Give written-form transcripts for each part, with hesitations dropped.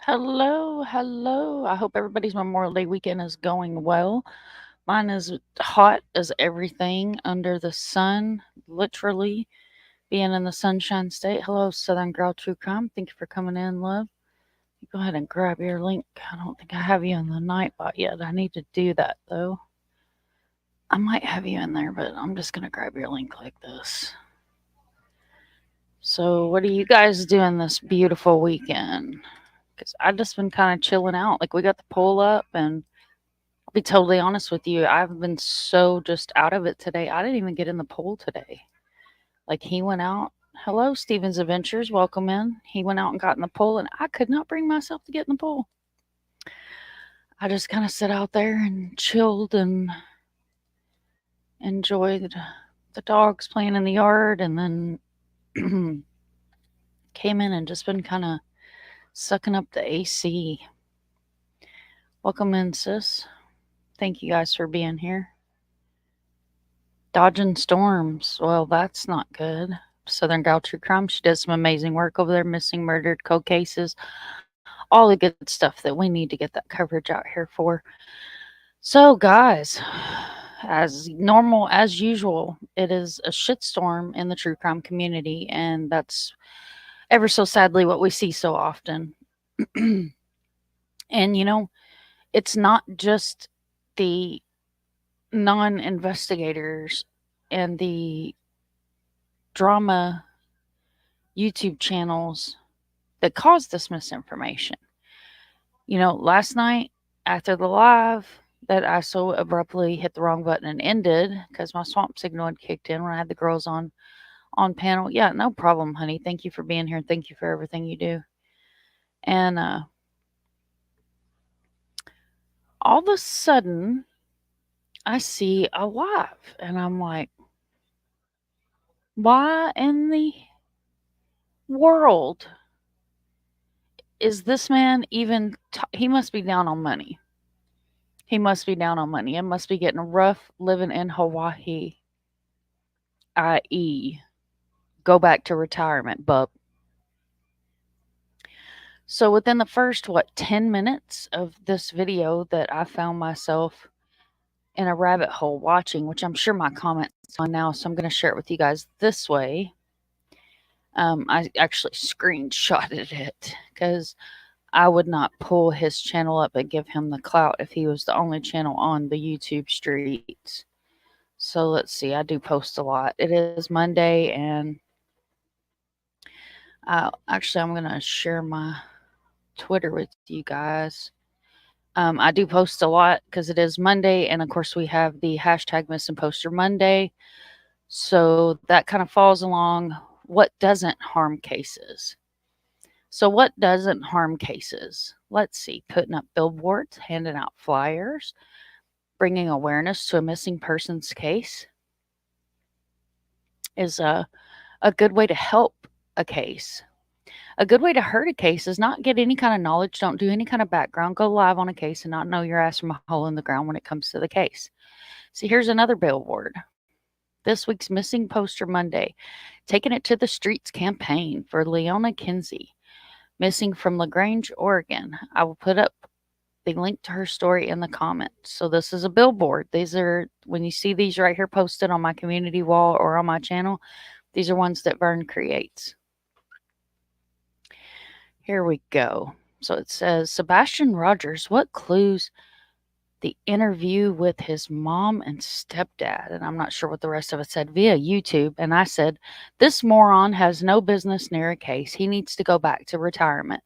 Hello, hello. I hope everybody's Memorial Day weekend is going well. Mine is hot as everything under the sun, literally being in the Sunshine State. Hello, Southern Girl True Crime. Thank you for coming in, love. Go ahead and grab your link. I don't think I have you in the Nightbot yet. I need to do that though. I might have you in there, but I'm just going to grab your link like this. So, what are you guys doing this beautiful weekend? Because I've just been kind of chilling out. Like, we got the poll up, and I'll be totally honest with you. I've been so just out of it today. I didn't even get in the poll today. Like, he went out. Hello, Steven's Adventures. Welcome in. He went out and got in the poll, and I could not bring myself to get in the poll. I just kind of sat out there and chilled and enjoyed the dogs playing in the yard, and then came in and just been kind of sucking up the AC. Welcome in, sis. Thank you guys for being here. Dodging storms. Well, that's not good. Southern Gal True Crime. She does some amazing work over there, missing, murdered, cold cases, all the good stuff that we need to get that coverage out here for. So, guys, as normal as usual, it is a shitstorm in the true crime community, and that's ever so sadly what we see so often. And it's not just the non-investigators and the drama YouTube channels that caused this misinformation. Last night after the live that I so abruptly hit the wrong button and ended because my swamp signal had kicked in when I had the girls on panel. Yeah, no problem, honey. Thank you for being here. Thank you for everything you do. And all of a sudden, I see a live, and I'm like, why in the world is this man even? He must be down on money. He must be down on money. It must be getting rough living in Hawaii, i.e., go back to retirement, bub. So within the first, 10 minutes of this video that I found myself in a rabbit hole watching, which I'm sure my comments on now, so I'm going to share it with you guys this way. I actually screenshotted it because I would not pull his channel up and give him the clout if he was the only channel on the YouTube streets. So let's see, I do post a lot. It is Monday, and actually, I'm going to share my Twitter with you guys. I do post a lot because it is Monday, and of course we have the hashtag Missing Poster Monday. So that kind of falls along what doesn't harm cases. So what doesn't harm cases? Let's see, putting up billboards, handing out flyers, bringing awareness to a missing persons case is a good way to help a case. A good way to hurt a case is not get any kind of knowledge, don't do any kind of background, go live on a case and not know your ass from a hole in the ground when it comes to the case. See, here's another billboard. This week's Missing Poster Monday, taking it to the streets campaign for Leona Kinsey, missing from LaGrange, Oregon. I will put up the link to her story in the comments. So this is a billboard. These are, when you see these right here posted on my community wall or on my channel, these are ones that Vern creates. Here we go. So it says, Sebastian Rogers, what clues the interview with his mom and stepdad? And I'm not sure what the rest of it said, via YouTube. And I said, this moron has no business near a case. He needs to go back to retirement.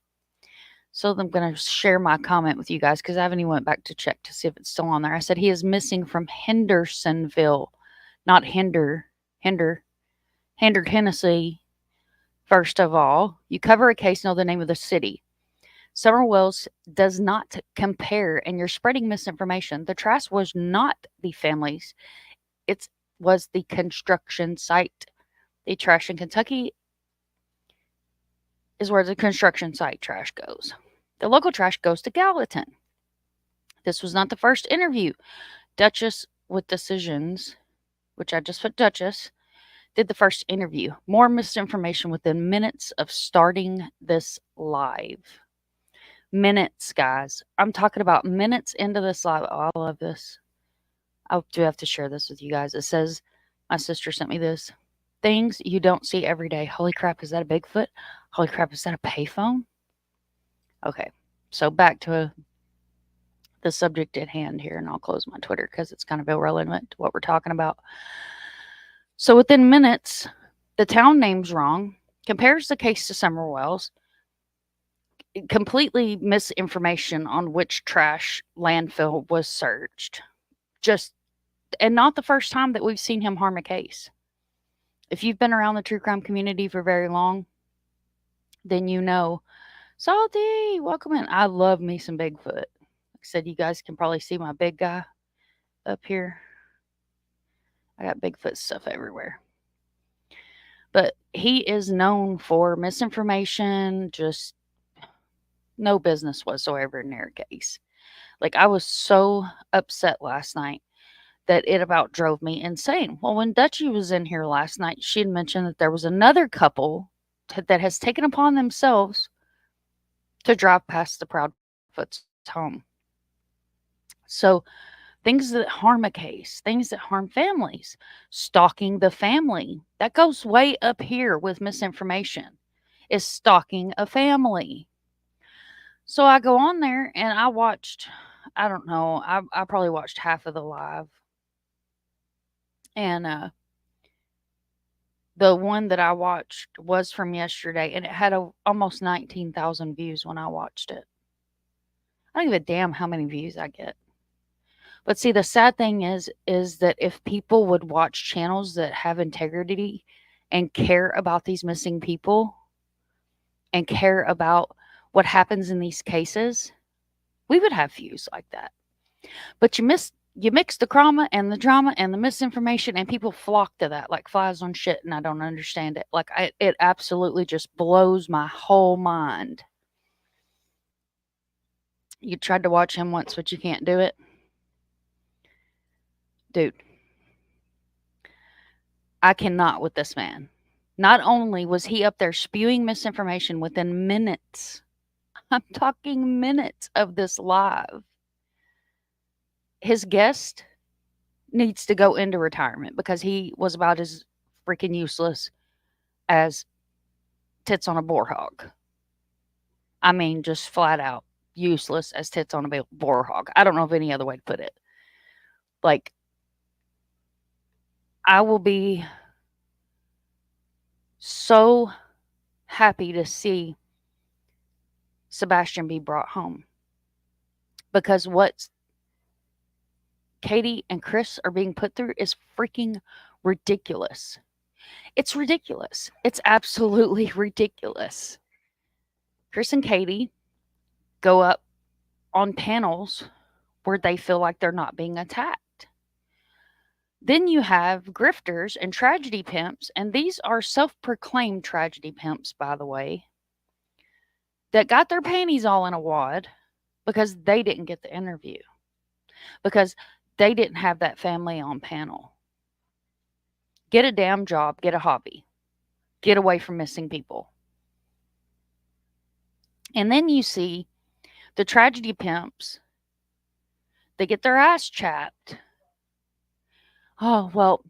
So I'm going to share my comment with you guys because I haven't even went back to check to see if it's still on there. I said he is missing from Hendersonville, not Hinder, Tennessee. First of all, you cover a case, know the name of the city. Summer Wells does not compare, and you're spreading misinformation. The trash was not the family's. It was the construction site. The trash in Kentucky is where the construction site trash goes. The local trash goes to Gallatin. This was not the first interview. Duchess with Decisions, which I just put Duchess, did the first interview. More misinformation within minutes of starting this live. Minutes, guys. I'm talking about minutes into this live. Oh, I love this. I do have to share this with you guys. It says, my sister sent me this. Things you don't see every day. Holy crap, is that a Bigfoot? Holy crap, is that a payphone? Okay, so back to the subject at hand here, and I'll close my Twitter because it's kind of irrelevant to what we're talking about. So within minutes, the town name's wrong, compares the case to Summer Wells, completely misinformation on which trash landfill was searched. And not the first time that we've seen him harm a case. If you've been around the true crime community for very long, then you know. Salty, welcome in. I love me some Bigfoot. Like I said, you guys can probably see my big guy up here. I got Bigfoot stuff everywhere. But he is known for misinformation, just no business whatsoever in their case. Like, I was so upset last night that it about drove me insane. Well, when Dutchie was in here last night, she had mentioned that there was another couple that has taken upon themselves to drive past the Proudfoot's home. So things that harm a case, things that harm families, stalking the family, that goes way up here with misinformation, is stalking a family. So I go on there and I watched, I don't know, I probably watched half of the live. And the one that I watched was from yesterday, and it had almost 19,000 views when I watched it. I don't give a damn how many views I get. But see, the sad thing is that if people would watch channels that have integrity and care about these missing people and care about what happens in these cases, we would have views like that. But you mix the drama and the misinformation, and people flock to that like flies on shit, and I don't understand it. Like, it absolutely just blows my whole mind. You tried to watch him once, but you can't do it. Dude, I cannot with this man. Not only was he up there spewing misinformation within minutes, I'm talking minutes of this live, his guest needs to go into retirement because he was about as freaking useless as tits on a boar hog. I mean, just flat out useless as tits on a boar hog. I don't know of any other way to put it. Like, I will be so happy to see Sebastian be brought home. because what Katie and Chris are being put through is freaking ridiculous. It's ridiculous. It's absolutely ridiculous. Chris and Katie go up on panels where they feel like they're not being attacked. Then you have grifters and tragedy pimps, and these are self proclaimed tragedy pimps, by the way, that got their panties all in a wad because they didn't get the interview, because they didn't have that family on panel. Get a damn job, get a hobby, get away from missing people. And then you see the tragedy pimps, they get their ass chapped. Oh, well,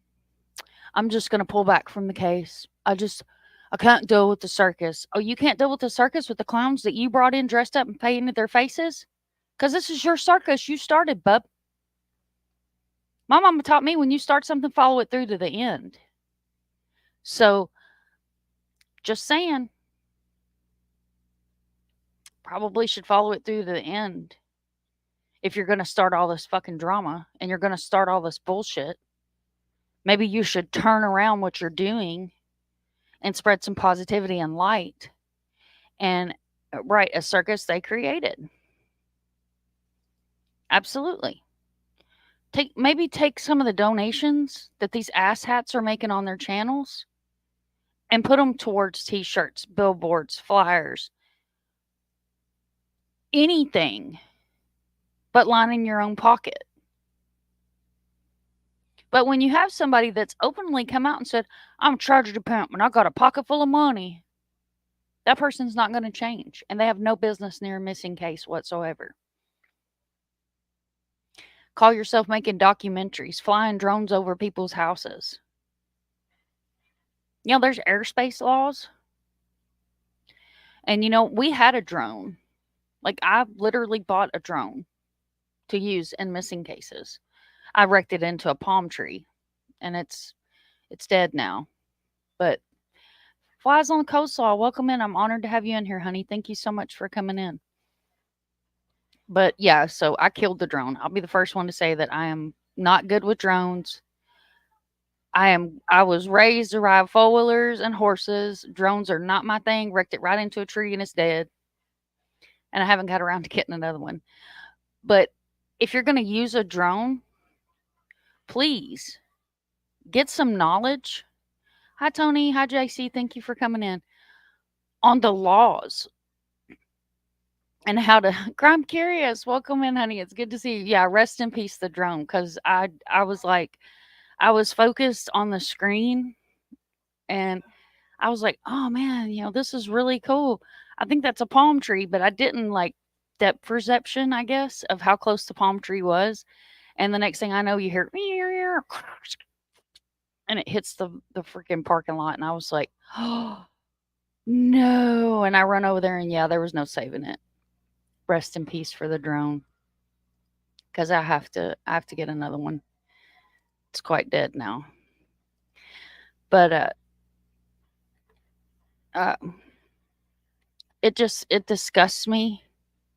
I'm just going to pull back from the case. I can't deal with the circus. Oh, you can't deal with the circus with the clowns that you brought in dressed up and painted their faces? Because this is your circus. You started, bub. My mama taught me when you start something, follow it through to the end. So, just saying, probably should follow it through to the end. If you're going to start all this fucking drama and you're going to start all this bullshit, maybe you should turn around what you're doing and spread some positivity and light and write a circus they created. Absolutely. Maybe take some of the donations that these asshats are making on their channels and put them towards t-shirts, billboards, flyers, anything but lining your own pocket. But when you have somebody that's openly come out and said, I'm a tragedy pimp and I got a pocket full of money, that person's not going to change. And they have no business near a missing case whatsoever. Call yourself making documentaries, flying drones over people's houses. You know, there's airspace laws. And, you know, we had a drone. Like, I literally bought a drone to use in missing cases. I wrecked it into a palm tree, and it's dead now. But Flies on the Coastlaw, welcome in. I'm honored to have you in here, honey. Thank you so much for coming in. But yeah, so I killed the drone. I'll be the first one to say that I am not good with drones. I was raised to ride four-wheelers and horses. Drones are not my thing. Wrecked it right into a tree and it's dead. And I haven't got around to getting another one. But if you're going to use a drone, please get some knowledge. Hi, Tony. Hi, JC. Thank you for coming in. On the laws and how to. I'm curious. Welcome in, honey. It's good to see you. Yeah, rest in peace, the drone. Because I was like, I was focused on the screen and I was like, oh man, you know, this is really cool. I think that's a palm tree, but I didn't like depth perception, I guess, of how close the palm tree was. And the next thing I know, you hear and it hits the freaking parking lot. And I was like, oh no. And I run over there and yeah, there was no saving it. Rest in peace for the drone. Because I have to get another one. It's quite dead now. But it disgusts me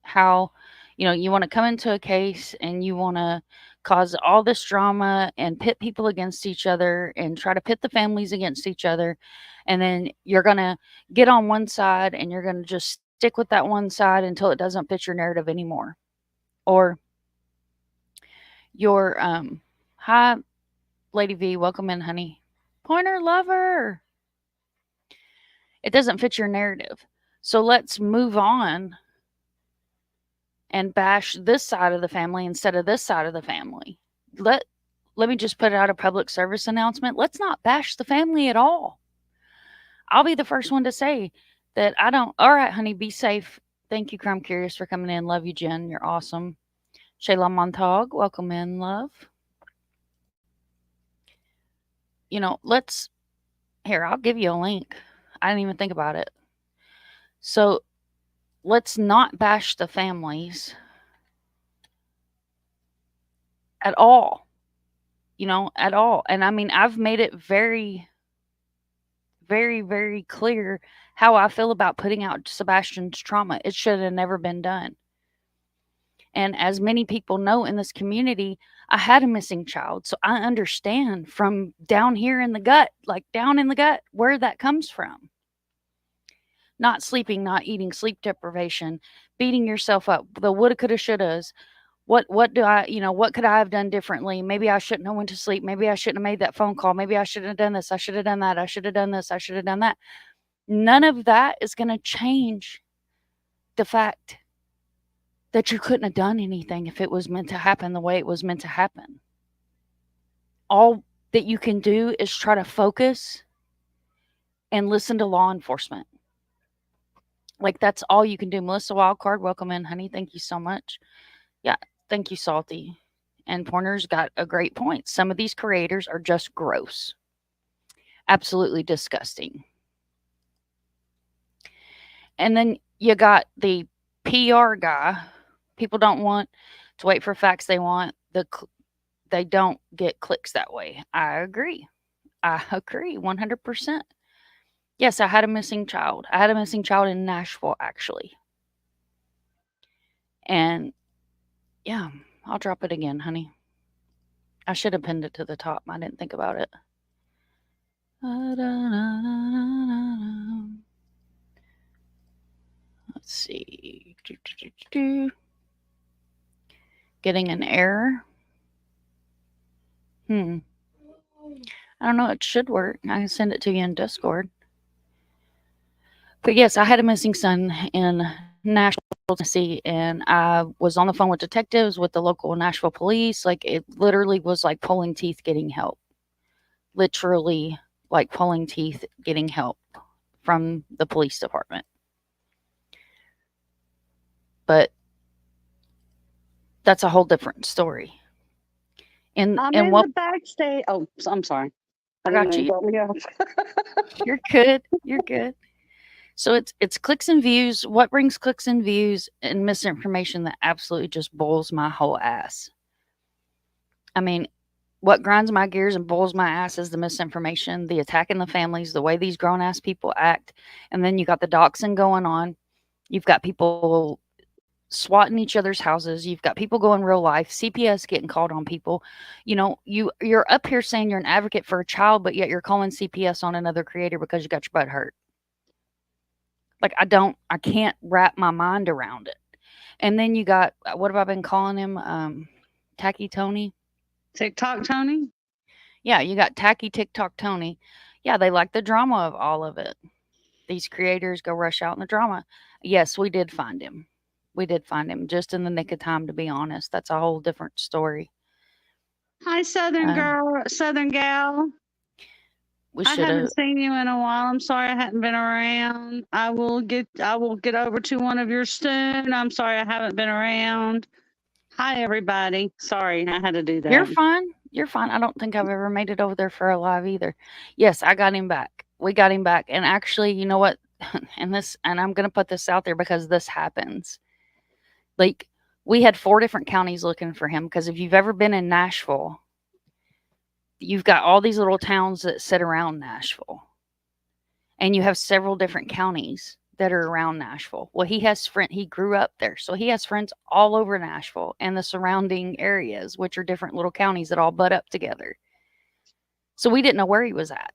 how, you know, you want to come into a case and you want to cause all this drama and pit people against each other and try to pit the families against each other. And then you're going to get on one side and you're going to just stick with that one side until it doesn't fit your narrative anymore. Or your, hi, Lady V, welcome in, honey. Pointer lover. It doesn't fit your narrative. So let's move on and bash this side of the family instead of this side of the family. Let me just put out a public service announcement. Let's not bash the family at all. I'll be the first one to say that I don't. All right, honey, be safe. Thank you, Crime Curious, for coming in. Love you, Jen. You're awesome. Shayla Montag, welcome in, love. You know, I'll give you a link. I didn't even think about it. So let's not bash the families at all. You know, at all. And I mean, I've made it very, very, very clear how I feel about putting out Sebastian's trauma. It should have never been done. And as many people know in this community, I had a missing child. So I understand from down here in the gut, like down in the gut, where that comes from. Not sleeping, not eating, sleep deprivation, beating yourself up, the woulda, coulda, shouldas. What do I, what could I have done differently? Maybe I shouldn't have went to sleep. Maybe I shouldn't have made that phone call. Maybe I shouldn't have done this. I should have done that. I should have done this. I should have done that. None of that is going to change the fact that you couldn't have done anything if it was meant to happen the way it was meant to happen. All that you can do is try to focus and listen to law enforcement. Like, that's all you can do. Melissa Wildcard, welcome in, honey. Thank you so much. Yeah, thank you, Salty. And Pointer's got a great point. Some of these creators are just gross. Absolutely disgusting. And then you got the PR guy. People don't want to wait for facts. They don't get clicks that way. I agree. 100%. Yes, I had a missing child. I had a missing child in Nashville, actually. And yeah, I'll drop it again, honey. I should have pinned it to the top. I didn't think about it. Let's see. Getting an error. I don't know. It should work. I can send it to you in Discord. But yes, I had a missing son in Nashville, Tennessee, and I was on the phone with detectives, with the local Nashville police. Like, it literally was like pulling teeth getting help. Literally like pulling teeth getting help from the police department. But that's a whole different story. I'm in the backstage. Oh, I'm sorry. I got you. You're good. You're good. So it's clicks and views. What brings clicks and views and misinformation that absolutely just boils my whole ass? I mean, what grinds my gears and boils my ass is the misinformation, the attacking the families, the way these grown ass people act. And then you got the doxing going on. You've got people swatting each other's houses. You've got people going real life, CPS getting called on people. You're up here saying you're an advocate for a child, but yet you're calling CPS on another creator because you got your butt hurt. Like, I can't wrap my mind around it. And then you got, what have I been calling him? Tacky Tony? TikTok Tony? Yeah, you got Tacky TikTok Tony. Yeah, they like the drama of all of it. These creators go rush out in the drama. Yes, we did find him. We did find him just in the nick of time, to be honest. That's a whole different story. Hi, Southern girl, Southern gal. I haven't seen you in a while. I'm sorry I hadn't been around. I will get over to one of yours soon. I'm sorry I haven't been around. Hi, everybody. Sorry, I had to do that. You're fine. You're fine. I don't think I've ever made it over there for a live either. Yes, I got him back. We got him back. And actually, you know what? And I'm going to put this out there because this happens. Like, we had 4 different counties looking for him, because if you've ever been in Nashville, you've got all these little towns that sit around Nashville. And you have several different counties that are around Nashville. Well, he grew up there. So he has friends all over Nashville and the surrounding areas, which are different little counties that all butt up together. So we didn't know where he was at.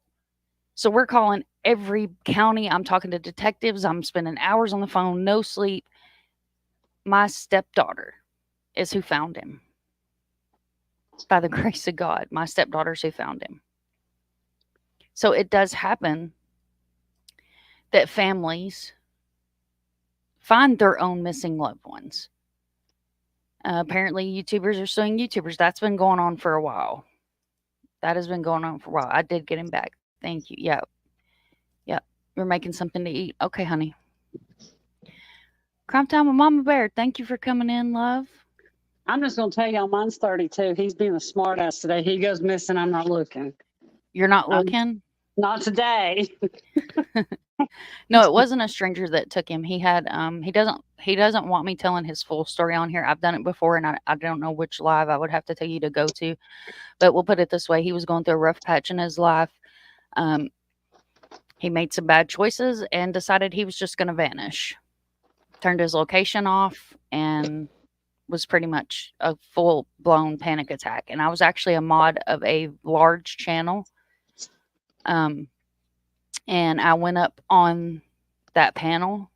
So we're calling every county. I'm talking to detectives. I'm spending hours on the phone, no sleep. My stepdaughter is who found him. By the grace of God, my stepdaughter's who found him. So it does happen that families find their own missing loved ones. Apparently, YouTubers are suing YouTubers. That's been going on for a while. That has been going on for a while. I did get him back. Thank you. Yeah. Yeah. You're making something to eat. Okay, honey. Crime Time with Mama Bear. Thank you for coming in, love. I'm just going to tell y'all, mine's 32. He's being a smart ass today. He goes missing. I'm not looking. You're not looking? Not today. No, it wasn't a stranger that took him. He had he doesn't want me telling his full story on here. I've done it before, and I don't know which live I would have to tell you to go to. But we'll put it this way. He was going through a rough patch in his life. He made some bad choices and decided he was just going to vanish. Turned his location off and was pretty much a full-blown panic attack, and I was actually a mod of a large channel, and I went up on that panel,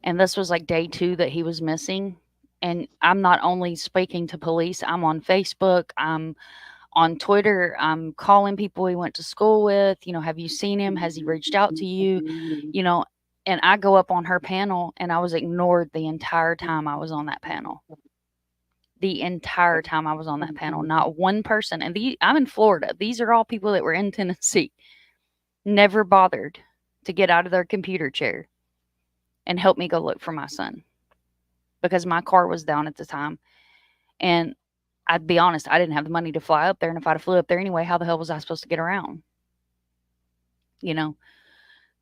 and this was, like, day 2 that he was missing, and I'm not only speaking to police, I'm on Facebook, I'm on Twitter, I'm calling people he went to school with, "Have you seen him? Has he reached out to you?" You know, and I go up on her panel, and I was ignored the entire time I was on that panel. The entire time I was on that panel, not one person, and I'm in Florida. These are all people that were in Tennessee, never bothered to get out of their computer chair and help me go look for my son because my car was down at the time. And I'd be honest, I didn't have the money to fly up there, and if I'd flew up there anyway, how the hell was I supposed to get around?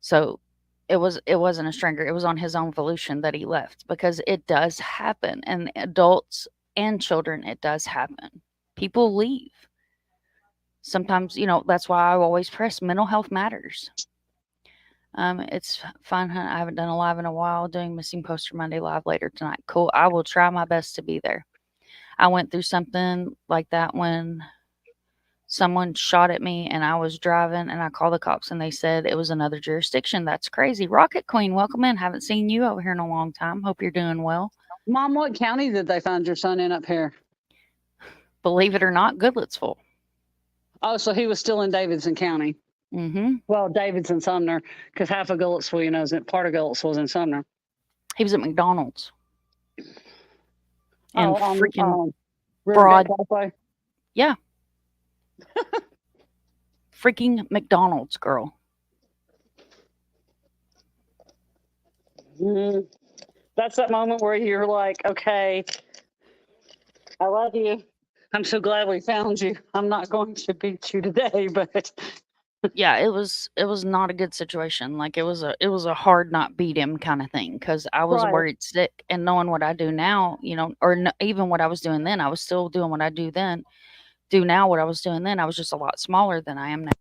So it wasn't a stranger. It was on his own volition that he left because it does happen, and adults and children, it does happen. People leave. Sometimes, that's why I always press mental health matters. It's fun, Hunt. I haven't done a live in a while. Doing Missing Poster Monday live later tonight. Cool. I will try my best to be there. I went through something like that when someone shot at me and I was driving, and I called the cops and they said it was another jurisdiction. That's crazy. Rocket Queen, welcome in. Haven't seen you over here in a long time. Hope you're doing well. Mom, what county did they find your son in up here? Believe it or not, Goodlettsville. Oh, so he was still in Davidson County. Mm-hmm. Well, Davidson, Sumner, because half of Goodlettsville, is part of Goodlettsville was in Sumner. He was at McDonald's. And freaking Broad. Yeah. Freaking McDonald's, girl. Mm-hmm. That's that moment where you're like, okay, I love you. I'm so glad we found you. I'm not going to beat you today, but yeah, it was not a good situation. Like it was a hard not beat him kind of thing because I was worried sick, and knowing what I do now, even what I was doing then, I was still doing what I do now. What I was doing then, I was just a lot smaller than I am now.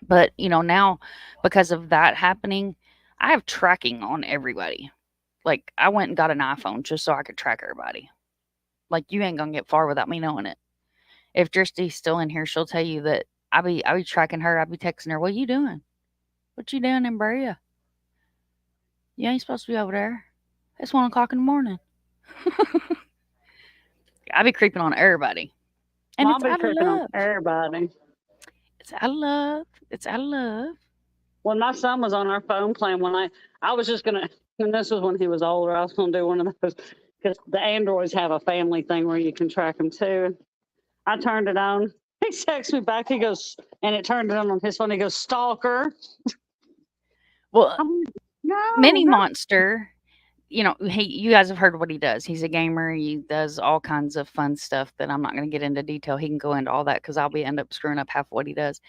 But now because of that happening, I have tracking on everybody. Like I went and got an iPhone just so I could track everybody. Like you ain't gonna get far without me knowing it. If Dristy's still in here, she'll tell you that I be tracking her. I be texting her, "What you doing? What you doing in Berea? You ain't supposed to be over there. It's 1:00 in the morning." I be creeping on everybody, and Mom be creeping on everybody. It's out of love. It's out of love. When my son was on our phone playing, when I was just gonna, and this was when he was older, I was gonna do one of those because the Androids have a family thing where you can track them too. I turned it on. He texts me back. He goes, and it turned it on his phone. He goes, "Stalker." Well, Mini Monster, you guys have heard what he does. He's a gamer. He does all kinds of fun stuff that I'm not going to get into detail. He can go into all that because I'll end up screwing up half of what he does.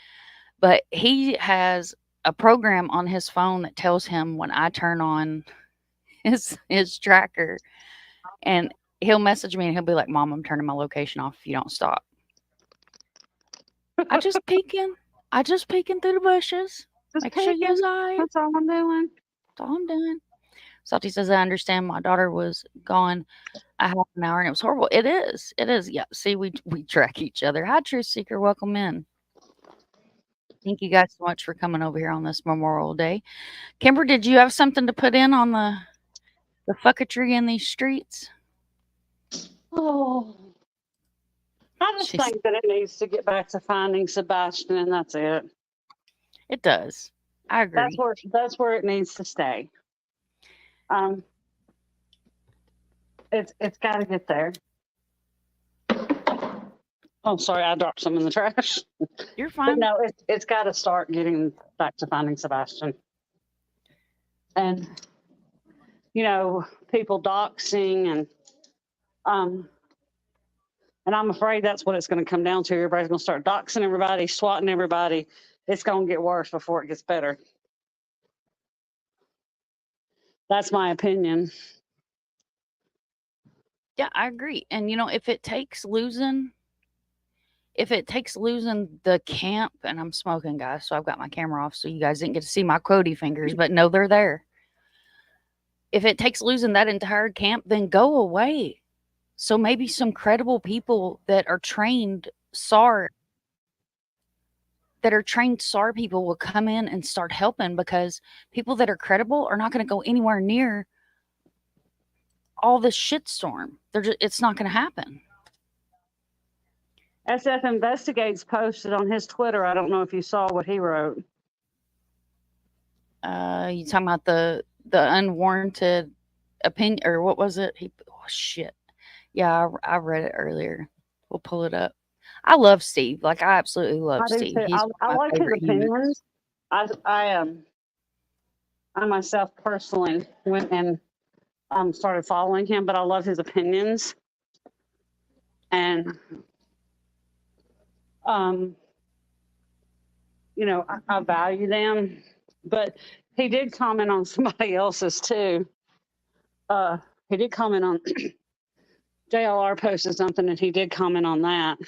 But he has a program on his phone that tells him when I turn on his tracker, and he'll message me and he'll be like, "Mom, I'm turning my location off if you don't stop." I just peeking through the bushes. Make sure you're all right. That's all I'm doing. That's all I'm doing. Salty says, "I understand. My daughter was gone a half an hour and it was horrible." It is. It is. Yeah. See, we track each other. Hi, Truth Seeker. Welcome in. Thank you guys so much for coming over here on this Memorial Day. Kimber, did you have something to put in on the fucketry in these streets? Oh, I just think that it needs to get back to finding Sebastian, and that's it. It does. I agree. That's where it needs to stay. It's got to get there. Oh, sorry, I dropped some in the trash. You're fine. But no, it's got to start getting back to finding Sebastian. And people doxing and I'm afraid that's what it's going to come down to. Everybody's going to start doxing everybody, swatting everybody. It's going to get worse before it gets better. That's my opinion. Yeah, I agree. And if it takes losing the camp, and I'm smoking, guys, so I've got my camera off so you guys didn't get to see my quotey fingers, but no, they're there. If it takes losing that entire camp, then go away. So maybe some credible people that are trained SAR people will come in and start helping, because people that are credible are not going to go anywhere near all this shitstorm. It's not going to happen. SF Investigates posted on his Twitter. I don't know if you saw what he wrote. You talking about the unwarranted opinion, or what was it? Shit. Yeah, I read it earlier. We'll pull it up. I love Steve. Like, I absolutely love Steve. He's I like his opinions. I myself personally went and started following him, but I love his opinions, and you know, I value them. But he did comment on somebody else's too. He did comment on JLR posted something, and he did comment on that.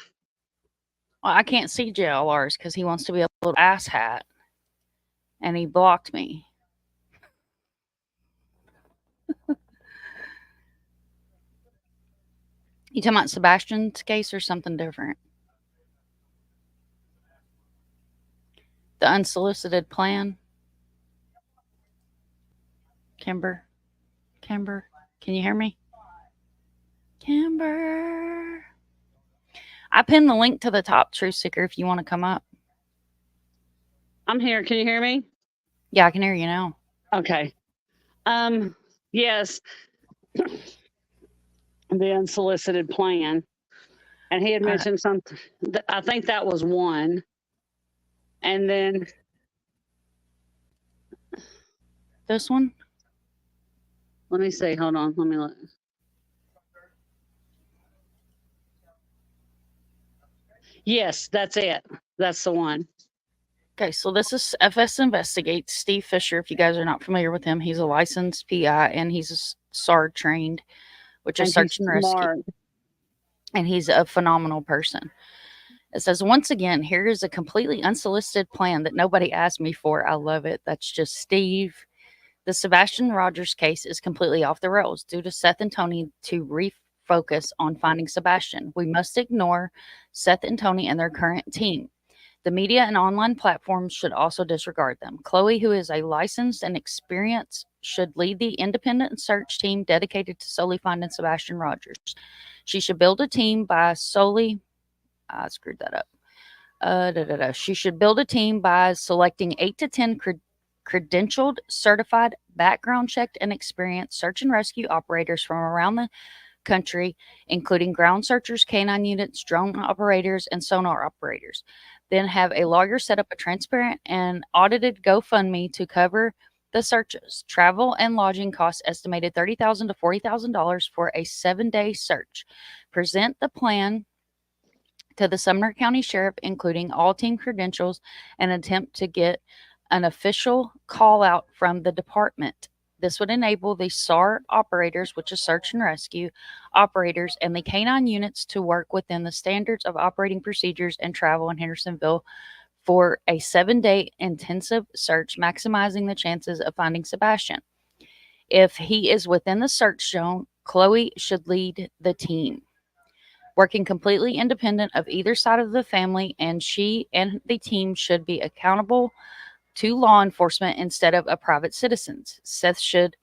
Well, I can't see JLR's because he wants to be a little asshat, and he blocked me. You talking about Sebastian's case or something different? The unsolicited plan? Kimber, can you hear me? Kimber. I pinned the link to the top, Truth Seeker, if you want to come up. I'm here. Can you hear me? Yeah, I can hear you now. Okay. Yes. The unsolicited plan. And he had mentioned something. I think that was one. And then this one? Let me see. Hold on. Let me look. Yes, that's it. That's the one. Okay, so this is FS Investigates. Steve Fisher, if you guys are not familiar with him, he's a licensed PI and he's a SAR trained, which is search and rescue. And he's a phenomenal person. It says, once again, here is a completely unsolicited plan that nobody asked me for. I love it. That's just Steve. The Sebastian Rogers case is completely off the rails due to Seth and Tony to refocus on finding Sebastian. We must ignore Seth and Tony and their current team. The media and online platforms should also disregard them. Chloe, who is a licensed and experienced, should lead the independent search team dedicated to solely finding Sebastian Rogers. She should build a team by solely... I screwed that up. She should build a team by selecting 8 to 10 credentialed, certified, background checked, and experienced search and rescue operators from around the country, including ground searchers, canine units, drone operators, and sonar operators. Then have a lawyer set up a transparent and audited GoFundMe to cover the searches. Travel and lodging costs estimated $30,000 to $40,000 for a 7-day search. Present the plan to the Sumner County Sheriff, including all team credentials, and attempt to get an official call out from the department. This would enable the SAR operators, which is search and rescue operators, and the canine units to work within the standards of operating procedures and travel in Hendersonville for a 7-day intensive search, maximizing the chances of finding Sebastian. If he is within the search zone, Chloe should lead the team, working completely independent of either side of the family, and she and the team should be accountable to law enforcement instead of a private citizens. Seth should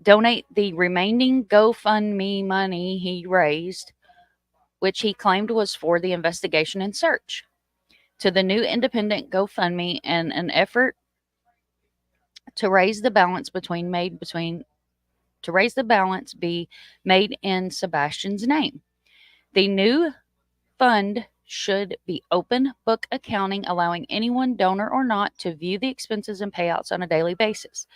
donate the remaining GoFundMe money he raised, which he claimed was for the investigation and search, to the new independent GoFundMe in an effort to raise the balance be made in Sebastian's name. The new fund should be open book accounting, allowing anyone, donor or not, to view the expenses and payouts on a daily basis.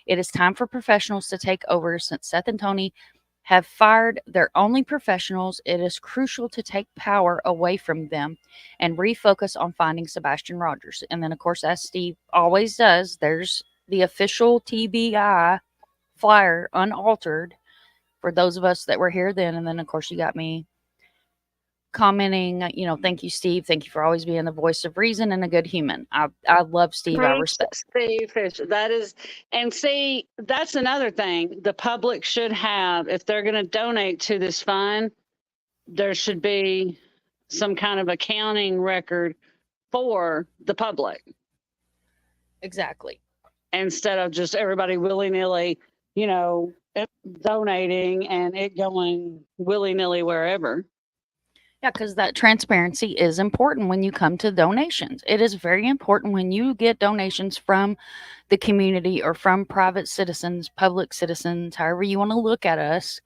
It is time for professionals to take over. Since Seth and Tony have fired their only professionals, it is crucial to take power away from them and refocus on finding Sebastian Rogers. And then, of course, as Steve always does, there's the official TBI flyer, unaltered, for those of us that were here then. And then, of course, you got me commenting, thank you, Steve. Thank you for always being the voice of reason and a good human. I love Steve. I respect Steve Fisher. That is, and see, that's another thing the public should have. If they're going to donate to this fund, there should be some kind of accounting record for the public. Exactly. Instead of just everybody willy-nilly, donating and it going willy-nilly wherever. Yeah, because that transparency is important when you come to donations. It is very important when you get donations from the community or from private citizens, public citizens, however you want to look at us,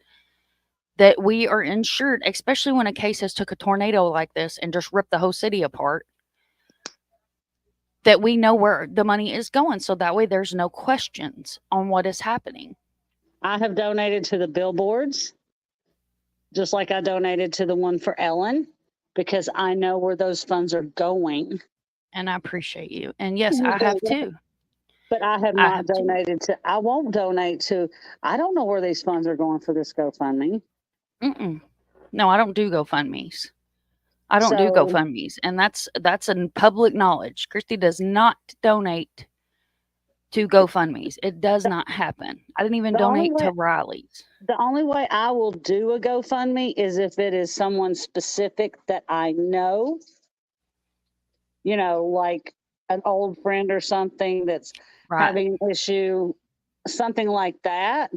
that we are insured, especially when a case has took a tornado like this and just ripped the whole city apart, that we know where the money is going. So that way there's no questions on what is happening. I have donated to the billboards, just like I donated to the one for Ellen, because I know where those funds are going. And I appreciate you. And yes, I have too. But I have not donated to, I won't donate to, I don't know where these funds are going for this GoFundMe. No, I don't do GoFundMes. I don't do GoFundMes. And that's in public knowledge. Christy does not donate to GoFundMes. It does not happen. I didn't even donate to Riley's. The only way I will do a GoFundMe is if it is someone specific that I know, like an old friend or something that's having an issue, something like that.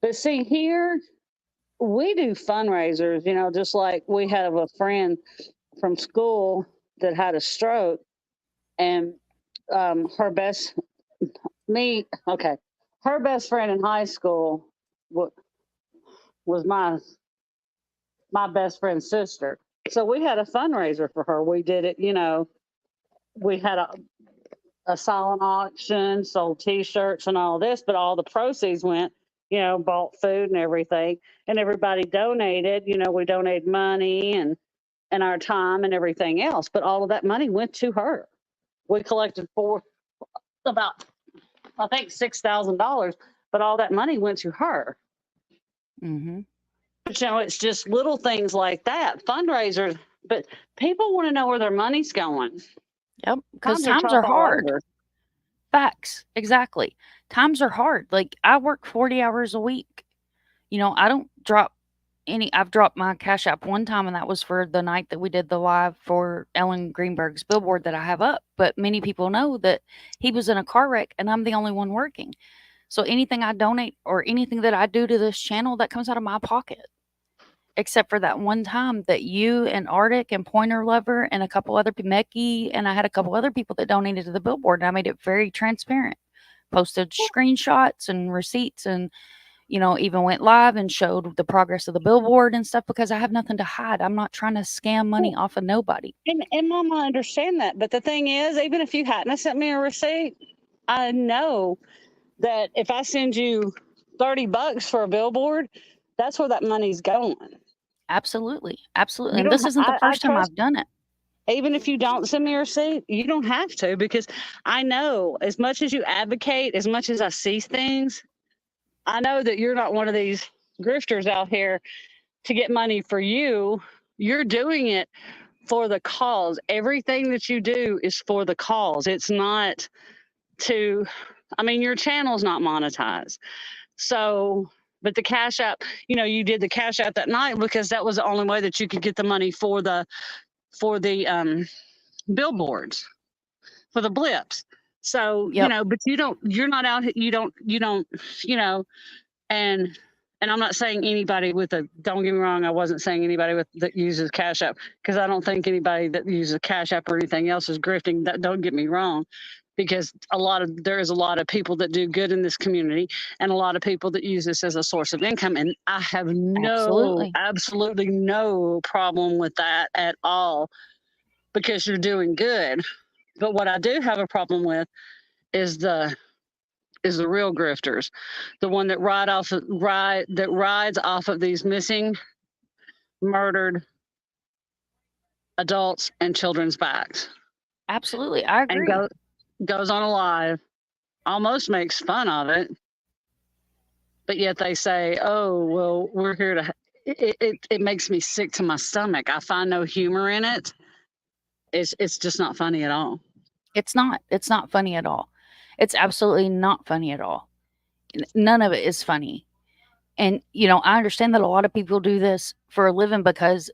But see, here we do fundraisers, just like we have a friend from school that had a stroke, and her best friend in high school was my best friend's sister. So we had a fundraiser for her. We did it, we had a silent auction, sold T-shirts and all this, but all the proceeds went, bought food and everything, and everybody donated. We donated money and our time and everything else, but all of that money went to her. We collected for about, I think, $6,000, but all that money went to her. Mm-hmm. It's just little things like that, fundraisers, but people want to know where their money's going. Yep, because times are hard. Facts, exactly. Times are hard. Like, I work 40 hours a week. I don't drop I've dropped my Cash App one time, and that was for the night that we did the live for Ellen Greenberg's billboard that I have up. But many people know that he was in a car wreck and I'm the only one working. So anything I donate or anything that I do to this channel, that comes out of my pocket. Except for that one time that you and Arctic and Pointer Lover and a couple other people, Mecky, and I had a couple other people that donated to the billboard, and I made it very transparent. Posted screenshots and receipts and even went live and showed the progress of the billboard and stuff, because I have nothing to hide. I'm not trying to scam money off of nobody. And Mama, I understand that. But the thing is, even if you hadn't sent me a receipt, I know that if I send you $30 for a billboard, that's where that money's going. Absolutely. Absolutely. And this isn't the first time I've done it. Even if you don't send me a receipt, you don't have to, because I know as much as you advocate, as much as I see things, I know that you're not one of these grifters out here to get money for you. You're doing it for the cause. Everything that you do is for the cause. It's not your channel's not monetized. So, but the Cash App, you did the Cash App that night because that was the only way that you could get the money for the billboards, for the blips. So, but you're not out, and I'm not saying anybody don't get me wrong, I wasn't saying anybody that uses Cash App, because I don't think anybody that uses Cash App or anything else is grifting. Don't get me wrong, because there is a lot of people that do good in this community and a lot of people that use this as a source of income. And I have absolutely no problem with that at all, because you're doing good. But what I do have a problem with is the real grifters, the one that rides off of these missing, murdered adults and children's backs. Absolutely, I agree. And goes on a live, almost makes fun of it, but yet they say, "Oh, well, we're here to it makes me sick to my stomach. I find no humor in it. It's just not funny at all. It's not. It's not funny at all. It's absolutely not funny at all. None of it is funny. And, I understand that a lot of people do this for a living because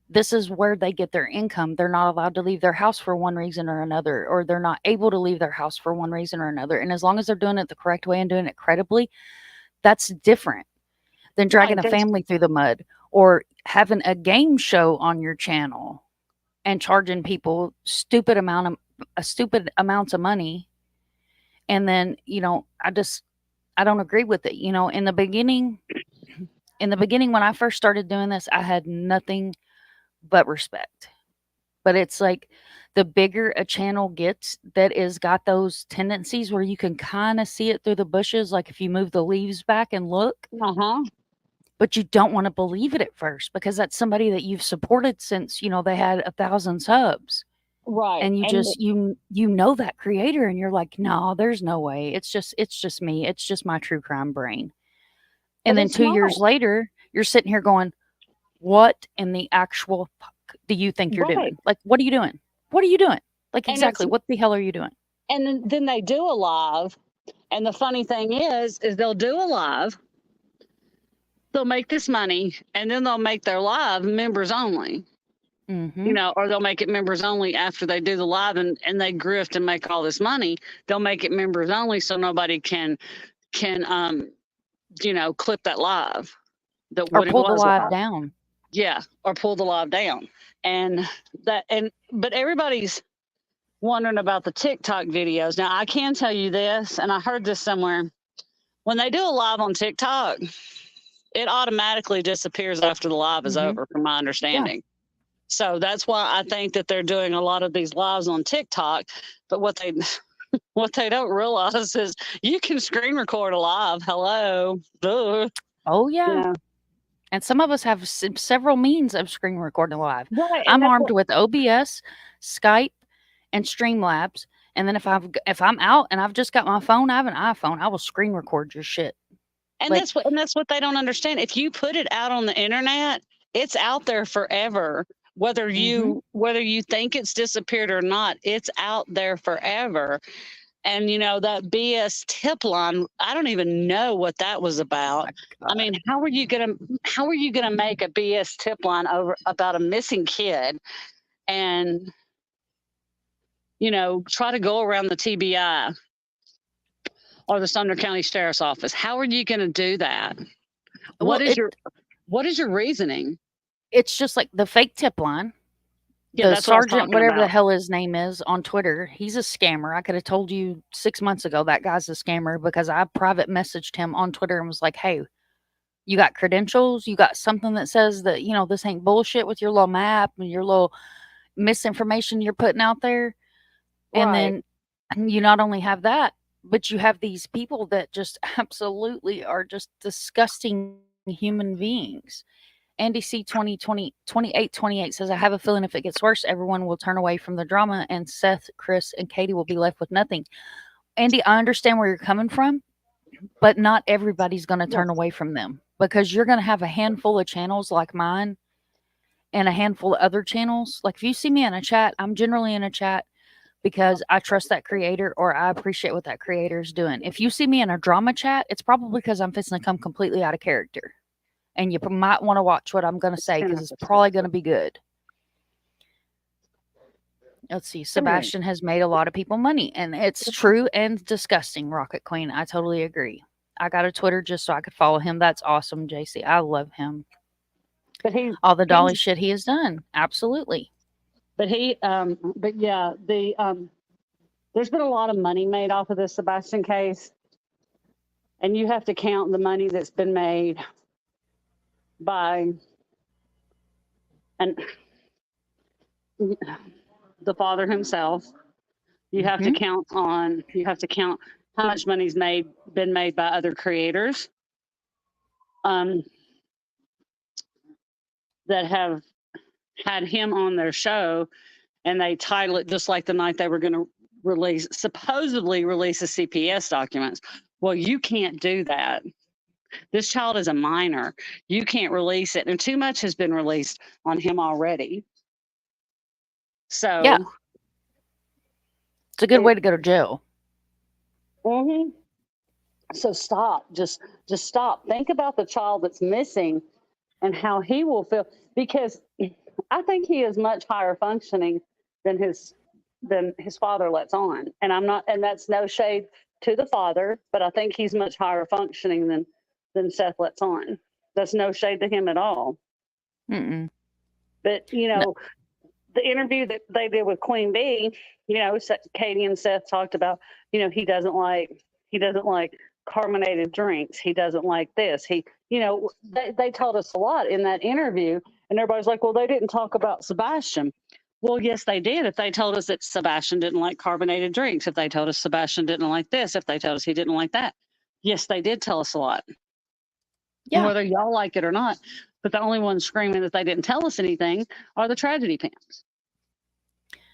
this is where they get their income. They're not allowed to leave their house for one reason or another, or they're not able to leave their house for one reason or another. And as long as they're doing it the correct way and doing it credibly, that's different than dragging a family through the mud or having a game show on your channel and charging people stupid amounts of money. And then, I don't agree with it. In the beginning when I first started doing this, I had nothing but respect. But it's like the bigger a channel gets that is got those tendencies where you can kind of see it through the bushes, like if you move the leaves back and look. But you don't want to believe it at first because that's somebody that you've supported since, they had 1,000 subs. Right. And you just you know that creator and you're like, "No, there's no way. It's just me. It's just my true crime brain." And then 2 years later, you're sitting here going, "What in the actual fuck do you think you're doing? Like, what are you doing? What are you doing? Like, exactly, what the hell are you doing?" And then they do a live. And the funny thing is they'll do a live, they'll make this money, and then they'll make their live members only. Or they'll make it members only after they do the live and they grift and make all this money. They'll make it members only so nobody can clip that live. Or pull the live down. Yeah, or pull the live down. But everybody's wondering about the TikTok videos. Now, I can tell you this, and I heard this somewhere. When they do a live on TikTok, it automatically disappears after the live is over, from my understanding. Yeah. So that's why I think that they're doing a lot of these lives on TikTok. But what they don't realize is you can screen record a live. Hello. Duh. Oh, yeah. And some of us have several means of screen recording live. Right, I'm armed with OBS, Skype, and Streamlabs. And then if I'm out and I've just got my phone, I have an iPhone, I will screen record your shit. And that's what they don't understand. If you put it out on the internet, it's out there forever. Whether you think it's disappeared or not, it's out there forever. And that BS tip line, I don't even know what that was about. I mean, how are you gonna make a BS tip line about a missing kid and try to go around the TBI or the Sumner County Sheriff's Office? How are you going to do that? What is your reasoning? It's just like the fake tip line. Yeah, the sergeant, whatever the hell his name is on Twitter, he's a scammer. I could have told you 6 months ago that guy's a scammer because I private messaged him on Twitter and was like, "Hey, you got credentials? You got something that says that, this ain't bullshit with your little map and your little misinformation you're putting out there?" And then you not only have that, but you have these people that just absolutely are just disgusting human beings. Andy C 2828 says, "I have a feeling if it gets worse, everyone will turn away from the drama and Seth, Chris, and Katie will be left with nothing." Andy, I understand where you're coming from, but not everybody's going to turn away from them because you're going to have a handful of channels like mine and a handful of other channels. Like if you see me in a chat, I'm generally in a chat because I trust that creator or I appreciate what that creator is doing. If you see me in a drama chat, it's probably because I'm fixing to come completely out of character. And you might want to watch what I'm going to say because it's probably going to be good. Let's see. Sebastian has made a lot of people money. And it's true and disgusting, Rocket Queen. I totally agree. I got a Twitter just so I could follow him. That's awesome, JC. I love him. But all the Dolly shit he has done. Absolutely. But there's been a lot of money made off of this Sebastian case. And you have to count the money that's been made by the father himself. You have to count how much money's been made by other creators that have had him on their show, and they title it just like the night they were going to supposedly release the CPS documents. Well, you can't do that. This child is a minor. You can't release it. And too much has been released on him already. So yeah, it's a good way to go to jail. Mm-hmm. So stop. Just stop. Think about the child that's missing and how he will feel, because I think he is much higher functioning than his father lets on. And I'm not, and that's no shade to the father, but I think he's much higher functioning than Seth lets on. That's no shade to him at all. Mm-mm. But No. The interview that they did with Queen Bee, Katie and Seth talked about, he doesn't like carbonated drinks. He doesn't like this. They told us a lot in that interview, and everybody's like, well, they didn't talk about Sebastian. Well, yes, they did. If they told us that Sebastian didn't like carbonated drinks, if they told us Sebastian didn't like this, if they told us he didn't like that, yes, they did tell us a lot. Yeah. Whether y'all like it or not. But the only ones screaming that they didn't tell us anything are the tragedy fans.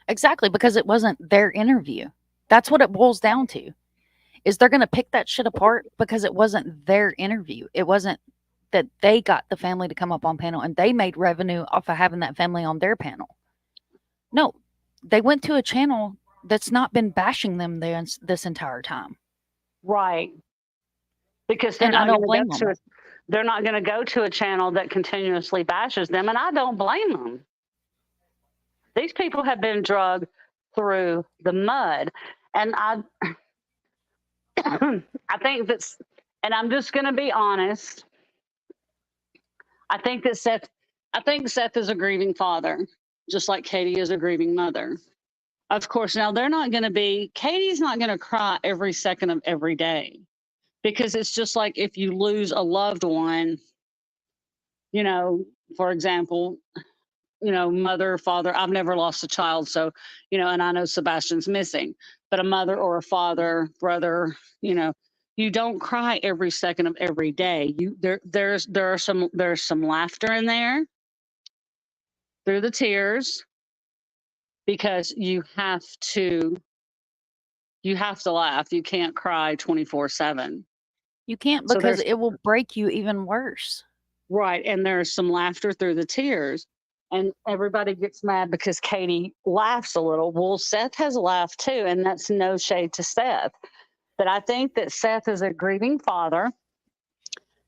Exactly, because it wasn't their interview. That's what it boils down to. Is they're going to pick that shit apart because it wasn't their interview. It wasn't that they got the family to come up on panel and they made revenue off of having that family on their panel. No, they went to a channel that's not been bashing them this entire time. Right. Because they're not going to go to a channel that continuously bashes them, and I don't blame them. These people have been dragged through the mud, and I think that's, and I'm just going to be honest, I think Seth is a grieving father, just like Katie is a grieving mother. Of course, now Katie's not going to cry every second of every day, because it's just like if you lose a loved one, for example, mother, father. I've never lost a child, so, and I know Sebastian's missing, but a mother or a father, brother, you don't cry every second of every day. There's some laughter in there through the tears, because you have to laugh. You can't cry 24/7. You can't, because it will break you even worse. Right. And there's some laughter through the tears. And everybody gets mad because Katie laughs a little. Well, Seth has laughed too, and that's no shade to Seth. But I think that Seth is a grieving father.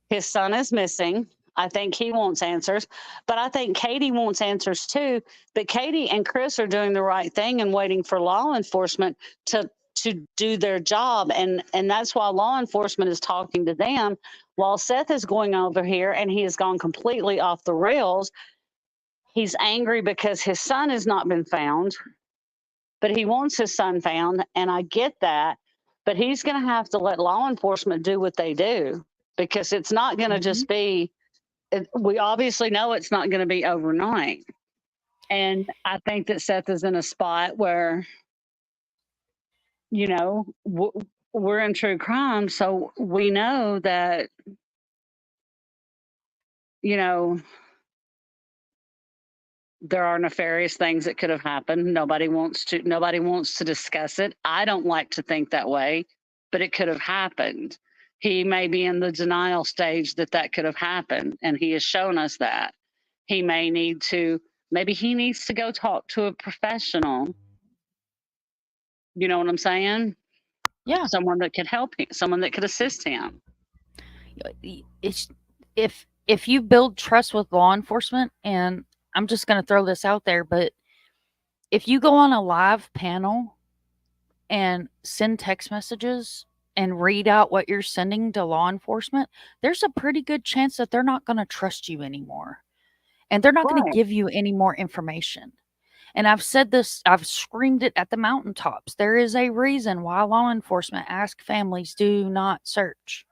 His son is missing. I think he wants answers, but I think Katie wants answers too. But Katie and Chris are doing the right thing and waiting for law enforcement to do their job. And that's why law enforcement is talking to them, while Seth is going over here and he has gone completely off the rails. He's angry because his son has not been found, but he wants his son found. And I get that, but he's going to have to let law enforcement do what they do, because it's not going to just be, we obviously know it's not going to be overnight. And I think that Seth is in a spot where, we're in true crime. So we know that, there are nefarious things that could have happened. Nobody wants to discuss it. I don't like to think that way, but it could have happened. He may be in the denial stage that could have happened, and he has shown us that. Maybe he needs to go talk to a professional. You know what I'm saying? Yeah. Someone that could help him, someone that could assist him. It's, if you build trust with law enforcement, and I'm just going to throw this out there, but if you go on a live panel and send text messages and read out what you're sending to law enforcement, there's a pretty good chance that they're not going to trust you anymore. And they're not going to give you any more information. And I've said this, I've screamed it at the mountaintops. There is a reason why law enforcement ask families do not search.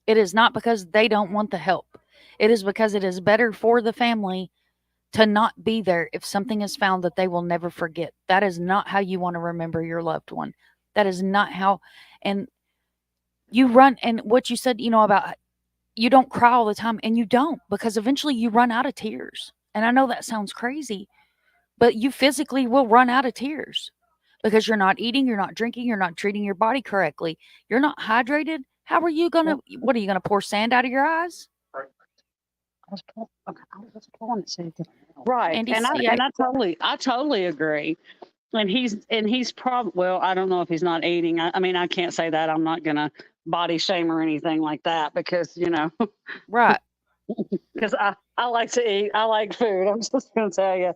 It is not because they don't want the help. It is because it is better for the family to not be there if something is found that they will never forget. That is not how you want to remember your loved one. That is not how. And you run, and what you said, about you don't cry all the time, and you don't, because eventually you run out of tears. And I know that sounds crazy, but you physically will run out of tears because you're not eating, you're not drinking, you're not treating your body correctly. You're not hydrated. How are you gonna? What are you gonna pour sand out of your eyes? I was pulling it. Right, and I totally agree. And he's probably, well, I don't know if he's not eating. I mean, I can't say that. I'm not gonna body shame or anything like that because right. Because I like to eat. I like food. I'm just gonna tell you.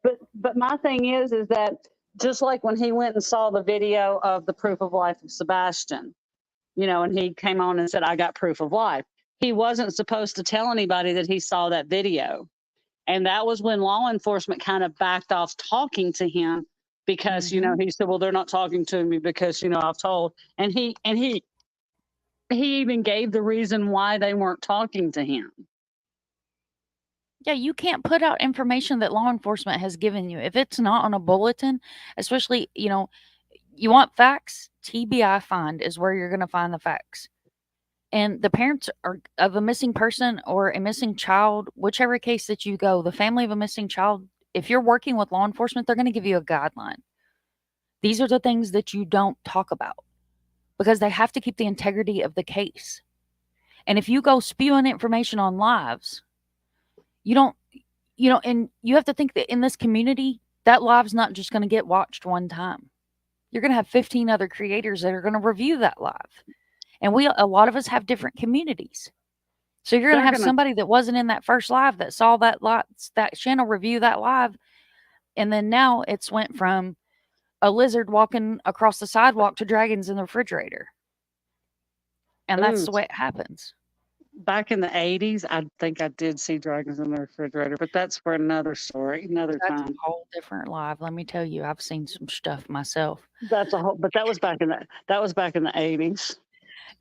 But my thing is that just like when he went and saw the video of the proof of life of Sebastian, and he came on and said, I got proof of life. He wasn't supposed to tell anybody that he saw that video. And that was when law enforcement kind of backed off talking to him because, he said, well, they're not talking to me because, I've told. And he even gave the reason why they weren't talking to him. Yeah, you can't put out information that law enforcement has given you. If it's not on a bulletin, especially, you want facts, TBI find is where you're going to find the facts. And the parents of a missing person or a missing child, whichever case that you go, the family of a missing child, if you're working with law enforcement, they're going to give you a guideline. These are the things that you don't talk about because they have to keep the integrity of the case. And if you go spewing information on lives, you don't, and you have to think that in this community, that live's not just going to get watched one time. You're going to have 15 other creators that are going to review that live. And a lot of us have different communities. So you're going to have somebody that wasn't in that first live that saw that channel review that live. And then now it's went from a lizard walking across the sidewalk to dragons in the refrigerator. And that's the way it happens. Back in the 80s, I think I did see dragons in the refrigerator, but that's for another story, another time. That's a whole different live. Let me tell you, I've seen some stuff myself. But that was back in the 80s.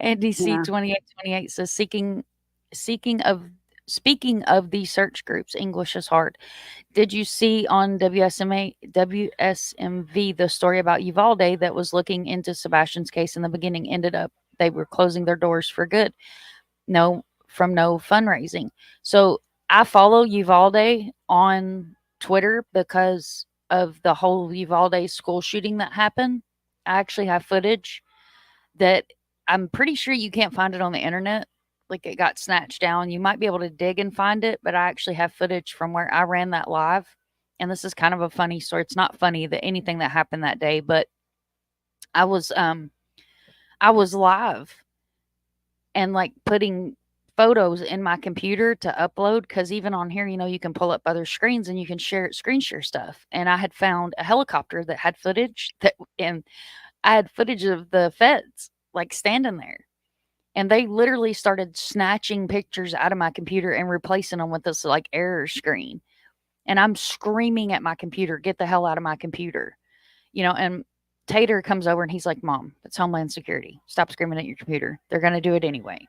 NDC 2828 says speaking of these search groups, English is hard. Did you see on WSMV the story about Uvalde that was looking into Sebastian's case in the beginning? Ended up they were closing their doors for good. No fundraising. So I follow Uvalde on Twitter because of the whole Uvalde school shooting that happened. I actually have footage that I'm pretty sure you can't find it on the internet. Like it got snatched down. You might be able to dig and find it, but I actually have footage from where I ran that live. And this is kind of a funny story. It's not funny that anything that happened that day, but I was live and like putting photos in my computer to upload because even on here, you can pull up other screens and you can screen share stuff. And I had found a helicopter that had footage and I had footage of the feds like standing there. And they literally started snatching pictures out of my computer and replacing them with this like error screen. And I'm screaming at my computer, get the hell out of my computer. And Tater comes over and he's like, Mom, it's Homeland Security. Stop screaming at your computer. They're going to do it anyway.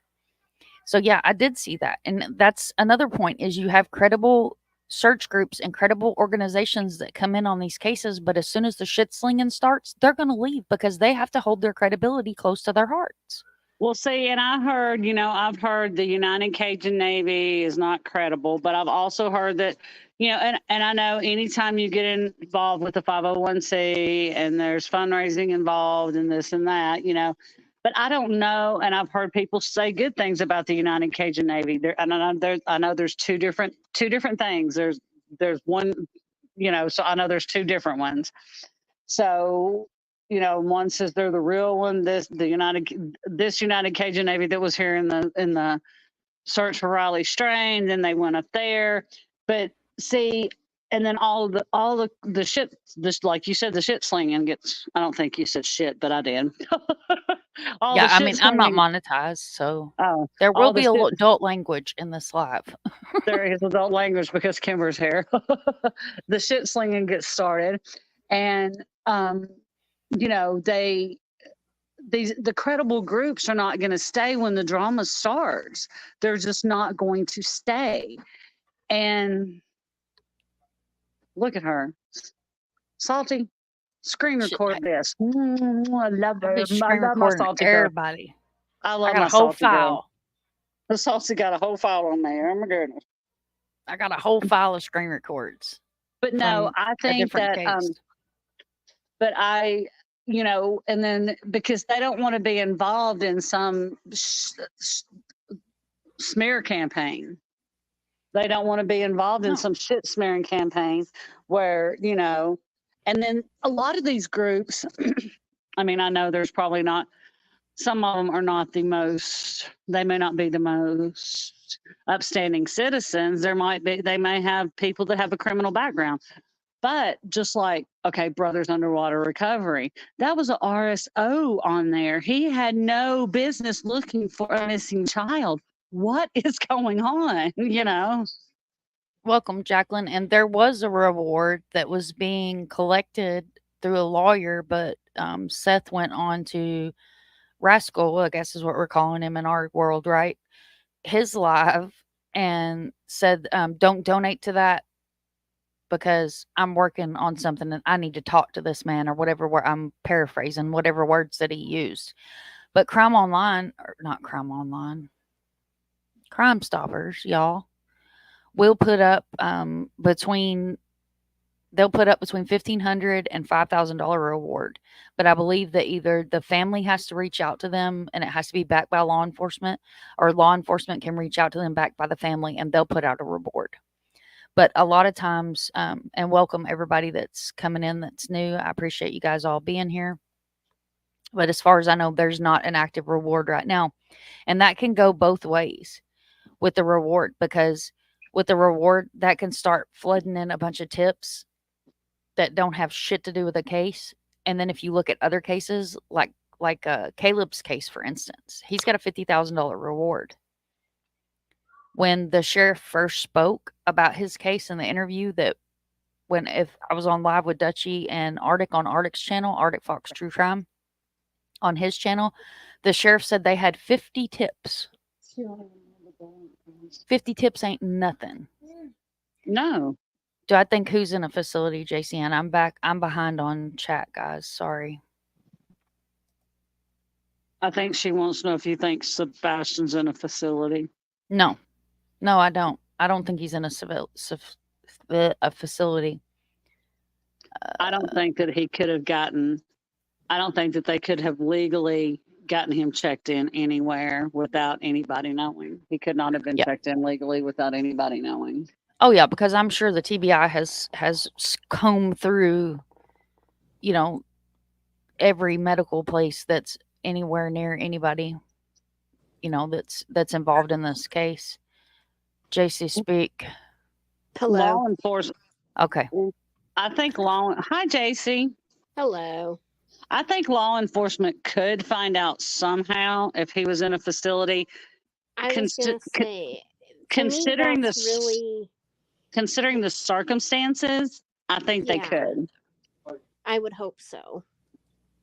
So yeah, I did see that. And that's another point is you have credible search groups and credible organizations that come in on these cases. But as soon as the shit slinging starts, they're going to leave because they have to hold their credibility close to their hearts. Well, see, and I've heard the United Cajun Navy is not credible, but I've also heard that, and I know anytime you get involved with the 501c and there's fundraising involved and this and that, but I don't know. And I've heard people say good things about the United Cajun Navy. I know there's two different things. There's one, so I know there's two different ones. So, one says they're the real one. This United Cajun Navy that was here in the search for Riley Strain. Then they went up there, but see, and then all the shit, this like you said, the shit slinging gets. I don't think you said shit, but I did. I'm not monetized, so there will be adult language in this live. There is adult language because Kimber's here. The shit slinging gets started, and the credible groups are not going to stay when the drama starts. They're just not going to stay. And look at her. Salty, screen record this. I love her. I love my Salty everybody. Girl. I got a whole file. The Salty got a whole file on there. Oh my goodness. I got a whole file of screen records. But no, I think that but and then because they don't want to be involved in some smear campaign. They don't want to be involved in some shit smearing campaign where, and then a lot of these groups, I mean, I know there's probably not, some of them are not they may not be the most upstanding citizens. They may have people that have a criminal background. But just like, okay, Brothers Underwater Recovery, that was a RSO on there. He had no business looking for a missing child. What is going on? Welcome, Jacqueline. And there was a reward that was being collected through a lawyer, but Seth went on to Rascal, I guess is what we're calling him in our world, right? His live and said, don't donate to that because I'm working on something and I need to talk to this man, or whatever. Where I'm paraphrasing whatever words that he used. But Crime Online, or not Crime Online, Crime Stoppers, y'all, will put up between they'll put up between $1,500 and $5,000 reward. But I believe that either the family has to reach out to them and it has to be backed by law enforcement, or law enforcement can reach out to them backed by the family and they'll put out a reward. But a lot of times, and welcome everybody that's coming in that's new. I appreciate you guys all being here. But as far as I know, there's not an active reward right now. And that can go both ways with the reward, because with the reward, that can start flooding in a bunch of tips that don't have shit to do with the case. And then if you look at other cases, like Caleb's case, for instance, he's got a $50,000 reward. When the sheriff first spoke about his case in the interview, if I was on live with Dutchie and Arctic on Arctic's channel, Arctic Fox True Crime, on his channel, the sheriff said they had 50 tips. 50 tips ain't nothing. No. Do I think who's in a facility, JCN? I'm behind on chat, guys. Sorry. I think she wants to know if you think Sebastian's in a facility. No, I don't. I don't think he's in a facility. I don't think that he could have I don't think that they could have legally gotten him checked in anywhere without anybody knowing. He could not have been checked in legally without anybody knowing. Oh yeah, because I'm sure the TBI has combed through, every medical place that's anywhere near anybody, that's involved in this case. JC, speak. Hello. Law enforcement. Okay. I think Hi, JC. Hello. I think law enforcement could find out somehow if he was in a facility. I was going to say, considering considering the circumstances, I think they could. I would hope so.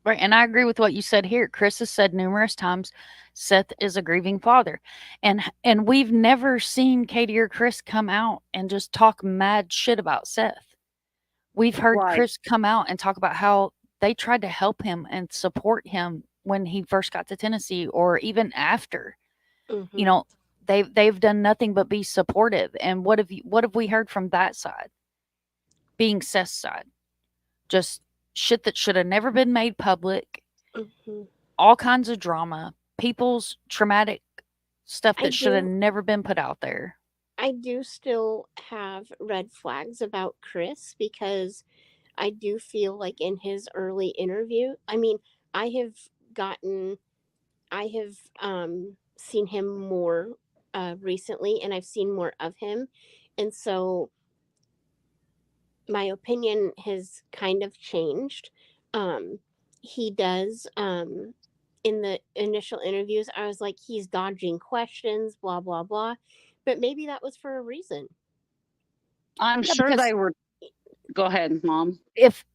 Right, and I agree with what you said here. Chris has said numerous times, Seth is a grieving father, and we've never seen Katie or Chris come out and just talk mad shit about Seth. We've heard Chris come out and talk about how they tried to help him and support him when he first got to Tennessee, or even after. Mm-hmm. They've done nothing but be supportive. And what have we heard from that side? Being Seth's side, just shit that should have never been made public. Mm-hmm. All kinds of drama, people's traumatic stuff that should have never been put out there. I do still have red flags about Chris, because I do feel like in his early interview, I mean, I have seen him more recently, and I've seen more of him, and so my opinion has kind of changed. He does, in the initial interviews, I was like, he's dodging questions, blah blah blah, but maybe that was for a reason. I'm sure they were. Go ahead, Mom. If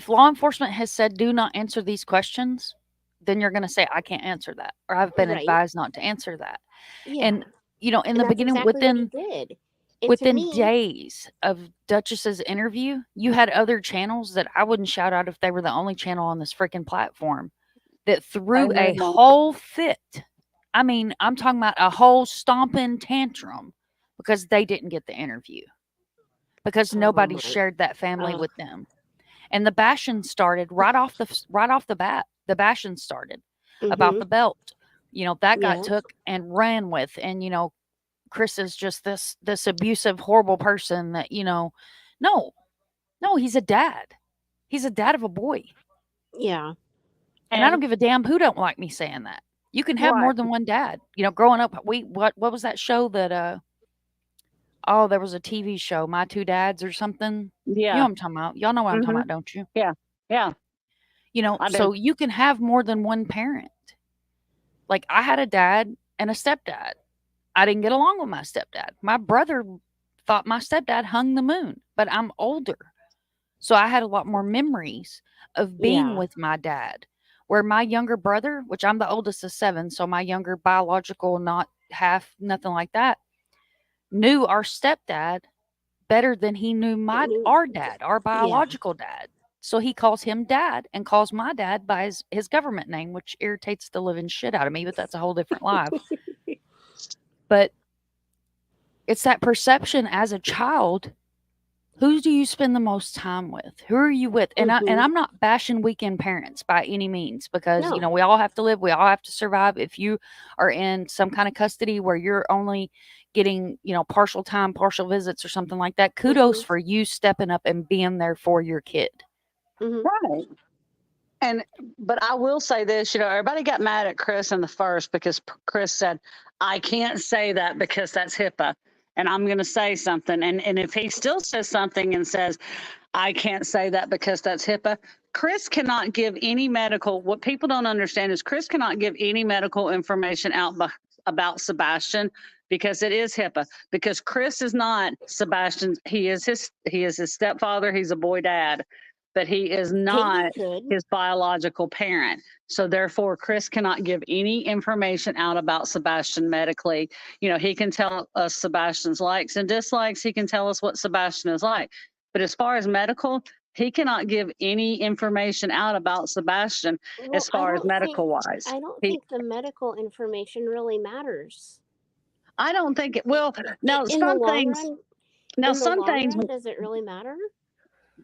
law enforcement has said do not answer these questions, then you're going to say I can't answer that, or I've been advised not to answer that. Yeah. And in the beginning, within days of Duchess's interview, you had other channels that I wouldn't shout out if they were the only channel on this freaking platform that threw a whole fit. I mean, I'm talking about a whole stomping tantrum because they didn't get the interview, because nobody shared that family with them. And the bashing started right off the bat. The bashing started about the Mm-hmm. belt. That got Yeah. took and ran with, and Chris is just this abusive, horrible person that no, no, he's a dad. He's a dad of a boy. Yeah. And I don't give a damn who don't like me saying that. You can have Right. more than one dad. Growing up, what was that show that oh, there was a TV show, My Two Dads or something? You know Yeah. what I'm talking about. Y'all know what I'm talking Mm-hmm. about, don't you? Yeah. Yeah. I do. So you can have more than one parent. Like I had a dad and a stepdad. I didn't get along with my stepdad. My brother thought my stepdad hung the moon, but I'm older. So I had a lot more memories of being Yeah. with my dad. Where my younger brother, which I'm the oldest of 7, so my younger biological, not half, nothing like that, knew our stepdad better than he knew our dad, our Yeah. biological dad. So he calls him dad and calls my dad by his government name, which irritates the living shit out of me, but that's a whole different life. But it's that perception as a child. Who do you spend the most time with? Who are you with? And Mm-hmm. I'm not bashing weekend parents by any means, because No. we all have to live, we all have to survive. If you are in some kind of custody where you're only getting partial time, partial visits or something like that, kudos Mm-hmm. for you stepping up and being there for your kid. Mm-hmm. Right. But I will say this, everybody got mad at Chris in the first because Chris said, I can't say that because that's HIPAA. And I'm going to say something. And if he still says something and says, I can't say that because that's HIPAA, Chris cannot give any medical. What people don't understand is Chris cannot give any medical information out about Sebastian because it is HIPAA. Because Chris is not Sebastian. He is his stepfather. He's a boy dad, but he is not his biological parent. So therefore, Chris cannot give any information out about Sebastian medically. He can tell us Sebastian's likes and dislikes. He can tell us what Sebastian is like. But as far as medical, he cannot give any information out about Sebastian as far as medical wise. I don't think the medical information really matters. I don't think it will. Now, in some the long things. Run, Now, in the some long things. Run, does it really matter?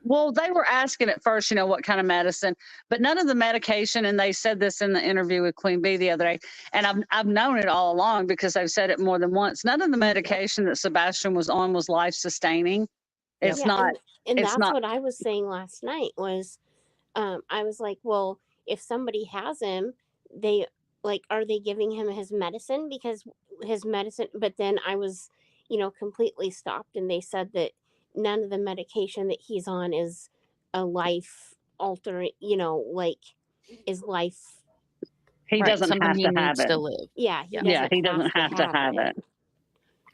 Well, they were asking at first, what kind of medicine, but none of the medication, and they said this in the interview with Queen Bee the other day, and I've known it all along because they've said it more than once. None of the medication that Sebastian was on was life sustaining. It's not. And it's that's not. what I was saying last night was, I was like, well, if somebody has him, they are they giving him his medicine because his medicine? But then I was, completely stopped, and they said that none of the medication that he's on is a life altering, is life. He doesn't have to have it. To live. Yeah, he doesn't have to have it.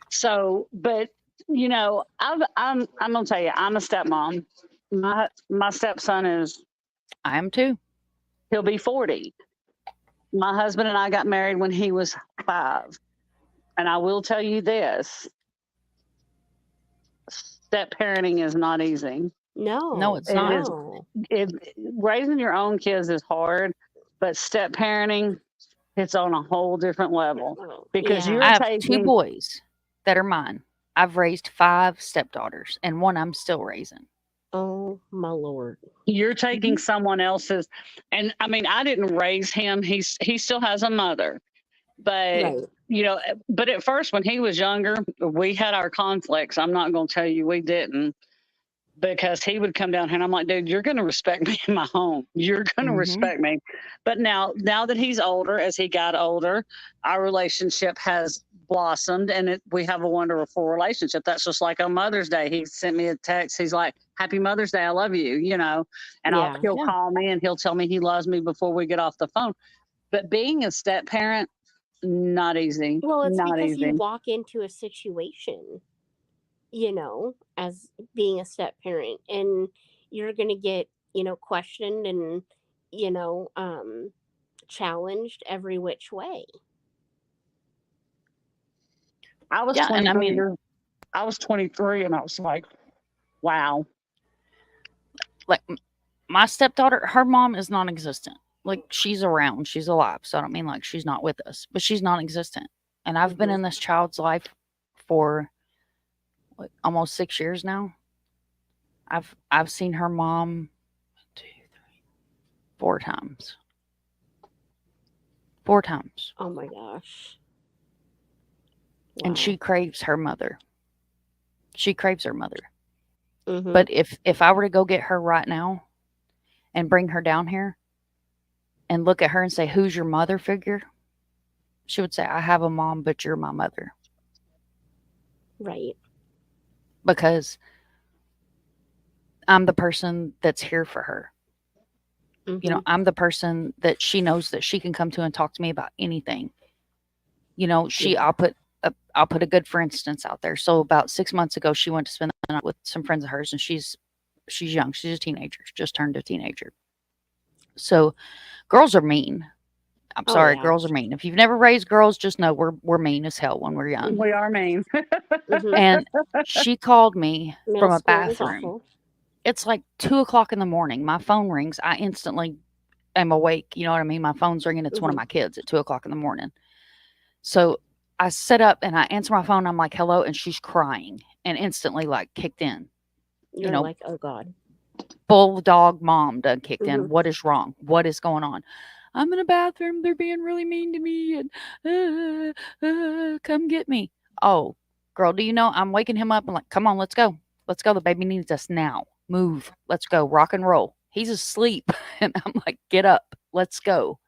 So, but I'm gonna tell you, I'm a stepmom. My stepson is. I am too. He'll be 40. My husband and I got married when he was 5, and I will tell you this: step parenting is not easy. No, it's not. Raising your own kids is hard, but step parenting, it's on a whole different level because yeah. I have 2 boys that are mine. I've raised 5 stepdaughters, and one I'm still raising. Oh my Lord! You're taking someone else's, and I mean, I didn't raise him. He still has a mother, but but at first when he was younger, we had our conflicts. I'm not going to tell you we didn't. Because he would come down here and I'm like, dude, you're going to respect me in my home. You're going to respect me. But now that he's older, as he got older, our relationship has blossomed and we have a wonderful relationship. That's just like on Mother's Day. He sent me a text. He's like, Happy Mother's Day. I love you, and he'll call me and he'll tell me he loves me before we get off the phone. But being a step parent, not easy. Well, it's not because easy. you walk into a situation, as being a step parent, and you're going to get, questioned and, challenged every which way. I was 23. I was 23 and I was like, wow. Like my stepdaughter, her mom is non-existent. Like she's around, she's alive. So I don't mean like she's not with us, but she's non-existent. And I've been in this child's life for almost 6 years now. I've seen her mom 4 times. 4 times. Oh my gosh. And she Wow. craves her mother. She craves her mother. Mm-hmm. But if I were to go get her right now and bring her down here and look at her and say, "Who's your mother figure?" She would say, "I have a mom, but you're my mother." Right. Because I'm the person that's here for her. Mm-hmm. I'm the person that she knows that she can come to and talk to me about anything. Yeah. I'll put a good for instance out there. So about 6 months ago, she went to spend the night with some friends of hers, and she's young. She's a teenager. She just turned a teenager. So girls are mean. I'm Oh sorry, yeah. girls are mean. If you've never raised girls, just know we're mean as hell when we're young. We are mean. Mm-hmm. And she called me Middle from a school was bathroom. awful. It's like 2 o'clock in the morning. My phone rings. I instantly am awake. You know what I mean? My phone's ringing. It's one of Mm-hmm. my kids at 2 o'clock in the morning. So I sit up and I answer my phone. I'm like, hello. And she's crying and instantly like kicked in. You You're know, like, oh God. bulldog mom done kicked Mm-hmm. in. What is wrong? What is going on? I'm in a bathroom. They're being really mean to me and come get me. Oh, girl, do you know I'm waking him up and like, come on, let's go. Let's go. The baby needs us now. Move. Let's go. Rock and roll. He's asleep. And I'm like, get up. Let's go.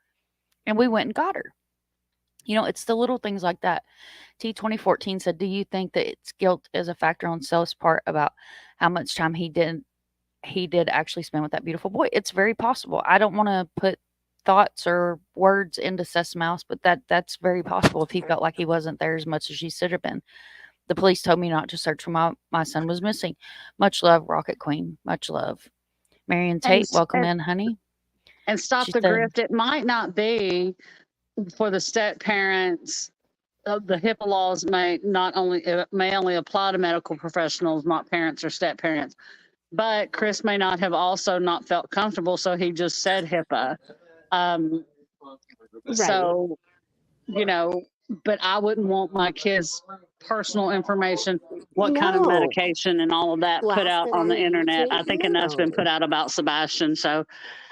And we went and got her. It's the little things like that. T2014 said, do you think that it's guilt is a factor on Self's part about how much time he did actually spend with that beautiful boy? It's very possible. I don't want to put thoughts or words into Seth's mouth, but that's very possible if he felt like he wasn't there as much as he should have been. The police told me not to search for my son was missing. Much love, Rocket Queen. Much love. Marion and Tate, welcome in, honey. and stop She the said, grift. It might not be for the step parents. The HIPAA laws may only apply to medical professionals, not parents or step parents. But Chris may not have also not felt comfortable, so he just said HIPAA. Um, Right. so, but I wouldn't want my kids' personal information, what kind of No. medication and all of that put out Blasted on the on internet. I YouTube. think enough's been put No. out about Sebastian. So I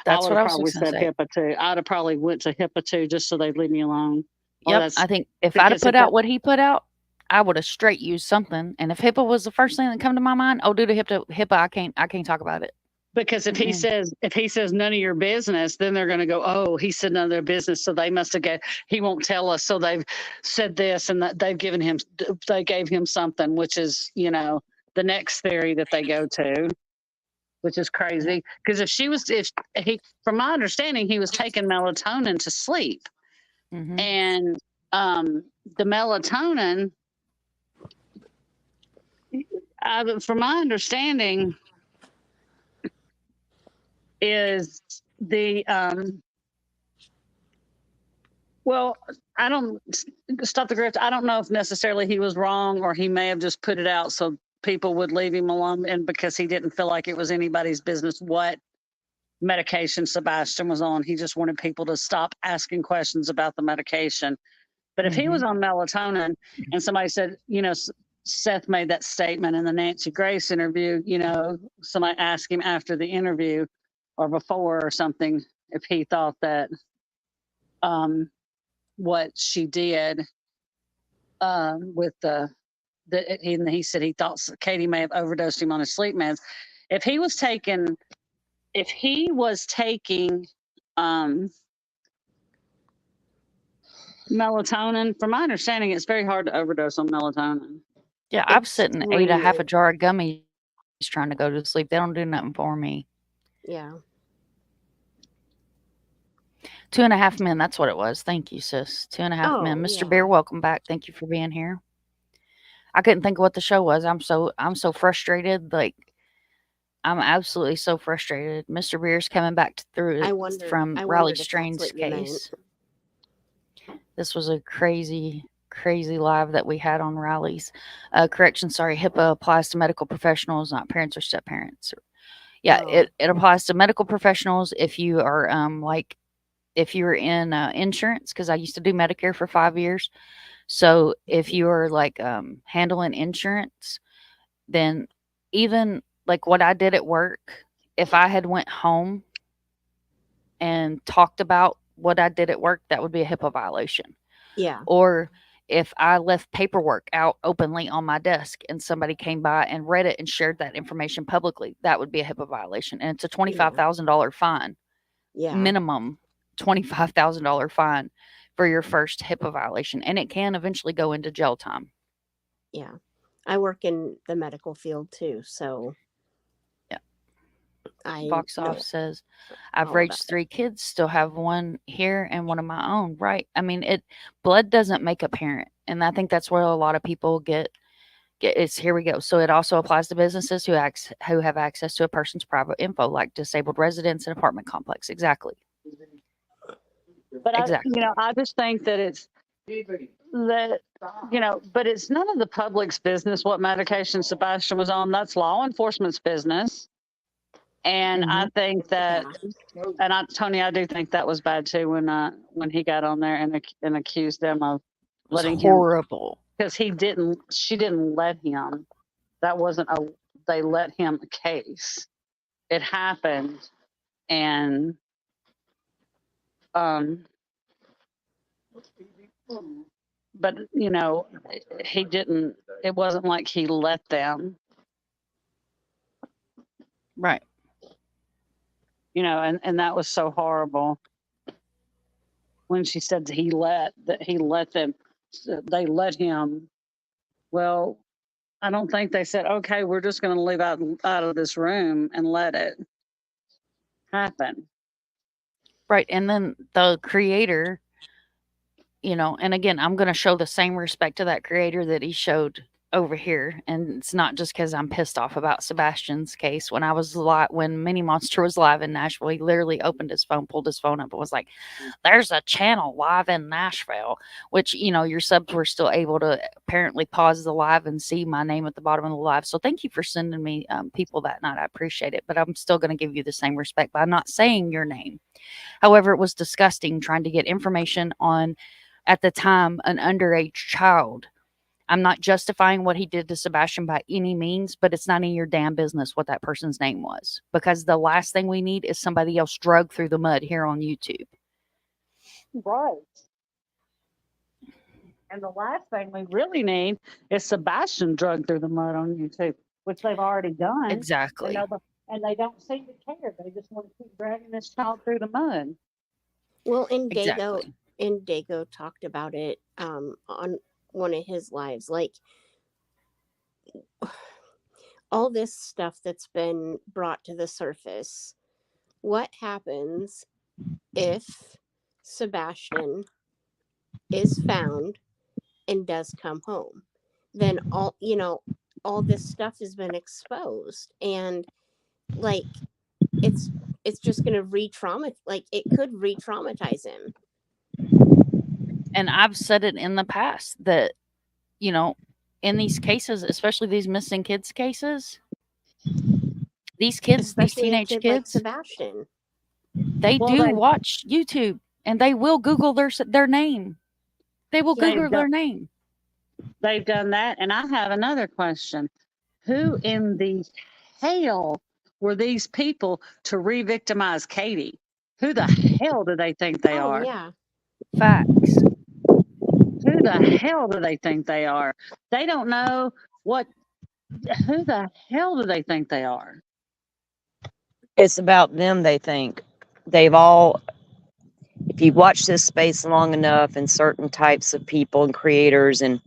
that's would what have I was probably going to said say. HIPAA too. I'd have probably went to HIPAA too just so they'd leave me alone. Or Yep, that's I think if I'd have because put if that out what he put out, I would have straight used something. And if HIPAA was the first thing that come to my mind, oh, due to HIPAA, I can't talk about it. because Mm-mm. if he says none of your business, then they're going to go, oh, he said none of their business, so they must have he won't tell us, so they've said this and that they gave him something, which is the next theory that they go to, which is crazy. Because if he, from my understanding, he was taking melatonin to sleep, Mm-hmm. and the melatonin, from my understanding, is the well, I don't stop the grift. I don't know if necessarily he was wrong or he may have just put it out so people would leave him alone, and because he didn't feel like it was anybody's business what medication Sebastian was on. He just wanted people to stop asking questions about the medication. But if he Mm-hmm. was on melatonin and somebody said, Seth made that statement in the Nancy Grace interview, somebody asked him after the interview or before or something if he thought that what she did with and he said he thought Katie may have overdosed him on his sleep meds. If he was taking, um, melatonin, from my understanding, it's very hard to overdose on melatonin. Yeah, I've sit and ate a half a Extremely. jar of gummies trying to go to sleep. They don't do nothing for me. Yeah. 2.5 Men, that's what it was. Thank you, sis. 2.5 Men. Oh, Mr. yeah. Beer, welcome back. Thank you for being here. I couldn't think of what the show was. I'm so frustrated. Like I'm absolutely so frustrated. Mr. Beer's coming back through I it wondered. from I Riley wondered if that's Strain's what you meant. case. This was a crazy, crazy live that we had on Riley's. Correction, sorry. HIPAA applies to medical professionals, not parents or step parents. Yeah, Oh. it applies to medical professionals if you are if you're in insurance, because I used to do Medicare for 5 years. So if you're like handling insurance, then even like what I did at work, if I had went home and talked about what I did at work, that would be a HIPAA violation. Yeah. Or if I left paperwork out openly on my desk and somebody came by and read it and shared that information publicly, that would be a HIPAA violation. And it's a $25,000 fine. Yeah. Minimum $25,000 fine for your first HIPAA violation. And it can eventually go into jail time. Yeah. I work in the medical field too, so yeah. I Box off says, I've raised 3 kids, still have one here and one of my own. Right. I mean, blood doesn't make a parent. And I think that's where a lot of people get it's here we go. So it also applies to businesses who have access to a person's private info, like disabled residents and apartment complex. Exactly. But I just think that it's that, but it's none of the public's business what medication Sebastian was on. That's law enforcement's business. And I think that, Tony, I do think that was bad too when he got on there and accused them of letting him. Horrible. Because she didn't let him. That wasn't they let him a case. It happened, and but he didn't. It wasn't like he let them. Right. And that was so horrible. When she said that he let them, they let him. Well, I don't think they said, okay, we're just going to leave out of this room and let it happen. Right. And then the creator, and again, I'm going to show the same respect to that creator that he showed over here. And it's not just because I'm pissed off about Sebastian's case. When Mini Monster was live in Nashville, he literally opened his phone, pulled his phone up, and was like, there's a channel live in Nashville, which, your subs were still able to apparently pause the live and see my name at the bottom of the live. So thank you for sending me people that night. I appreciate it. But I'm still going to give you the same respect by not saying your name. However, it was disgusting trying to get information on, at the time, an underage child. I'm not justifying what he did to Sebastian by any means, but it's not in your damn business what that person's name was, because the last thing we need is somebody else drugged through the mud here on YouTube. Right. And the last thing we really need is Sebastian drugged through the mud on YouTube, which they've already done. Exactly. And they don't seem to care. They just want to keep dragging this child through the mud. Well, and Dago talked about it on one of his lives, like all this stuff that's been brought to the surface. What happens if Sebastian is found and does come home? Then all this stuff has been exposed, and like it's just going to it could re-traumatize him. And I've said it in the past that, in these cases, especially these missing kids cases, these kids, these teenage kids, like Sebastian, they watch YouTube and they will Google their name. They will Google their name. They've done that. And I have another question. Who in the hell were these people to re-victimize Katie? Who the hell do they think they are? Yeah. Facts. Who the hell do they think they are? They don't know who the hell do they think they are? It's about them, they think. They've all, if you watch this space long enough and certain types of people and creators, and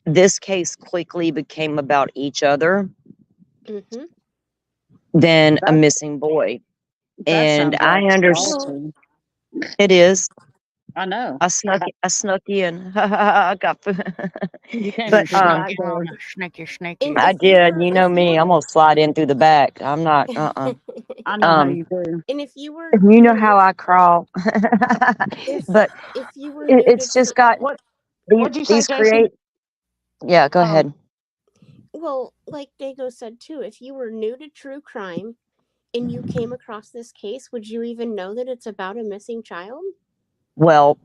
this case quickly became about each other than a missing boy. And I understand. It is. I know. I snuck in. I got but sneaky. I did. You know me. I'm gonna slide in through the back. I'm not. I know how you do. And if you were, you know how I crawl. But if you were, it's just got these create. Yeah, go ahead. Well, like Dago said too, if you were new to true crime and you came across this case, would you even know that it's about a missing child? Well,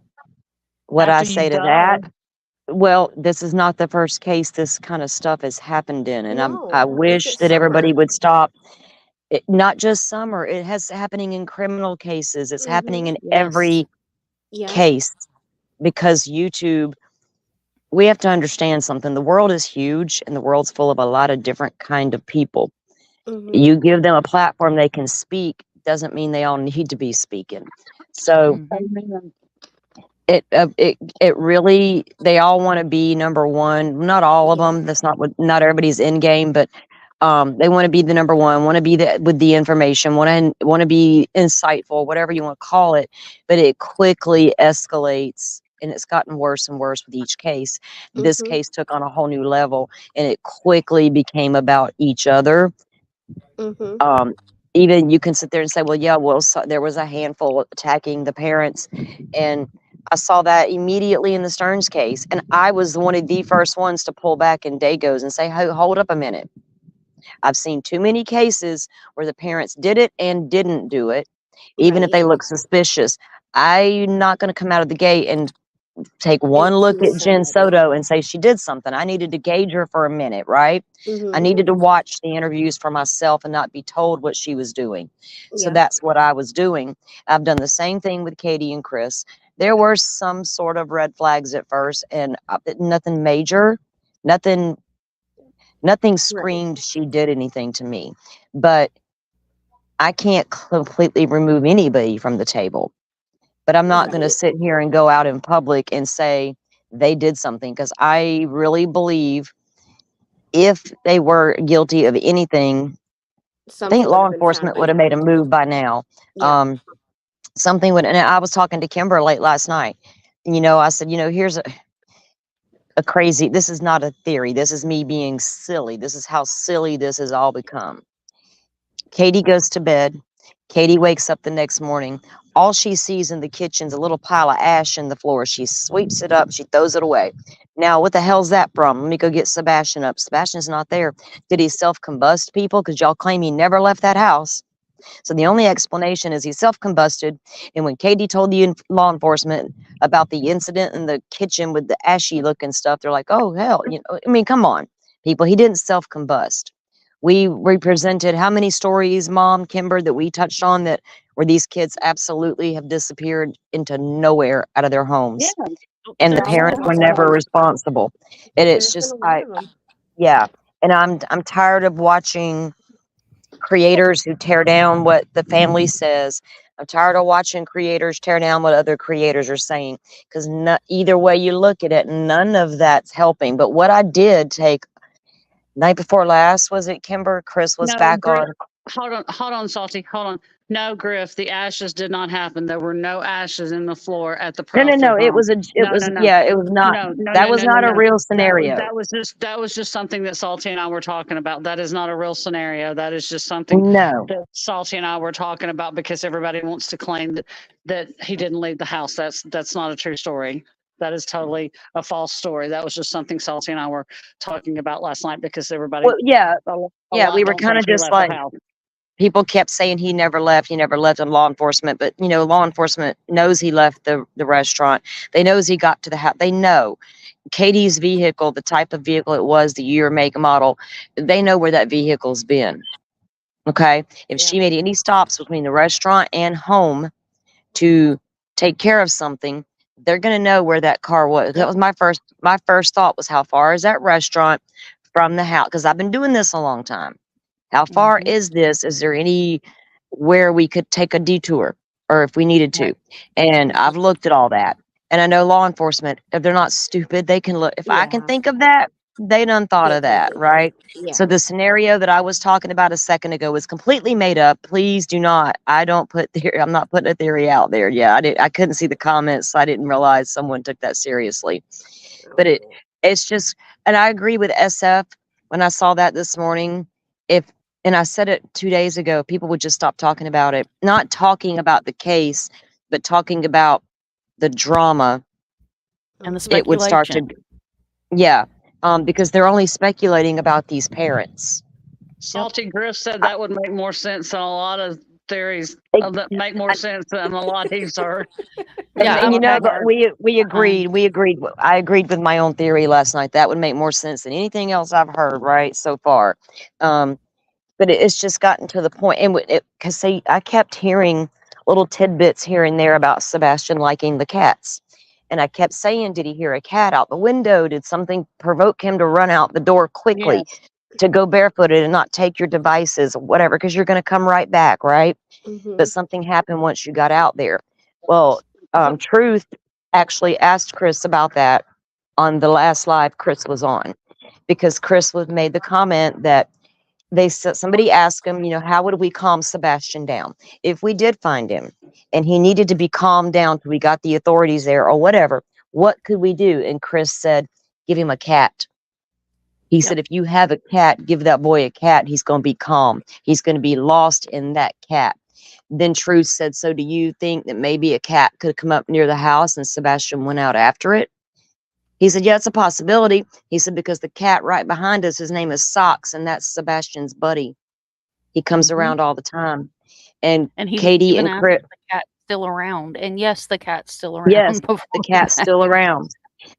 what I say to that, well, this is not the first case this kind of stuff has happened in, and I wish that everybody would stop. not just summer, it has happening in criminal cases. It's happening in Yes. every Yeah. case, because YouTube, we have to understand something. The world is huge and the world's full of a lot of different kind of people. You give them a platform they can speak, doesn't mean they all need to be speaking. So it really, they all want to be number one. Not all of them. That's not what, not everybody's end game, but they want to be the number one, want to be with the information, want to be insightful, whatever you want to call it. But it quickly escalates, and it's gotten worse and worse with each case. This case took on a whole new level, and it quickly became about each other. Even you can sit there and say, well, yeah, well, so there was a handful attacking the parents, and I saw that immediately in the Stearns case, and I was one of the first ones to pull back in Dagos and say, hey, hold up a minute. I've seen too many cases where the parents did it and didn't do it, even if they look suspicious. I'm not going to come out of the gate and take one look at Jen Soto and say she did something. I needed to gauge her for a minute, right? I needed to watch the interviews for myself and not be told what she was doing. So that's what I was doing. I've done the same thing with Katie and Chris. There were some sort of red flags at first, and nothing major, nothing screamed she did anything to me. But I can't completely remove anybody from the table. But I'm not going to sit here and go out in public and say they did something, because I really believe if they were guilty of anything, I think law enforcement would have made a move by now. Something would, and I was talking to Kimber late last night. You know, I said, you know, here's a crazy, this is not a theory. This is me being silly. This is how silly this has all become. Katie goes to bed. Katie wakes up the next morning. All she sees in the kitchen's a little pile of ash in the floor. She sweeps it up. She throws it away. Now, what the hell's that from? Let me go get Sebastian up. Sebastian's not there. Did he self-combust, people? Because y'all claim he never left that house. So the only explanation is he self-combusted. And when Katie told the law enforcement about the incident in the kitchen with the ashy looking stuff, they're like, oh, hell. You know, I mean, come on, people. He didn't self-combust. We represented how many stories, Mom, Kimber, that we touched on that where these kids absolutely have disappeared into nowhere out of their homes. Yeah. And the parents were never responsible. And it's just, yeah. And I'm tired of watching creators who tear down what the family says. I'm tired of watching creators tear down what other creators are saying, because either way you look at it, none of that's helping. But what I did take night before last, was it, Kimber? Chris was back on. Hold on, Salty. Hold on. No, Griff, the ashes did not happen. There were no ashes in the floor at the Proctor No. home. It was yeah, it was not. That was not a real scenario. That was just something that Salty and I were talking about. That is not a real scenario. That is just something that Salty and I were talking about because everybody wants to claim that he didn't leave the house. That's not a true story. That is totally a false story. That was just something Salty and I were talking about last night because everybody. Well, we were kind of just like, people kept saying he never left in law enforcement, but you know, law enforcement knows he left the restaurant. They knows he got to the house. They know Katie's vehicle, the type of vehicle it was, the year, make, model. They know where that vehicle's been. Okay, if she made any stops between the restaurant and home to take care of something, they're going to know where that car was. That was my first thought, was how far is that restaurant from the house? Because I've been doing this a long time. How far is this? Is there any where we could take a detour, or if we needed to? And I've looked at all that. And I know law enforcement, if they're not stupid, they can look. If I can think of that, they done thought of that, right? So the scenario that I was talking about a second ago was completely made up. Please do not. I'm not putting a theory out there. Yeah, I couldn't see the comments, so I didn't realize someone took that seriously. But it's just, and I agree with SF when I saw that this morning. And I said it 2 days ago, people would just stop talking about it, not talking about the case, but talking about the drama, and the speculation. It would start to, because they're only speculating about these parents. Salty Griff said that would make more sense than a lot of theories. That make more sense than a lot he's heard. And you know, but we agreed. I agreed with my own theory last night. That would make more sense than anything else I've heard, right, so far. but it's just gotten to the point, and because I kept hearing little tidbits here and there about Sebastian liking the cats. And I kept saying, did he hear a cat out the window? Did something provoke him to run out the door quickly, Yes. to go barefooted and not take your devices or whatever, because you're going to come right back, right? But something happened once you got out there. Well, Truth actually asked Chris about that on the last live Chris was on, because Chris made the comment that somebody asked him, how would we calm Sebastian down if we did find him and he needed to be calmed down till we got the authorities there or whatever? What could we do? And Chris said, give him a cat. He said, if you have a cat, give that boy a cat. He's going to be calm. He's going to be lost in that cat. Then Truth said, so do you think that maybe a cat could come up near the house and Sebastian went out after it? He said, yeah, it's a possibility. He said, because the cat right behind us, his name is Socks, and that's Sebastian's buddy. He comes around all the time. And he Katie even and asked Chris, if the cat's still around. And yes, the cat's still around. yes, the cat's still around.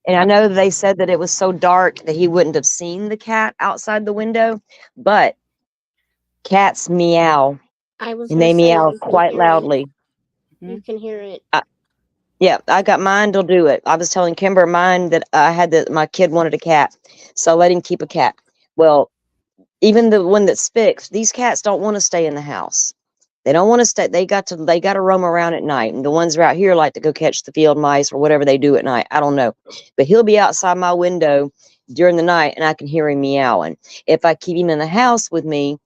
And I know they said that it was so dark that he wouldn't have seen the cat outside the window, but cats meow. And they meow quite loudly. You can hear it. Yeah, I got mine to do it. I was telling Kimber mine that I had my kid wanted a cat, so I let him keep a cat. Well, even the one that's fixed, these cats don't want to stay in the house. They don't want to stay. They got to roam around at night. And the ones that are out here like to go catch the field mice or whatever they do at night. I don't know. But he'll be outside my window during the night and I can hear him meowing. If I keep him in the house with me,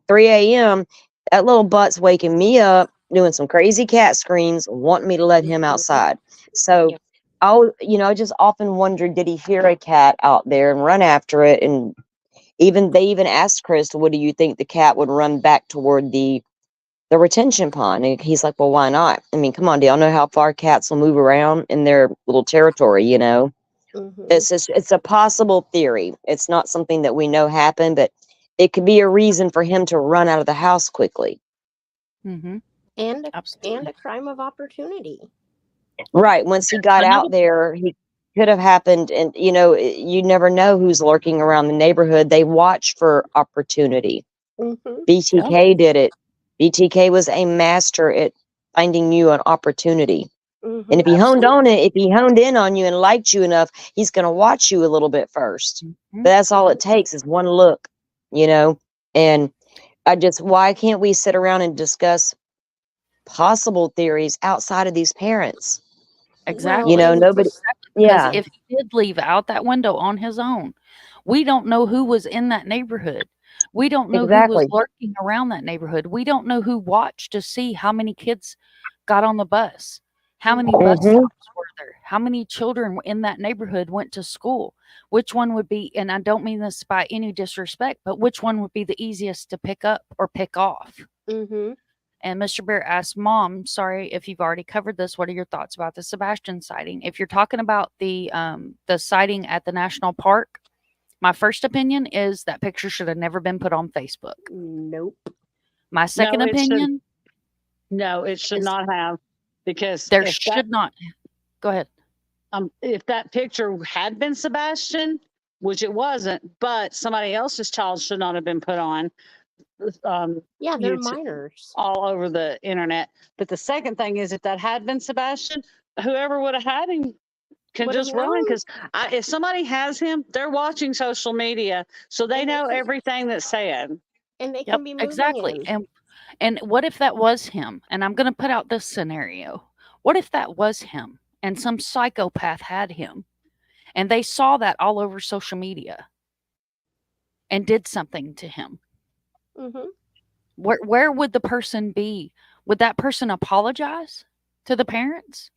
3 a.m., that little butt's waking me up, doing some crazy cat screams, wanting me to let him outside. So I just often wondered, did he hear a cat out there and run after it? And they even asked Chris, what do you think the cat would run back toward the retention pond? And he's like, well, why not? I mean, come on, do y'all know how far cats will move around in their little territory, It's a possible theory. It's not something that we know happened, but it could be a reason for him to run out of the house quickly. And a crime of opportunity. Right. Once he got out there, he could have happened. And, you never know who's lurking around the neighborhood. They watch for opportunity. BTK did it. BTK was a master at finding you an opportunity. And if he honed in on you and liked you enough, he's going to watch you a little bit first. But that's all it takes is one look, and why can't we sit around and discuss possible theories outside of these parents? Exactly. Nobody. Because if he did leave out that window on his own, we don't know who was in that neighborhood. We don't know who was lurking around that neighborhood. We don't know who watched to see how many kids got on the bus, how many bus stops were there, how many children in that neighborhood went to school, which one would be, and I don't mean this by any disrespect, but which one would be the easiest to pick up or pick off? And Mr. Bear asked, Mom, sorry if you've already covered this, what are your thoughts about the Sebastian sighting? If you're talking about the sighting at the national park, my first opinion is that picture should have never been put on Facebook. Nope. My second opinion? It should not have, because there should not. Go ahead. If that picture had been Sebastian, which it wasn't, but somebody else's child should not have been put on. They're minors all over the internet. But the second thing is, if that had been Sebastian, whoever would have had him can just run, because if somebody has him, they're watching social media, so they know everything that's said, and they can be moving in. And what if that was him? And I'm going to put out this scenario. What if that was him and some psychopath had him and they saw that all over social media and did something to him? Where would the person be? Would that person apologize to the parents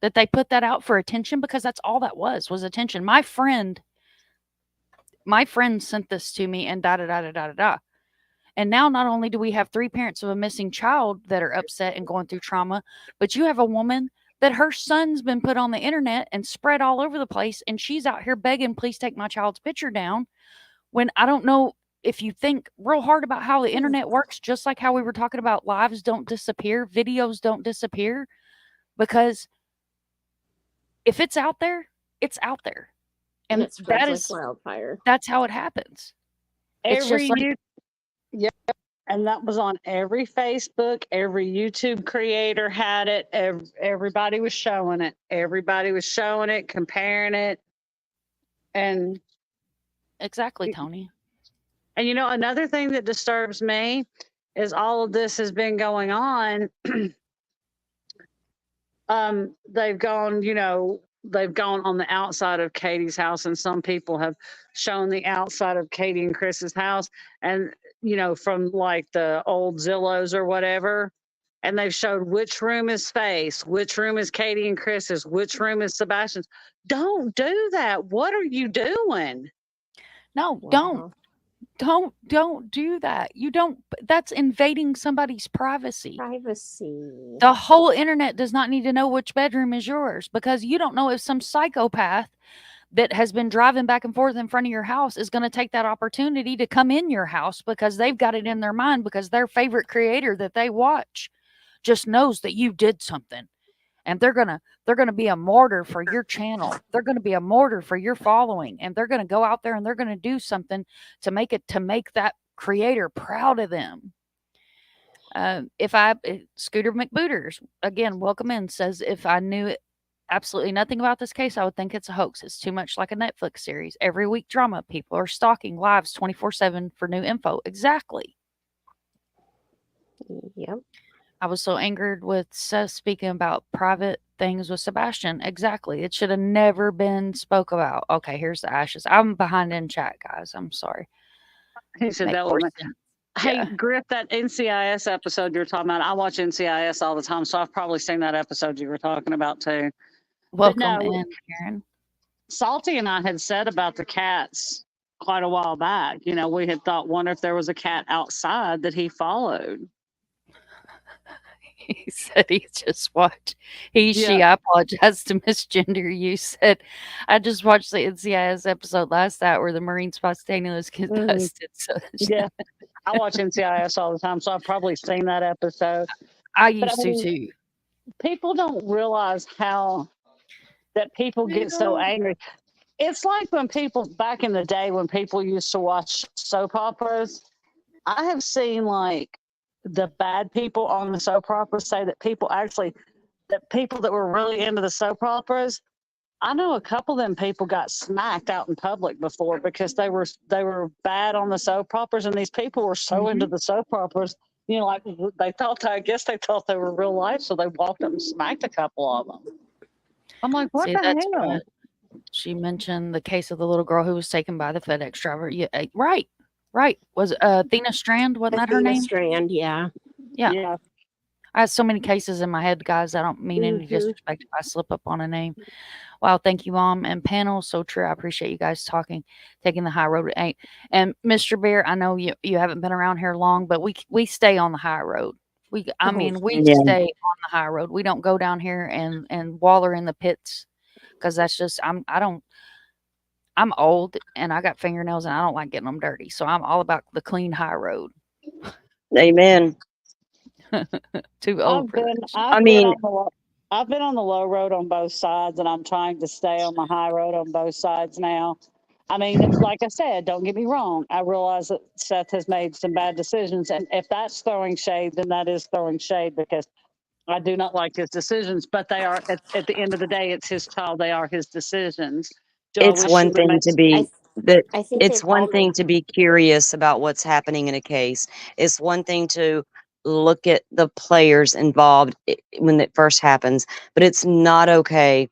that they put that out for attention? Because that's all that was attention. My friend sent this to me and da-da-da-da-da-da. And now not only do we have 3 parents of a missing child that are upset and going through trauma, but you have a woman that her son's been put on the internet and spread all over the place, and she's out here begging, please take my child's picture down, when I don't know if you think real hard about how the internet works, just like how we were talking about lives don't disappear, videos don't disappear, because if it's out there, it's out there. And it spreads like wildfire. That's how it happens. Yeah. And that was on every Facebook, every YouTube creator had it. Everybody was showing it. Everybody was showing it, comparing it. And exactly, Tony. And another thing that disturbs me is all of this has been going on. They've gone, they've gone on the outside of Katie's house, and some people have shown the outside of Katie and Chris's house, and from like the old Zillows or whatever. And they've showed which room is Face, which room is Katie and Chris's, which room is Sebastian's. Don't do that. What are you doing? No, don't do that. You don't, that's invading somebody's privacy. The whole internet does not need to know which bedroom is yours, because you don't know if some psychopath that has been driving back and forth in front of your house is going to take that opportunity to come in your house because they've got it in their mind, because their favorite creator that they watch just knows that you did something, and they're going to be a martyr for your channel. They're going to be a martyr for your following, and they're going to go out there and they're going to do something to make that creator proud of them. Scooter McBooters, again, welcome in, says, if I knew absolutely nothing about this case, I would think it's a hoax. It's too much like a Netflix series. Every week drama. People are stalking lives 24/7 for new info. Exactly. Yep. I was so angered with Seth speaking about private things with Sebastian. Exactly. It should have never been spoke about. Okay, here's the ashes. I'm behind in chat, guys. I'm sorry. He said that was Hey, yeah. Griff, that NCIS episode you're talking about, I watch NCIS all the time, so I've probably seen that episode you were talking about too. Welcome in, Karen. Salty and I had said about the cats quite a while back. We had thought, wonder if there was a cat outside that he followed. He said he just watched. She, I apologize to misgender you. Said, I just watched the NCIS episode last night where the Marine spontaneous get busted. So, yeah, I watch NCIS all the time, so I've probably seen that episode. I used to too. People don't realize how that people get so angry. It's like when people, back in the day, when people used to watch soap operas, I have seen like the bad people on the soap operas say that people that were really into the soap operas, I know a couple of them people got smacked out in public before because they were bad on the soap operas, and these people were so into the soap operas, like I guess they thought they were real life, so they walked up and smacked a couple of them. I'm like, what the hell? She mentioned the case of the little girl who was taken by the FedEx driver. Yeah, right. Was Athena Strand, wasn't that her name? Strand, yeah. I have so many cases in my head, guys. I don't mean any disrespect if I slip up on a name. Wow, thank you, Mom and panel. So true. I appreciate you guys taking the high road. And Mr. Bear, I know you haven't been around here long, but we stay on the high road. We stay on the high road. We don't go down here and waller in the pits, because that's just I'm old and I got fingernails and I don't like getting them dirty. So I'm all about the clean high road. Amen. Too old for that. I've been on the low road on both sides, and I'm trying to stay on the high road on both sides now. I mean, like I said, don't get me wrong. I realize that Seth has made some bad decisions, and if that's throwing shade, then that is throwing shade, because I do not like his decisions, but they are, at the end of the day, it's his child. They are his decisions. It's one thing to be to be curious about what's happening in a case. It's one thing to look at the players involved when it first happens, but it's not okay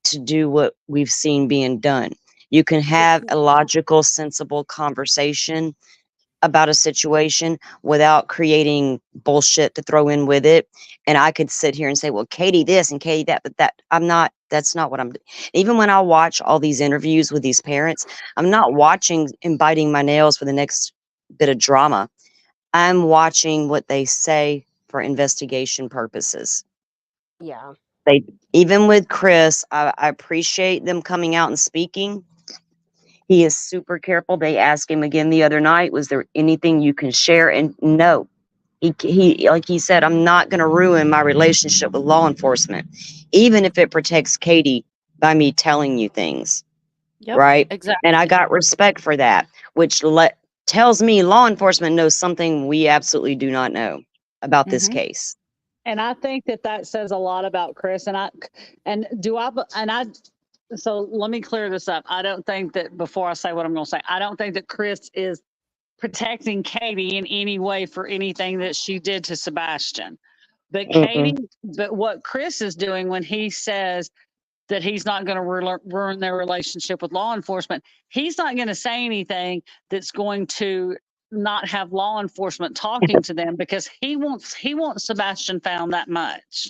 to do what we've seen being done. You can have a logical, sensible conversation about a situation without creating bullshit to throw in with it. And I could sit here and say, well, Katie this and Katie that, but that's not what I'm doing. Even when I watch all these interviews with these parents, I'm not watching and biting my nails for the next bit of drama. I'm watching what they say for investigation purposes. Yeah. Even with Chris, I appreciate them coming out and speaking. He is super careful. They asked him again the other night, was there anything you can share? And no, he like he said, I'm not going to ruin my relationship with law enforcement, even if it protects Katie by me telling you things. Yep, right? exactly. And I got respect for that, which tells me law enforcement knows something we absolutely do not know about this case. And I think that says a lot about Chris. So let me clear this up. I don't think that, before I say what I'm going to say, I don't think that Chris is protecting Katie in any way for anything that she did to Sebastian. But but what Chris is doing when he says that he's not going to ruin their relationship with law enforcement, he's not going to say anything that's going to not have law enforcement talking to them, because he wants Sebastian found that much.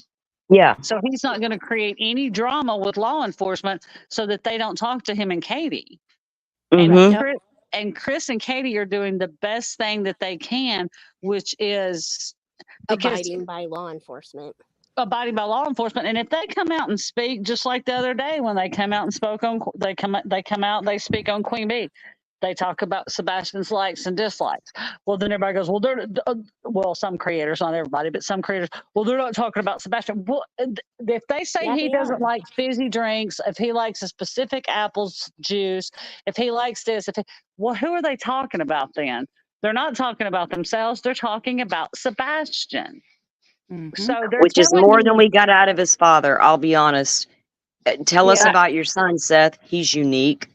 Yeah. So he's not going to create any drama with law enforcement so that they don't talk to him and Katie. And Chris and Katie are doing the best thing that they can, which is abiding by law enforcement. And if they come out and speak, just like the other day when they come out and spoke on, they speak on Queen Bee. They talk about Sebastian's likes and dislikes. Well, then everybody goes, well, some creators, not everybody, but some creators, well, they're not talking about Sebastian. Well, if they say he doesn't like fizzy drinks, if he likes a specific apple juice, if he likes this, well, who are they talking about then? They're not talking about themselves. They're talking about Sebastian. So which is more than we got out of his father. I'll be honest. Tell us about your son, Seth. He's unique.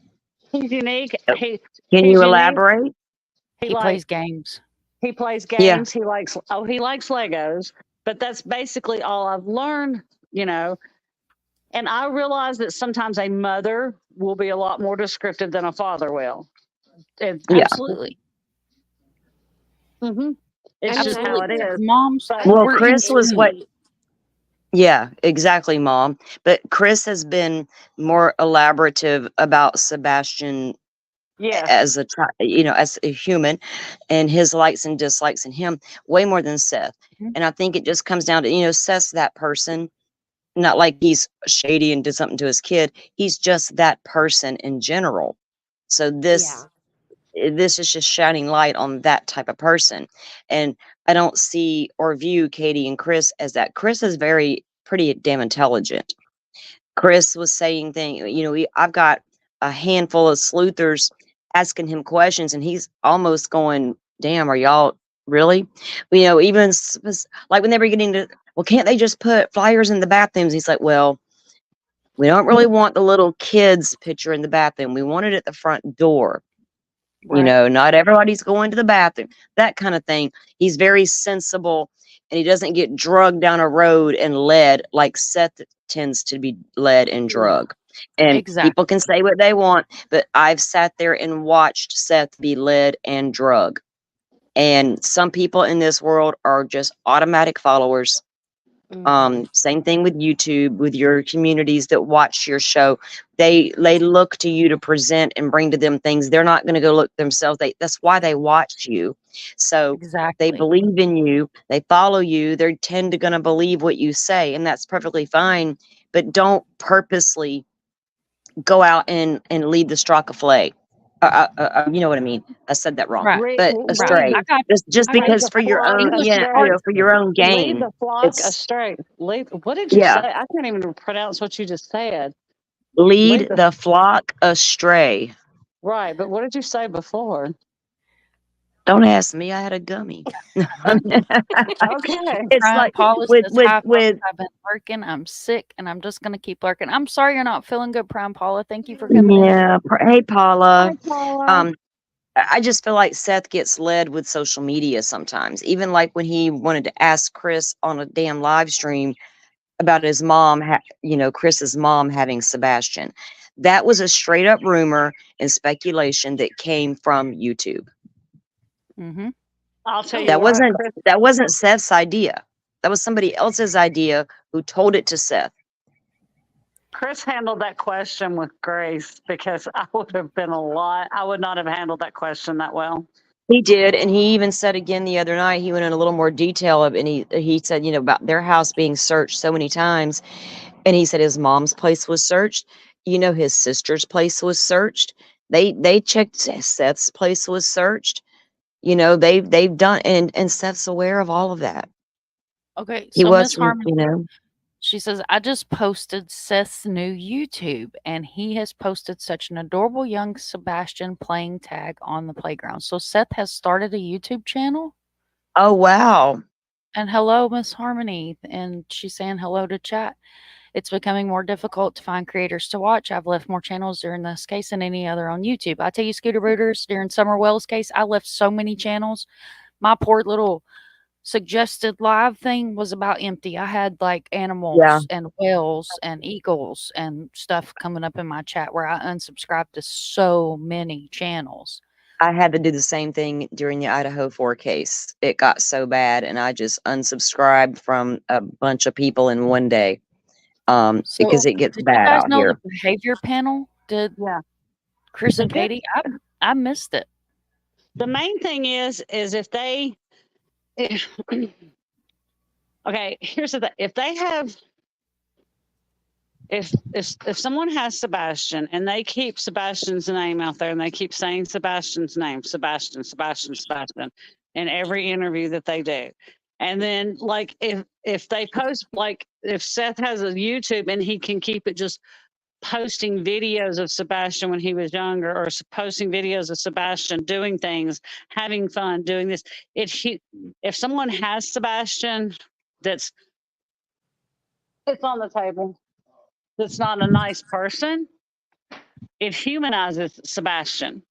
He's unique. Can you elaborate? He plays games. He plays games. Yeah. He likes Legos, but that's basically all I've learned, And I realize that sometimes a mother will be a lot more descriptive than a father will. Absolutely. It's just how it is. Moms. Well, Chris was what? Yeah, exactly, Mom. But Chris has been more elaborative about Sebastian as a human, and his likes and dislikes in him way more than Seth. And I think it just comes down to, Seth's that person, not like he's shady and did something to his kid. He's just that person in general. So this is just shining light on that type of person. And I don't see or view Katie and Chris as that. Chris is pretty damn intelligent. Chris was saying things, I've got a handful of sleuthers asking him questions, and he's almost going, damn, are y'all really? Even like when they were getting to, well, can't they just put flyers in the bathrooms? He's like, well, we don't really want the little kids picture in the bathroom. We want it at the front door. Right. Not everybody's going to the bathroom, that kind of thing. He's very sensible, and he doesn't get drugged down a road and led like Seth tends to be led and drug. And people can say what they want, but I've sat there and watched Seth be led and drug. And some people in this world are just automatic followers. Same thing with YouTube, with your communities that watch your show. They look to you to present and bring to them things. They're not going to go look themselves. That's why they watch you. So they believe in you. They follow you. They tend to going to believe what you say, and that's perfectly fine. But don't purposely go out and lead the stroke of flay. You know what I mean? I said that wrong, but astray. Just because for your own, for your own gain. Lead the flock astray. What did you say? I can't even pronounce what you just said. Lead the flock astray. Right, but what did you say before? Don't ask me. I had a gummy. Okay. It's like with I've been working. I'm sick, and I'm just gonna keep working. I'm sorry you're not feeling good, Prime Paula. Thank you for coming. Yeah. Hey, Paula. Hi, Paula. I just feel like Seth gets led with social media sometimes. Even like when he wanted to ask Chris on a damn live stream about his mom, Chris's mom having Sebastian. That was a straight up rumor and speculation that came from YouTube. I'll tell you that wasn't Seth's idea. That was somebody else's idea who told it to Seth. Chris handled that question with grace, because I would not have handled that question that well. He did, and he even said again the other night, he went in a little more detail and he said, about their house being searched so many times. And he said his mom's place was searched. His sister's place was searched. They checked Seth's place was searched. They've done, and Seth's aware of all of that. Okay, so Miss Harmony, She says, I just posted Seth's new YouTube, and he has posted such an adorable young Sebastian playing tag on the playground. So Seth has started a YouTube channel. Oh, wow. And hello, Miss Harmony. And she's saying hello to chat. It's becoming more difficult to find creators to watch. I've left more channels during this case than any other on YouTube. I tell you, Scooter Rooters, during Summer Wells' case, I left so many channels. My poor little suggested live thing was about empty. I had like animals and whales and eagles and stuff coming up in my chat where I unsubscribed to so many channels. I had to do the same thing during the Idaho 4 case. It got so bad, and I just unsubscribed from a bunch of people in one day, because it gets Did you bad guys out know here. the behavior panel did Yeah. Chris and Katie? I missed it. The main thing is if they okay, here's the thing. If they have if someone has Sebastian and they keep Sebastian's name out there and they keep saying Sebastian's name, Sebastian in every interview that they do. And then like if they post, like if Seth has a YouTube and he can keep it just posting videos of Sebastian when he was younger, or posting videos of Sebastian doing things, having fun, doing this. If someone has Sebastian it's on the table, that's not a nice person, it humanizes Sebastian.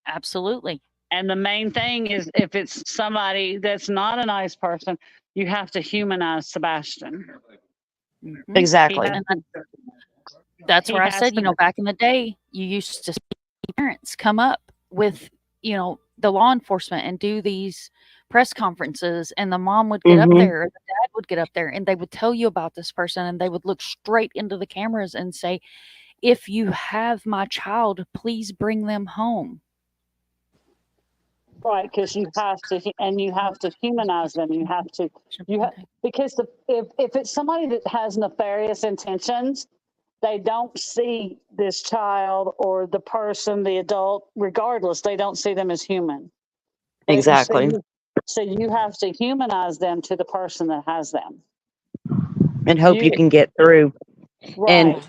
Absolutely. And the main thing is if it's somebody that's not a nice person, you have to humanize Sebastian. Mm-hmm. Exactly. That's where I said, back in the day, you used to see parents come up with, the law enforcement and do these press conferences, and the mom would get up there, or the dad would get up there, and they would tell you about this person, and they would look straight into the cameras and say, if you have my child, please bring them home. Right, because you have to humanize them. Because if it's somebody that has nefarious intentions, they don't see this child or the person, the adult, regardless, they don't see them as human. Exactly. So you have to humanize them to the person that has them. And hope you can get through. Right.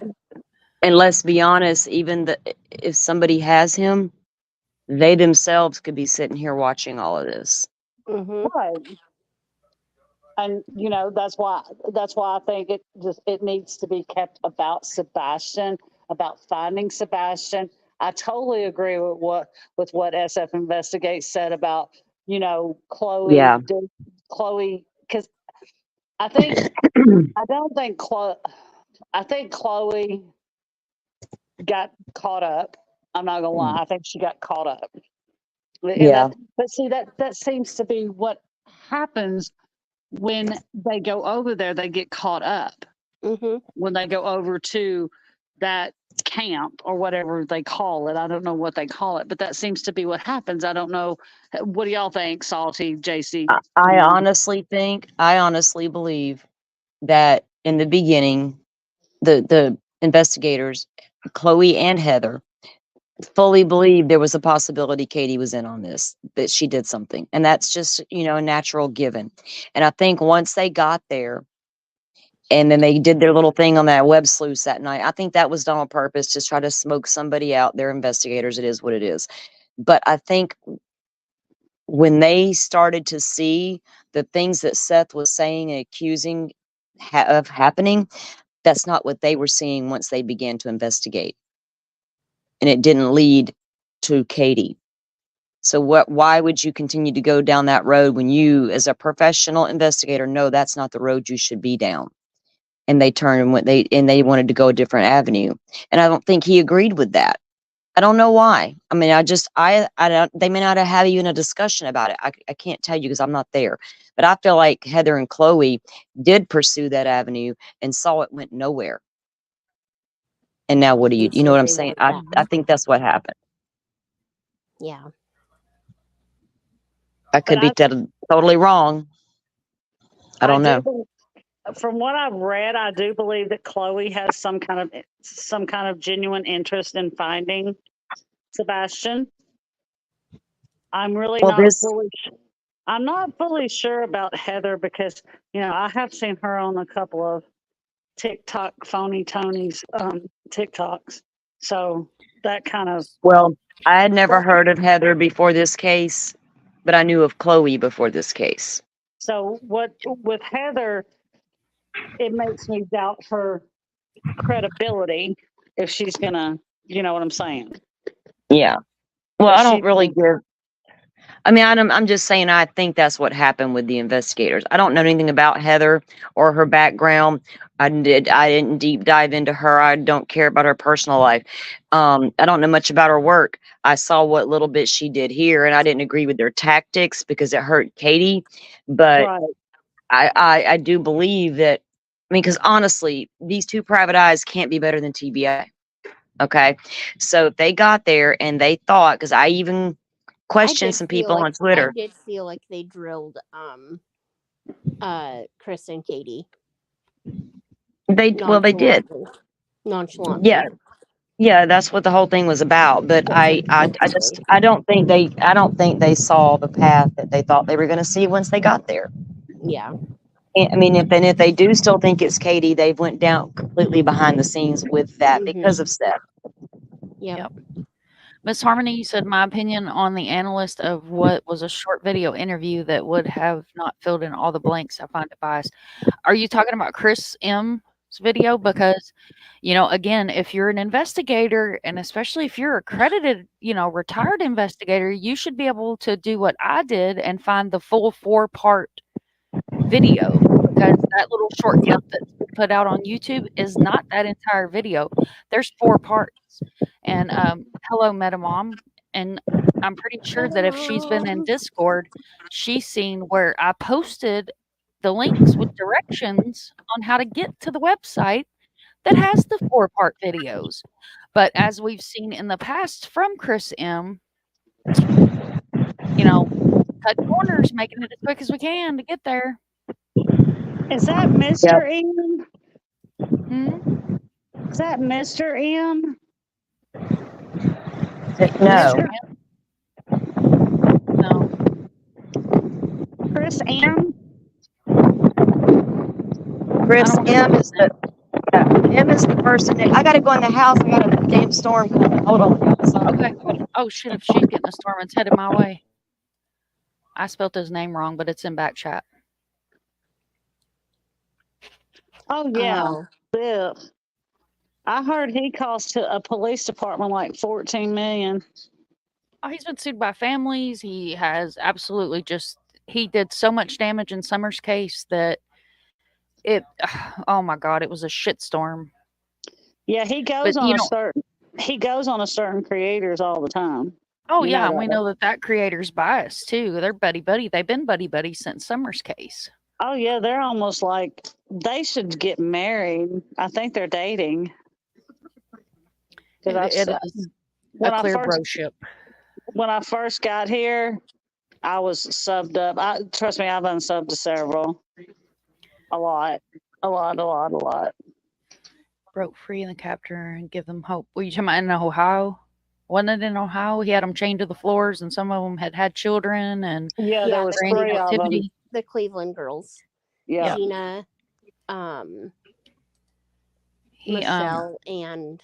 And let's be honest, even if somebody has him, they themselves could be sitting here watching all of this. Mm-hmm. Right. And that's why I think it needs to be kept about Sebastian, about finding Sebastian. I totally agree with what SF Investigate said about Chloe. Yeah. Chloe, because I think I think Chloe got caught up. I'm not gonna lie. I think she got caught up. Yeah. But see, that seems to be what happens when they go over there. They get caught up. Mm-hmm. When they go over to that camp or whatever they call it. I don't know what they call it, but that seems to be what happens. I don't know. What do y'all think, Salty, JC? I honestly believe that in the beginning, the investigators, Chloe and Heather, fully believed there was a possibility Katie was in on this, that she did something. And that's just, a natural given. And I think once they got there and then they did their little thing on that web sleuth that night, I think that was done on purpose to try to smoke somebody out. They're investigators. It is what it is. But I think when they started to see the things that Seth was saying and accusing of happening, that's not what they were seeing once they began to investigate. And it didn't lead to Katie. So why would you continue to go down that road when you, as a professional investigator, know that's not the road you should be down? And they turned and they wanted to go a different avenue. And I don't think he agreed with that. I don't know why. I mean, I don't, they may not have even a discussion about it. I can't tell you because I'm not there. But I feel like Heather and Chloe did pursue that avenue and saw it went nowhere. And now what do you know what I'm saying? I think that's what happened. Yeah. I could be totally wrong. I don't know. From what I've read, I do believe that Chloe has some kind of genuine interest in finding Sebastian. I'm really I'm not fully sure about Heather because I have seen her on a couple of TikTok phony Tony's TikToks. So that kind of. Well, I had never heard of Heather before this case, but I knew of Chloe before this case. So what with Heather, it makes me doubt her credibility if she's gonna, you know what I'm saying? Yeah. Well, If I don't she's really gonna- give. I mean, I'm just saying I think that's what happened with the investigators. I don't know anything about Heather or her background. I didn't deep dive into her. I don't care about her personal life. I don't know much about her work. I saw what little bit she did here, and I didn't agree with their tactics because it hurt Katie. But Right. I do believe that. I mean, because honestly, these two private eyes can't be better than TBA. Okay, so if they got there and they thought, because I even questioned some people on Twitter. I did feel like they drilled Chris and Katie. They did. Nonchalantly. Yeah, that's what the whole thing was about. But I don't think they saw the path that they thought they were going to see once they got there. Yeah. I mean, if they do still think it's Katie, they've went down completely behind the scenes with that because of Steph. Yep. Miss Harmony, you said my opinion on the analyst of what was a short video interview that would have not filled in all the blanks. I find it biased. Are you talking about Chris M's video? Because, you know, again, if you're an investigator, and especially if you're accredited, you know, retired investigator, you should be able to do what I did and find the full 4-part video, because that little short clip that's put out on YouTube is not that entire video. There's 4 parts. And hello, Metamom. And I'm pretty sure that if she's been in Discord, she's seen where I posted the links with directions on how to get to the website that has the 4-part videos. But as we've seen in the past from Chris M, you know, cut corners, making it as quick as we can to get there. Is that Mr. M? Is that Mr. M? No. No. Chris M? Chris M is the person that I gotta go in the house. I got a damn storm coming. Hold on. Okay. Oh shit, if she's getting a storm, it's headed my way. I spelled his name wrong, but it's in back chat. Oh yeah. Yeah. I heard he cost a police department like 14 million. Oh, he's been sued by families. He has absolutely he did so much damage in Summer's case that oh my God, it was a shitstorm. Yeah, he goes on a certain creators all the time. Oh yeah, and we know that creator's biased too. They're buddy. They've been buddy since Summer's case. Oh yeah, they're almost like they should get married. I think they're dating. It is a clear broship. When I first got here, I was subbed up. Trust me, I've unsubbed to several. A lot. Broke free in the capture and give them hope. Were you talking about in Ohio? Wasn't it in Ohio? He had them chained to the floors, and some of them had children. And there was 3 of them. The Cleveland girls. Yeah. Gina, Michelle, and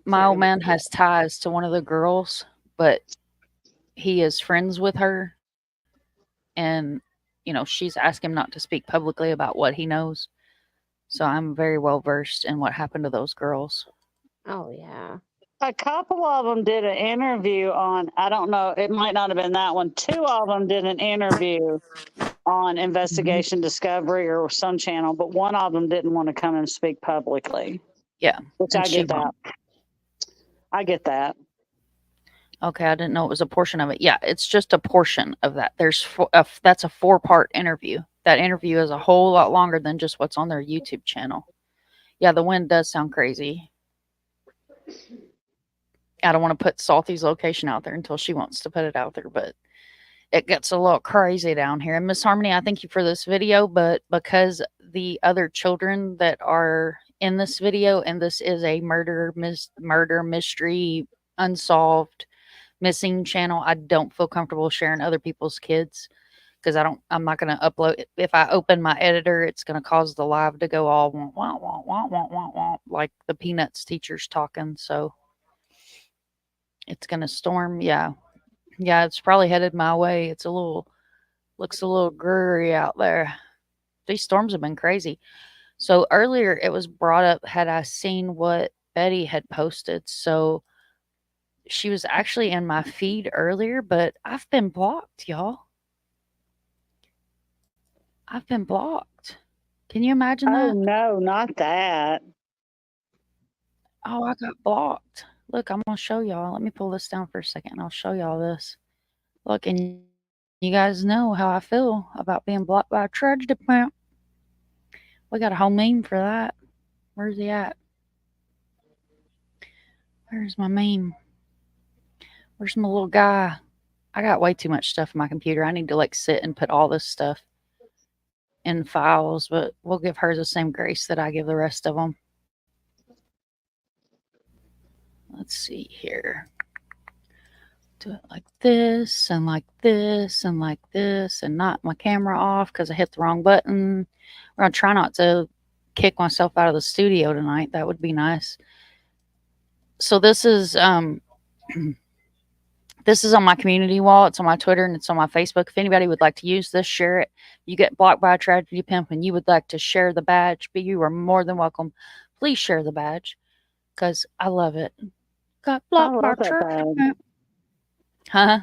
my old man has ties to one of the girls, but he is friends with her, and you know, she's asked him not to speak publicly about what he knows. So I'm very well versed in what happened to those girls. Oh yeah. A couple of them did an interview on, I don't know, it might not have been that one. 2 of them did an interview on Investigation Discovery or some channel, but one of them didn't want to come and speak publicly. Yeah. Which I get that. I get that. Okay, I didn't know it was a portion of it. Yeah, it's just a portion of that. That's a 4-part interview. That interview is a whole lot longer than just what's on their YouTube channel. Yeah, the wind does sound crazy. I don't want to put Salty's location out there until she wants to put it out there, but it gets a little crazy down here. And Miss Harmony, I thank you for this video, but because the other children that are in this video, and this is a murder mystery, unsolved, missing channel, I don't feel comfortable sharing other people's kids because I'm not going to upload. If I open my editor, it's going to cause the live to go all wah, wah, wah, wah, wah, wah, wah, like the Peanuts teacher's talking. So it's going to storm. Yeah. Yeah. It's probably headed my way. Looks a little dreary out there. These storms have been crazy. So earlier it was brought up, had I seen what Betty had posted? So she was actually in my feed earlier, but I've been blocked, y'all. I've been blocked. Can you imagine that? Oh, no, not that. Oh, I got blocked. Look, I'm going to show y'all. Let me pull this down for a second and I'll show y'all this. Look, and you guys know how I feel about being blocked by a tragedy pimp. We got a whole meme for that. Where's he at? Where's my meme? Where's my little guy? I got way too much stuff in my computer. I need to like sit and put all this stuff in files, but we'll give her the same grace that I give the rest of them. Let's see here. Do it like this and like this and like this and not my camera off because I hit the wrong button. We're going to try not to kick myself out of the studio tonight. That would be nice. So this is this is on my community wall. It's on my Twitter and it's on my Facebook. If anybody would like to use this, share it. You get blocked by a tragedy pimp and you would like to share the badge, but you are more than welcome. Please share the badge because I love it. Got blocked by a tragedy pimp. Huh?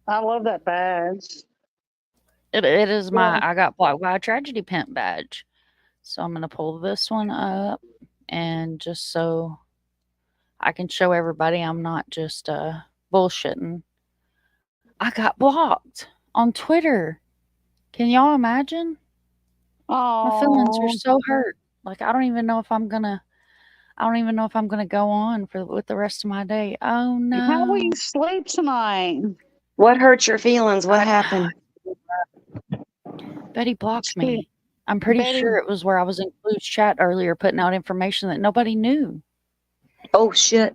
I love that badge. It is my I got blocked by a tragedy pimp badge. So I'm going to pull this one up and just so I can show everybody I'm not just bullshitting. I got blocked on Twitter. Can y'all imagine? My feelings are so hurt. Like I don't even know if I'm gonna go on with the rest of my day. Oh no. How will you sleep tonight? What hurt your feelings? What happened? Betty blocked me. I'm pretty sure it was where I was in Clue's chat earlier putting out information that nobody knew. Oh shit.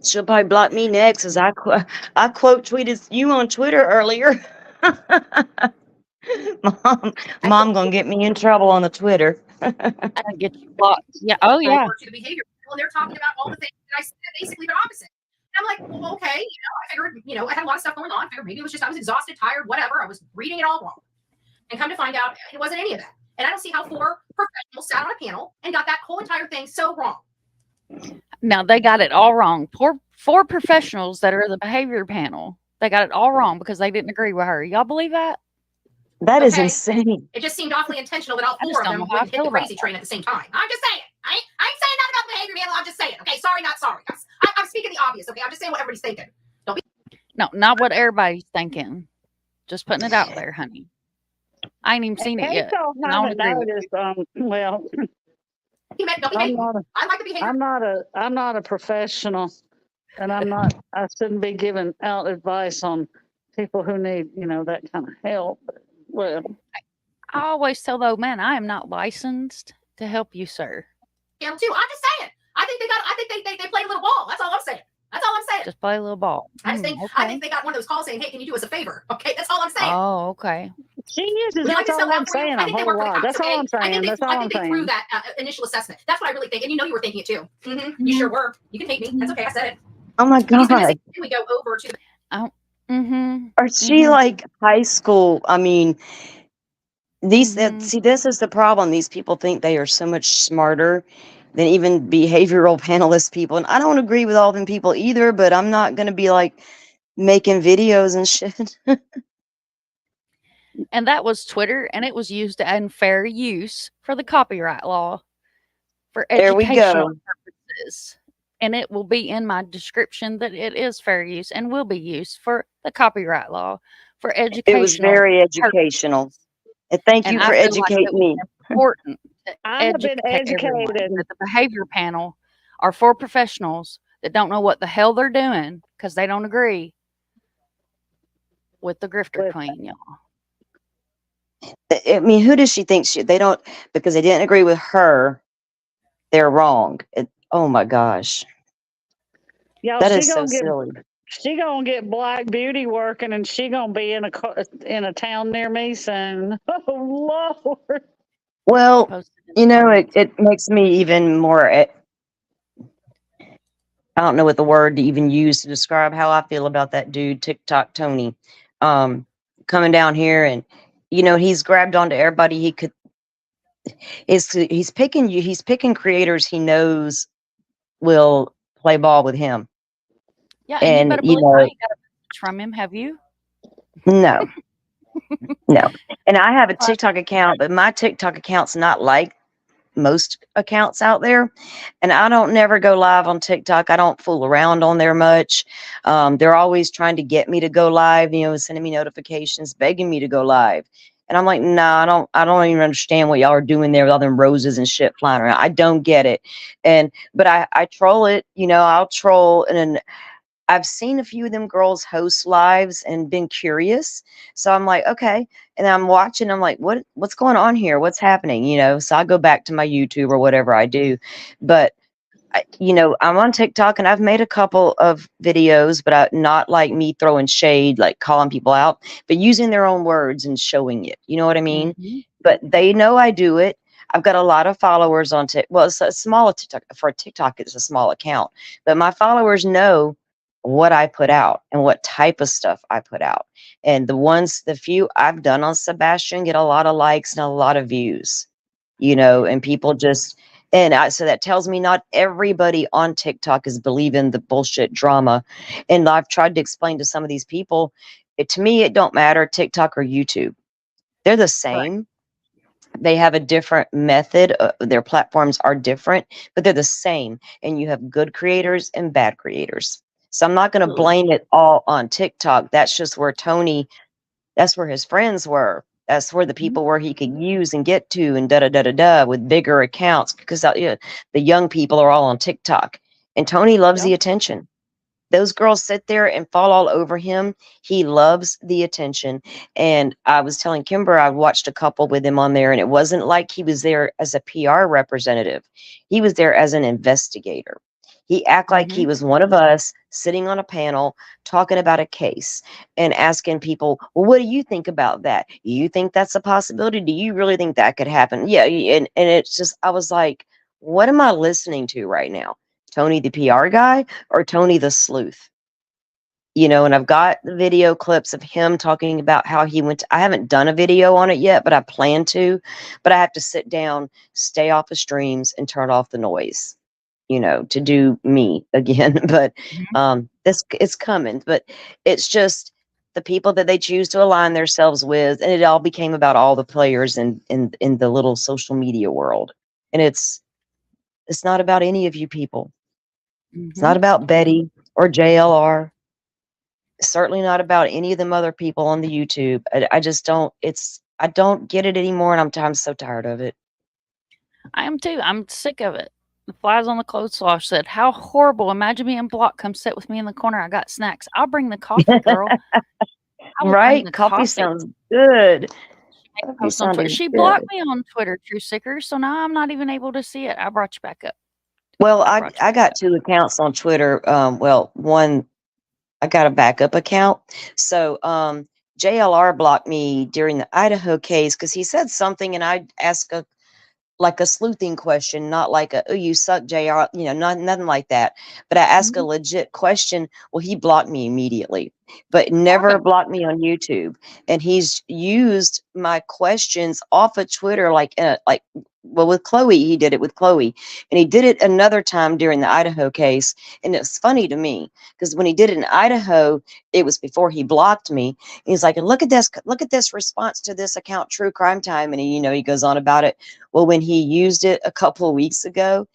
She'll probably block me next as I quote tweeted you on Twitter earlier. Mom gonna get me in trouble on the Twitter. I get you blocked. Yeah. Oh yeah. To the behavior. Well, they're talking about all the things that I said, basically the opposite. And I'm like, well, okay, I figured, I had a lot of stuff going on. I figured maybe it was just I was exhausted, tired, whatever. I was reading it all wrong. And come to find out, it wasn't any of that. And I don't see how 4 professionals sat on a panel and got that whole entire thing so wrong. Now they got it all wrong. Four professionals that are the behavior panel, they got it all wrong because they didn't agree with her. Y'all believe that? That is insane. It just seemed awfully intentional that all 4 of them would hit the crazy train at the same time. I'm just saying. I ain't saying nothing about the behavior panel. I'm just saying. Okay, sorry, not sorry. I'm speaking the obvious. Okay, I'm just saying what everybody's thinking. Don't be. No, not what everybody's thinking. Just putting it out there, honey. I ain't even seen it yet. Well, I'm not a professional, and I shouldn't be giving out advice on people who need, that kind of help. Well, I always tell though, man, I am not licensed to help you, sir. Too. I'm just saying. I think they played a little ball. That's all I'm saying. Just play a little ball. I think they got one of those calls saying, "Hey, can you do us a favor?" Okay, that's all I'm saying. Oh, okay. She uses that's all I'm saying. I think they work with the cops. That's all I'm saying. I think they threw that initial assessment. That's what I really think. And you were thinking it too. Mm-hmm. You sure were. You can hate me. That's okay. I said it. Oh my God. We go over to the. Are she like high school? I mean, this is the problem. These people think they are so much smarter than even behavioral panelist people. And I don't agree with all them people either, but I'm not going to be like making videos and shit. And that was Twitter, and it was used in fair use for the copyright law for educational purposes. And it will be in my description that it is fair use and will be used for the copyright law for educational. It was very educational. And thank you for educating me. Important. I have been educated. That the behavior panel are 4 professionals that don't know what the hell they're doing because they don't agree with the grifter queen, y'all. I mean, who does she think they don't, because they didn't agree with her, they're wrong. Oh my gosh. Y'all, that is so silly. She gonna get Black Beauty working, and she gonna be in a town near me soon. Oh Lord. Well, you know, it makes me even more. I don't know what the word to even use to describe how I feel about that dude, TikTok Tony, coming down here, and you know, he's grabbed onto everybody he could. He's picking creators he knows will play ball with him. Yeah, and you better believe I ain't got a message from him. Have you? No. No. And I have a TikTok account, but my TikTok account's not like most accounts out there. And I don't never go live on TikTok. I don't fool around on there much. They're always trying to get me to go live, you know, sending me notifications, begging me to go live. And I'm like, nah, I don't even understand what y'all are doing there with all them roses and shit flying around. I don't get it. But I troll it, you know, I'll troll, and I've seen a few of them girls host lives and been curious. So I'm like, okay. And I'm watching, I'm like, what's going on here? What's happening? You know, so I go back to my YouTube or whatever I do. But you know, I'm on TikTok and I've made a couple of videos, but not like me throwing shade, like calling people out, but using their own words and showing it. You know what I mean? Mm-hmm. But they know I do it. I've got a lot of followers on TikTok. Well, it's a small TikTok. For TikTok, it's a small account. But my followers know what I put out and what type of stuff I put out. And the few I've done on Sebastian get a lot of likes and a lot of views, you know, and people just, so that tells me not everybody on TikTok is believing the bullshit drama. And I've tried to explain to some of these people, to me, it don't matter, TikTok or YouTube. They're the same. Right. They have a different method. Their platforms are different, but they're the same. And you have good creators and bad creators. So I'm not going to blame it all on TikTok. That's just where that's where his friends were. That's where the people were he could use and get to, and with bigger accounts, because the young people are all on TikTok. And Tony loves the attention. Those girls sit there and fall all over him. He loves the attention. And I was telling Kimber, I watched a couple with him on there, and it wasn't like he was there as a PR representative. He was there as an investigator. He acted like he was one of us sitting on a panel talking about a case and asking people, well, what do you think about that? You think that's a possibility? Do you really think that could happen? Yeah. And it's just, I was like, what am I listening to right now? Tony the PR guy or Tony the sleuth? You know, and I've got the video clips of him talking about how he went I haven't done a video on it yet, but I plan to. But I have to sit down, stay off of streams, and turn off the noise, you know, to do me again. But this it's coming. But it's just the people that they choose to align themselves with, and it all became about all the players in the little social media world. And it's not about any of you people. It's not about Betty or JLR. Certainly not about any of them other people on the YouTube. I just don't. I don't get it anymore, and I'm so tired of it. I am too. I'm sick of it. The flies on the clothes wash said, "How horrible! Imagine me and Block come sit with me in the corner. I got snacks. I'll bring the coffee, girl." Right? Coffee sounds good. She blocked me on Twitter, True Sicker, so now I'm not even able to see it. I brought you back up. Well, I got 2 accounts on Twitter. Well, one, I got a backup account. So JLR blocked me during the Idaho case because he said something, and I asked a sleuthing question, not like oh, you suck, JR, you know, nothing like that. But I asked a legit question. Well, he blocked me immediately, but never blocked me on YouTube. And he's used my questions off of Twitter, well, with Chloe, he did it with Chloe, and he did it another time during the Idaho case. And it's funny to me because when he did it in Idaho, it was before he blocked me. He's like, look at this response to this account, True Crime Time. And he goes on about it. Well, when he used it a couple of weeks ago,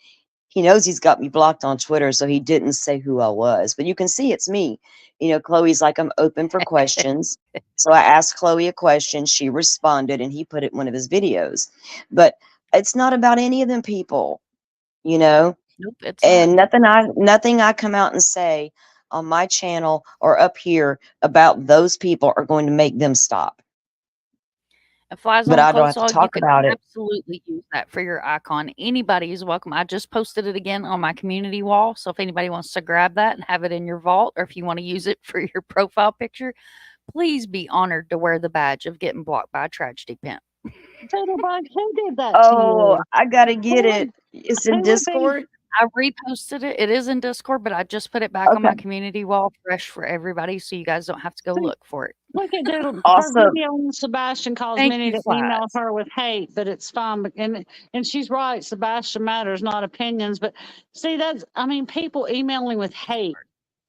he knows he's got me blocked on Twitter, so he didn't say who I was. But you can see it's me. You know, Chloe's like, I'm open for questions. So I asked Chloe a question. She responded, and he put it in one of his videos. But it's not about any of them people, you know. Nope, it's and nothing I come out and say on my channel or up here about those people are going to make them stop. It flies But on I don't have to coleslaw. You talk could about it. absolutely use that for your icon. Anybody is welcome. I just posted it again on my community wall. So if anybody wants to grab that and have it in your vault, or if you want to use it for your profile picture, please be honored to wear the badge of getting blocked by a tragedy pimp. Doodlebug, who did that to Oh, you? I gotta get it. It's in who would be- Discord. I reposted it. It is in Discord, but I just put it back on my Okay. community wall fresh for everybody, so you guys don't have to go look for it. Look at Doodle. Her Awesome. video on Sebastian calls Thank Minnie you, to email Flies. her with hate, but it's fine. And she's right. Sebastian matters, not opinions. But see, that's people emailing with hate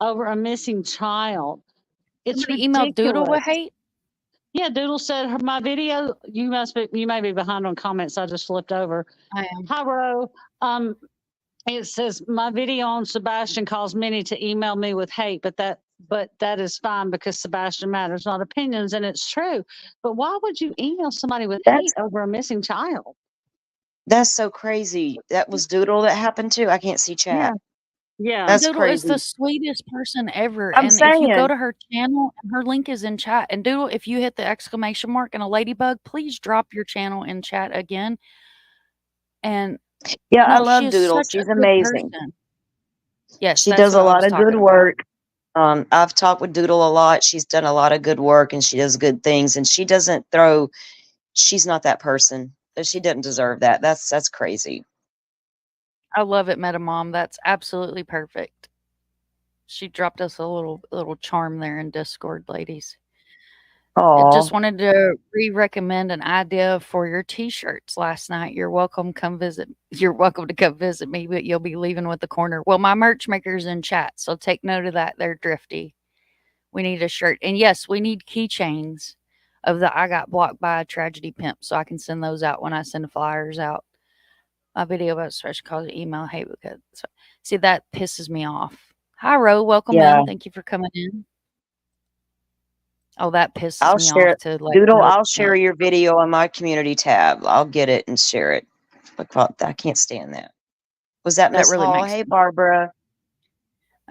over a missing child. It's Somebody emailed Doodle with ridiculous. hate. Yeah, Doodle said my video. You may be behind on comments. I just flipped over. I am. Hi, Ro. It says my video on Sebastian calls Minnie to email me with hate, but that is fine because Sebastian matters, not opinions, and it's true. But why would you email somebody with hate over a missing child? That's so crazy. That was Doodle that happened to. I can't see chat. Yeah. That's Doodle crazy. is the sweetest person ever. I'm and saying. If you go to her channel, her link is in chat. And Doodle, if you hit the exclamation mark and a ladybug, please drop your channel in chat again. And yeah, I love Doodle. She's amazing. Yes, she does a lot of good work. I've talked with Doodle a lot. She's done a lot of good work and she does good things. And she doesn't she's not that person. She doesn't deserve that. That's crazy. I love it, Meta Mom. That's absolutely perfect. She dropped us a little charm there in Discord, ladies. I just wanted to recommend an idea for your t-shirts last night. You're welcome to come visit me, but you'll be leaving with the corner. Well, my merch maker's in chat, so take note of that. They're Drifty. We need a shirt. And yes, we need keychains of the I got blocked by a tragedy pimp, so I can send those out when I send the flyers out. My video about special cause email hate because see, that pisses me off. Hi Ro, welcome in. Thank you for coming in. Oh, that pisses me off to Doodle, I'll share your video on my community tab. I'll get it and share it. I can't stand that. Was that Miss really Hall? Hey, Barbara.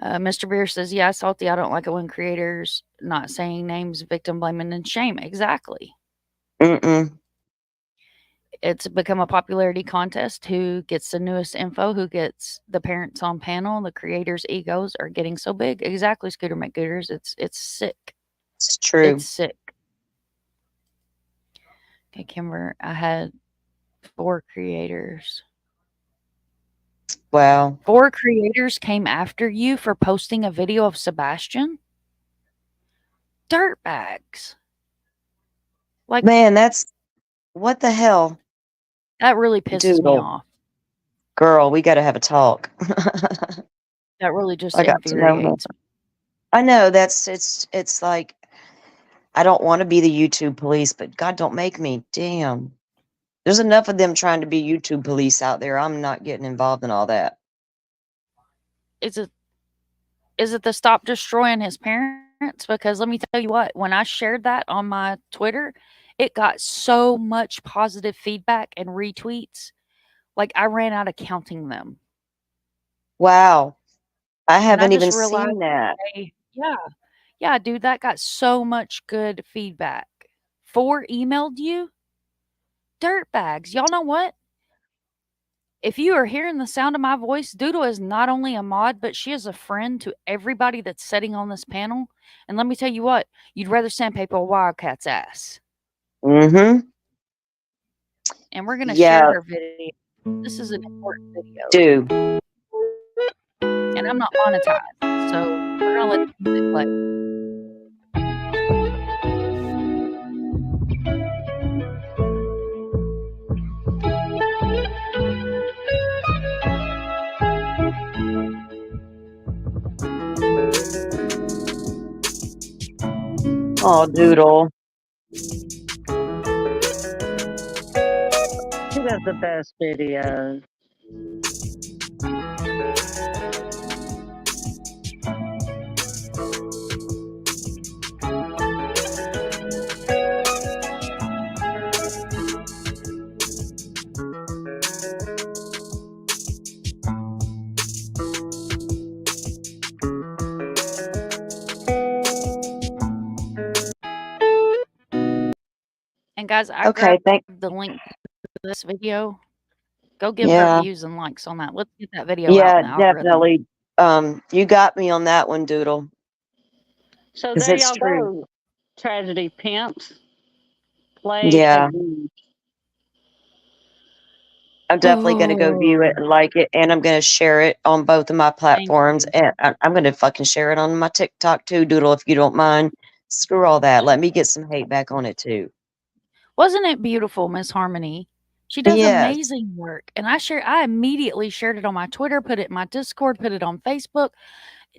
Mr. Beer says, yeah, Salty, I don't like it when creators not saying names, victim blaming, and shame. Exactly. It's become a popularity contest. Who gets the newest info? Who gets the parents on panel? The creators' egos are getting so big. Exactly, Scooter McGooters. It's sick. It's true. It's sick. Okay, Kimber, I had 4 creators. Wow. 4 creators came after you for posting a video of Sebastian? Dirtbags. Like, man, that's what the hell? That really pisses me off. Girl, we got to have a talk. That really just infuriates me. I know it's like, I don't want to be the YouTube police, but God, don't make me. Damn. There's enough of them trying to be YouTube police out there. I'm not getting involved in all that. Is it the stop destroying his parents? Because let me tell you what, when I shared that on my Twitter, it got so much positive feedback and retweets. Like, I ran out of counting them. Wow. I haven't even seen that. Yeah, dude, that got so much good feedback. 4 emailed you? Dirtbags. Y'all know what? If you are hearing the sound of my voice, Doodle is not only a mod, but she is a friend to everybody that's sitting on this panel. And let me tell you what, you'd rather sandpaper a wildcat's ass. Mm-hmm. And we're going to share her video. This is an important video. Dude. And I'm not monetized, so we're going to let the music play. Oh, Doodle. She does the best videos. And guys, I Okay, grabbed the link to this video. Go give her views and likes on that. Let's get that video out in the algorithm. Definitely. You got me on that one, Doodle. So 'Cause there it's y'all true. go, tragedy pimps. Play Yeah. again. I'm definitely going to go view it and like it, and I'm going to share it on both of my platforms, and I'm going to fucking share it on my TikTok too, Doodle, if you don't mind. Screw all that. Let me get some hate back on it too. Wasn't it beautiful, Miss Harmony? She does Yes. amazing work, and I immediately shared it on my Twitter, put it in my Discord, put it on Facebook.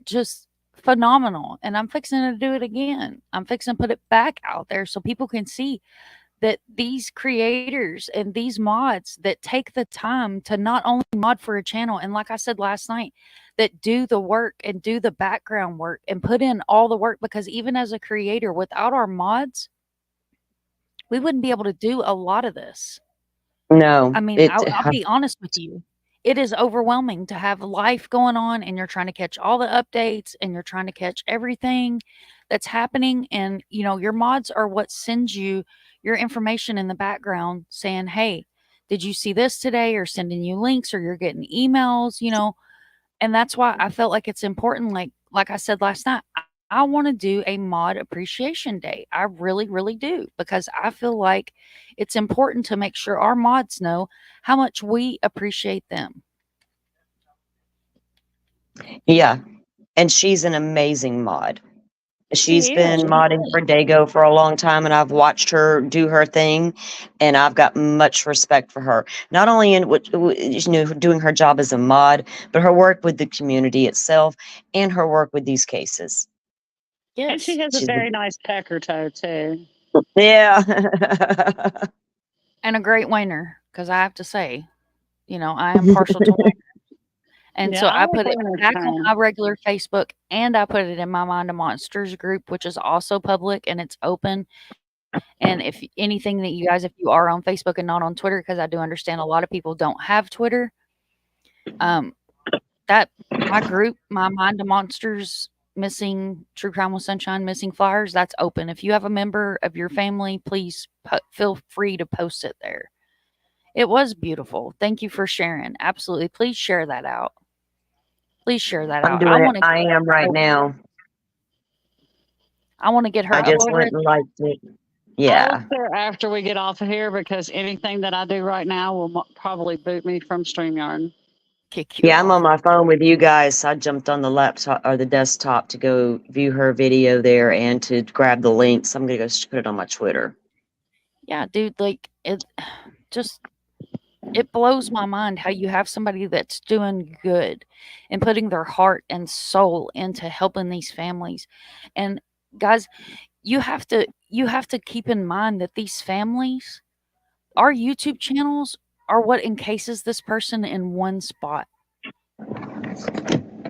Just phenomenal, and I'm fixing to do it again. I'm fixing to put it back out there so people can see that these creators and these mods that take the time to not only mod for a channel, and like I said last night, that do the work and do the background work and put in all the work, because even as a creator, without our mods, we wouldn't be able to do a lot of this. No. I mean, I'll be honest with you. It is overwhelming to have life going on, and you're trying to catch all the updates, and you're trying to catch everything that's happening. And, you know, your mods are what sends you your information in the background saying, hey, did you see this today? Or sending you links, or you're getting emails, you know. And that's why I felt like it's important. Like I said last night, I want to do a mod appreciation day. I really, really do, because I feel like it's important to make sure our mods know how much we appreciate them. Yeah. And she's an amazing mod. She's She been is. modding for Dago for a long time, and I've watched her do her thing, and I've got much respect for her. Not only in what, you know, doing her job as a mod, but her work with the community itself and her work with these cases. Yes. And she has a very nice pecker toe too. Yeah. And a great whiner, because I have to say, you know, I am partial to whiner. And so I put it back on my regular Facebook, and I put it in my Mind of Monsters group, which is also public and it's open. And if anything that you guys, if you are on Facebook and not on Twitter, because I do understand a lot of people don't have Twitter, that my group, my Mind of Monsters Missing True Crime with Sunshine Missing Flyers, that's open. If you have a member of your family, please feel free to post it there. It was beautiful. Thank you for sharing. Absolutely. Please share that out. Please share that I'm out. doing it. I am right now. I want to get her. I just went and liked it. Yeah. I will share after we get off of here, because anything that I do right now will probably boot me from StreamYard. Kick you Yeah, off. I'm on my phone with you guys. So I jumped on the laptop or the desktop to go view her video there and to grab the links. I'm gonna go put it on my Twitter. Yeah, dude, like it blows my mind how you have somebody that's doing good and putting their heart and soul into helping these families. And guys, you have to keep in mind that these families, our YouTube channels are what encases this person in one spot.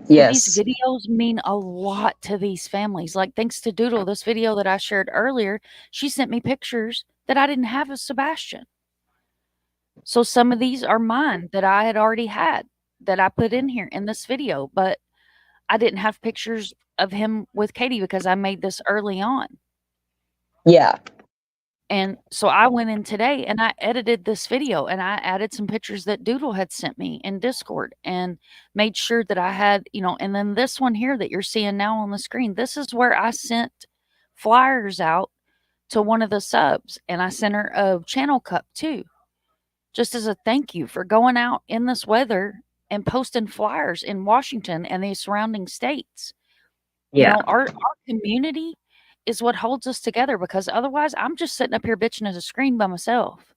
Yes. These videos mean a lot to these families. Like, thanks to Doodle, this video that I shared earlier, she sent me pictures that I didn't have of Sebastian. So some of these are mine that I had already had that I put in here in this video, but I didn't have pictures of him with Katie because I made this early on. Yeah. And so I went in today and I edited this video and I added some pictures that Doodle had sent me in Discord and made sure that I had, you know, and then this one here that you're seeing now on the screen, this is where I sent flyers out to one of the subs, and I sent her a channel cup too, just as a thank you for going out in this weather and posting flyers in Washington and the surrounding states. Yeah. You know, our community is what holds us together, because otherwise I'm just sitting up here bitching at a screen by myself.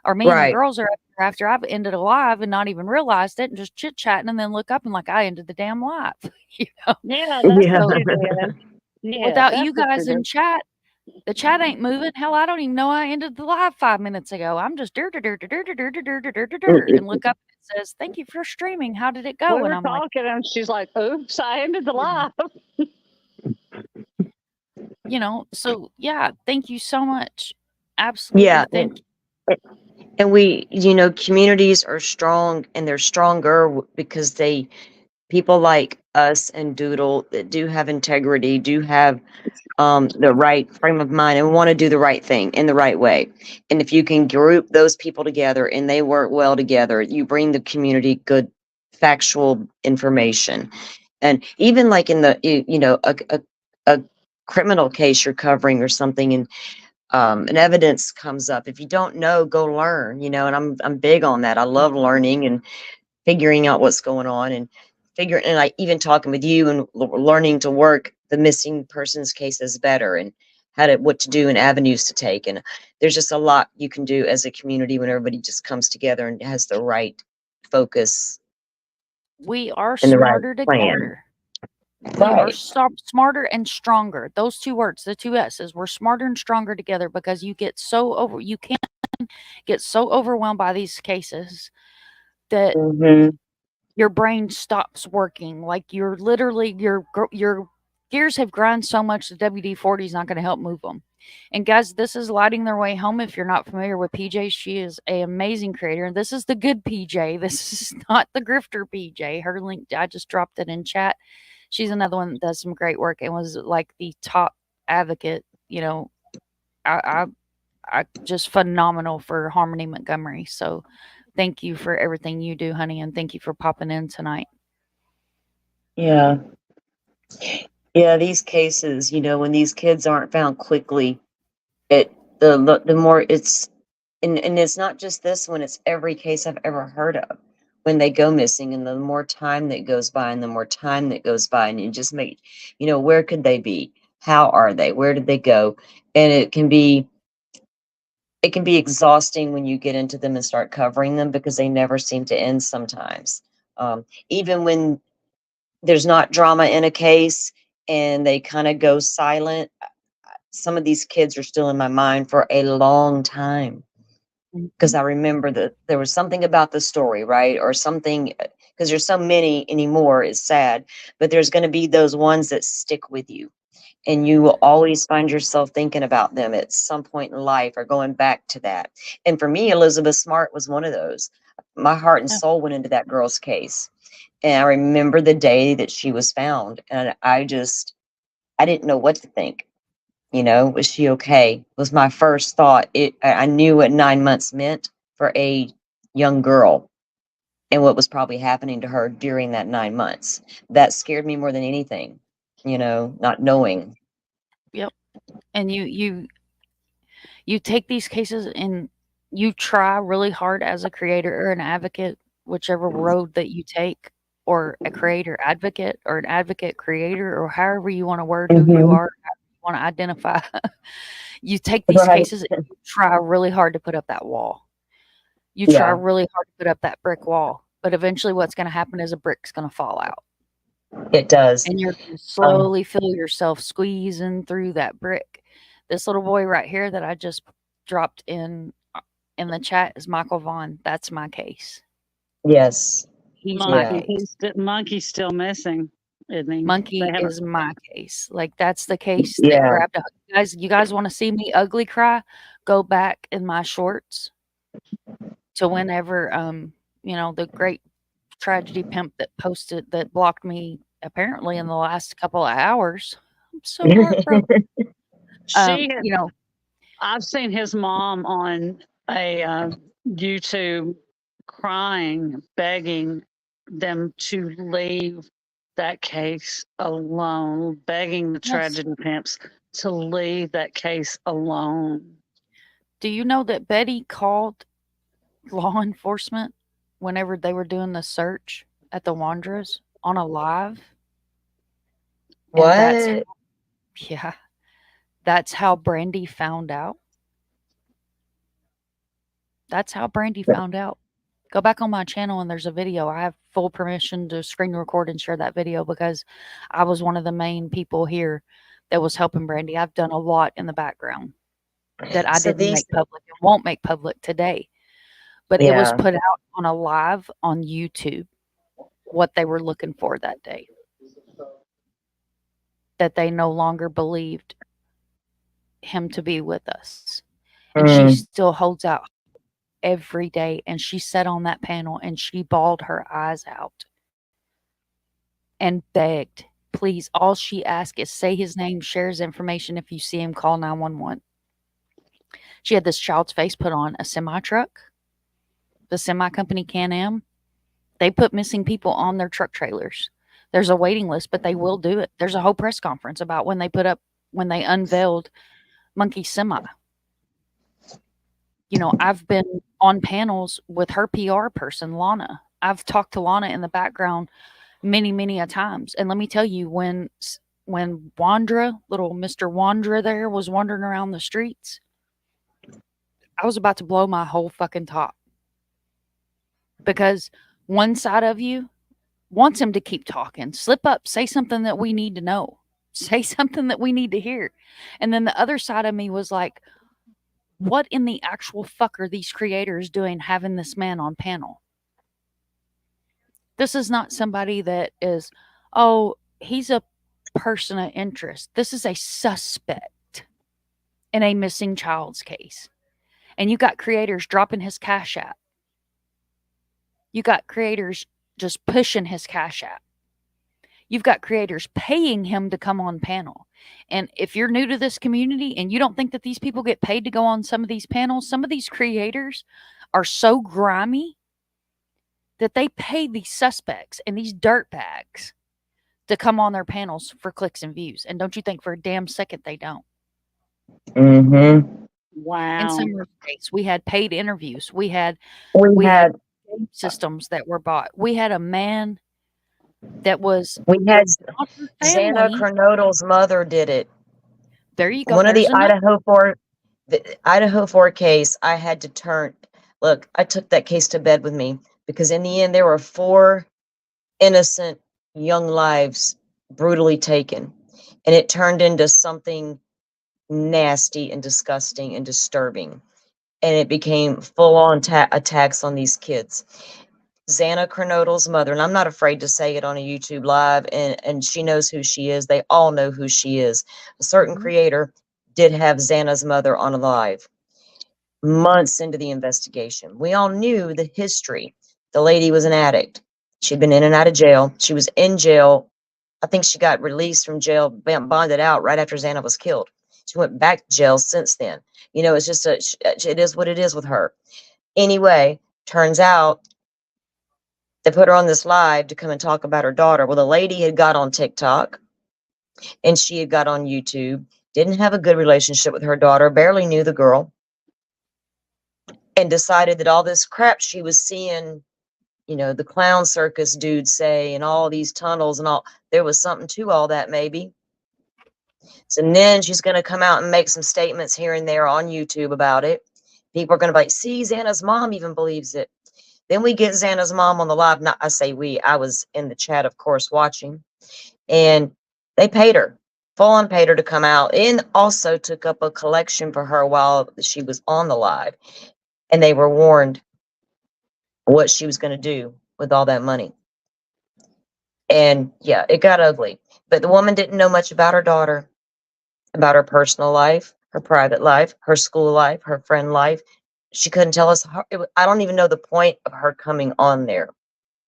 Or me and the girls are after I've ended a live and not even realized it and just chit chatting and then look up and like I ended the damn live. You know? Yeah, that's what you did. Yeah, without you guys in chat, the chat ain't moving. Hell, I don't even know I ended the live 5 minutes ago. I'm just and look up and it says, "Thank you for streaming. How did it go?" We were and I'm talking, and she's like, "Oops, I ended the live." You know, so yeah, thank you so much. Absolutely, thank you. And we, you know, communities are strong, and they're stronger because people like us and Doodle that do have integrity, do have the right frame of mind and want to do the right thing in the right way. And if you can group those people together and they work well together, you bring the community good factual information. And even like in the, a criminal case you're covering or something, and an evidence comes up. If you don't know, go learn, and I'm big on that. I love learning and figuring out what's going on and like even talking with you and learning to work the missing persons cases better and what to do and avenues to take. And there's just a lot you can do as a community when everybody just comes together and has the right focus. We are and the right smarter plan. together. We are smarter and stronger. Those two words, the two S's. We're smarter and stronger together because you can get so overwhelmed by these cases that your brain stops working. Like you're literally your gears have ground so much the WD-40 is not going to help move them. And guys, this is Lighting Their Way Home. If you're not familiar with PJ, she is an amazing creator. This is the good PJ. This is not the grifter PJ. Her link, I just dropped it in chat. She's another one that does some great work and was like the top advocate. I just phenomenal for Harmony Montgomery. So thank you for everything you do, honey, and thank you for popping in tonight. Yeah. Yeah, these cases, when these kids aren't found quickly, the more it's and it's not just this one, it's every case I've ever heard of when they go missing, and the more time that goes by and the more time that goes by, and you just make, where could they be? How are they? Where did they go? And it can be exhausting when you get into them and start covering them because they never seem to end sometimes. Even when there's not drama in a case and they kind of go silent, some of these kids are still in my mind for a long time because I remember that there was something about the story, right? Or something, because there's so many anymore, it's sad, but there's going to be those ones that stick with you. And you will always find yourself thinking about them at some point in life or going back to that. And for me, Elizabeth Smart was one of those. My heart and soul went into that girl's case. And I remember the day that she was found. And I didn't know what to think. Was she okay? Was my first thought. I knew what 9 months meant for a young girl and what was probably happening to her during that 9 months. That scared me more than anything, not knowing. Yep. And you take these cases and you try really hard as a creator or an advocate, whichever road that you take, or a creator advocate or an advocate creator, or however you want to word who you are, how you want to identify. You take these cases and you try really hard to put up that wall. You try really hard to put up that brick wall, but eventually what's going to happen is a brick's going to fall out. It does. And you're going to slowly feel yourself squeezing through that brick. This little boy right here that I just dropped in the chat is Michael Vaughn. That's my case. Yes. He's my case. Monkey's still missing, isn't he? Monkey is my case. Like, that's the case that grabbed up. You guys want to see me ugly cry? Go back in my shorts to whenever, the great tragedy pimp that blocked me apparently in the last couple of hours. I'm so heartbroken. I've seen his mom on a YouTube crying, begging them to leave that case alone, begging the tragedy pimps to leave that case alone. Do you know that Betty called law enforcement whenever they were doing the search at the Wanderers on a live? What? That's how Brandy found out. That's how Brandy found out. Go back on my channel and there's a video. I have full permission to screen record and share that video because I was one of the main people here that was helping Brandy. I've done a lot in the background that I didn't make public and won't make public today. But it was put out on a live on YouTube what they were looking for that day. That they no longer believed him to be with us. And she still holds out every day. And she sat on that panel and she bawled her eyes out. and begged, please, all she asked is say his name, share his information. If you see him, call 911. She had this child's face put on a semi truck, the semi company Can-Am. They put missing people on their truck trailers. There's a waiting list, but they will do it. There's a whole press conference about when they unveiled Monkey Semi. You know, I've been on panels with her PR person, Lana. I've talked to Lana in the background many, many a times. And let me tell you, when Wandra, little Mr. Wandra there, was wandering around the streets, I was about to blow my whole fucking top. Because one side of you wants him to keep talking. Slip up, say something that we need to know. Say something that we need to hear. And then the other side of me was like, what in the actual fuck are these creators doing having this man on panel? This is not somebody that is, oh, he's a person of interest. This is a suspect in a missing child's case. And you got creators dropping his Cash App. You got creators just pushing his Cash App. You've got creators paying him to come on panel. And if you're new to this community and you don't think that these people get paid to go on some of these panels, some of these creators are so grimy that they pay these suspects and these dirtbags to come on their panels for clicks and views. And don't you think for a damn second they don't? Mm-hmm. Wow. In some case, we had paid interviews. We had systems that were bought. We had a man that was. We had Xana Kernodle's mother did it. There you go. One of the Idaho 4 case, I had to turn. Look, I took that case to bed with me because in the end, there were 4 innocent young lives brutally taken. And it turned into something nasty and disgusting and disturbing. And it became full-on attacks on these kids. Xana Kernodle's mother, and I'm not afraid to say it on a YouTube live, and she knows who she is. They all know who she is. A certain creator did have Xana's mother on a live months into the investigation. We all knew the history. The lady was an addict. She'd been in and out of jail. She was in jail. I think she got released from jail, bonded out right after Xana was killed. She went back to jail since then. You know, it's just it is what it is with her. Anyway, turns out they put her on this live to come and talk about her daughter. Well, the lady had got on TikTok and she had got on YouTube, didn't have a good relationship with her daughter, barely knew the girl, and decided that all this crap she was seeing, you know, the clown circus dudes say, and all these tunnels and all, there was something to all that maybe. So then she's going to come out and make some statements here and there on YouTube about it. People are going to be like, see, Xana's mom even believes it. Then we get Xana's mom on the live. Not, I say we, I was in the chat, of course, watching. And they paid her, full on paid her to come out, and also took up a collection for her while she was on the live. And they were warned what she was going to do with all that money. And yeah, it got ugly. But the woman didn't know much about her daughter, about her personal life, her private life, her school life, her friend life. She couldn't tell us. I don't even know the point of her coming on there,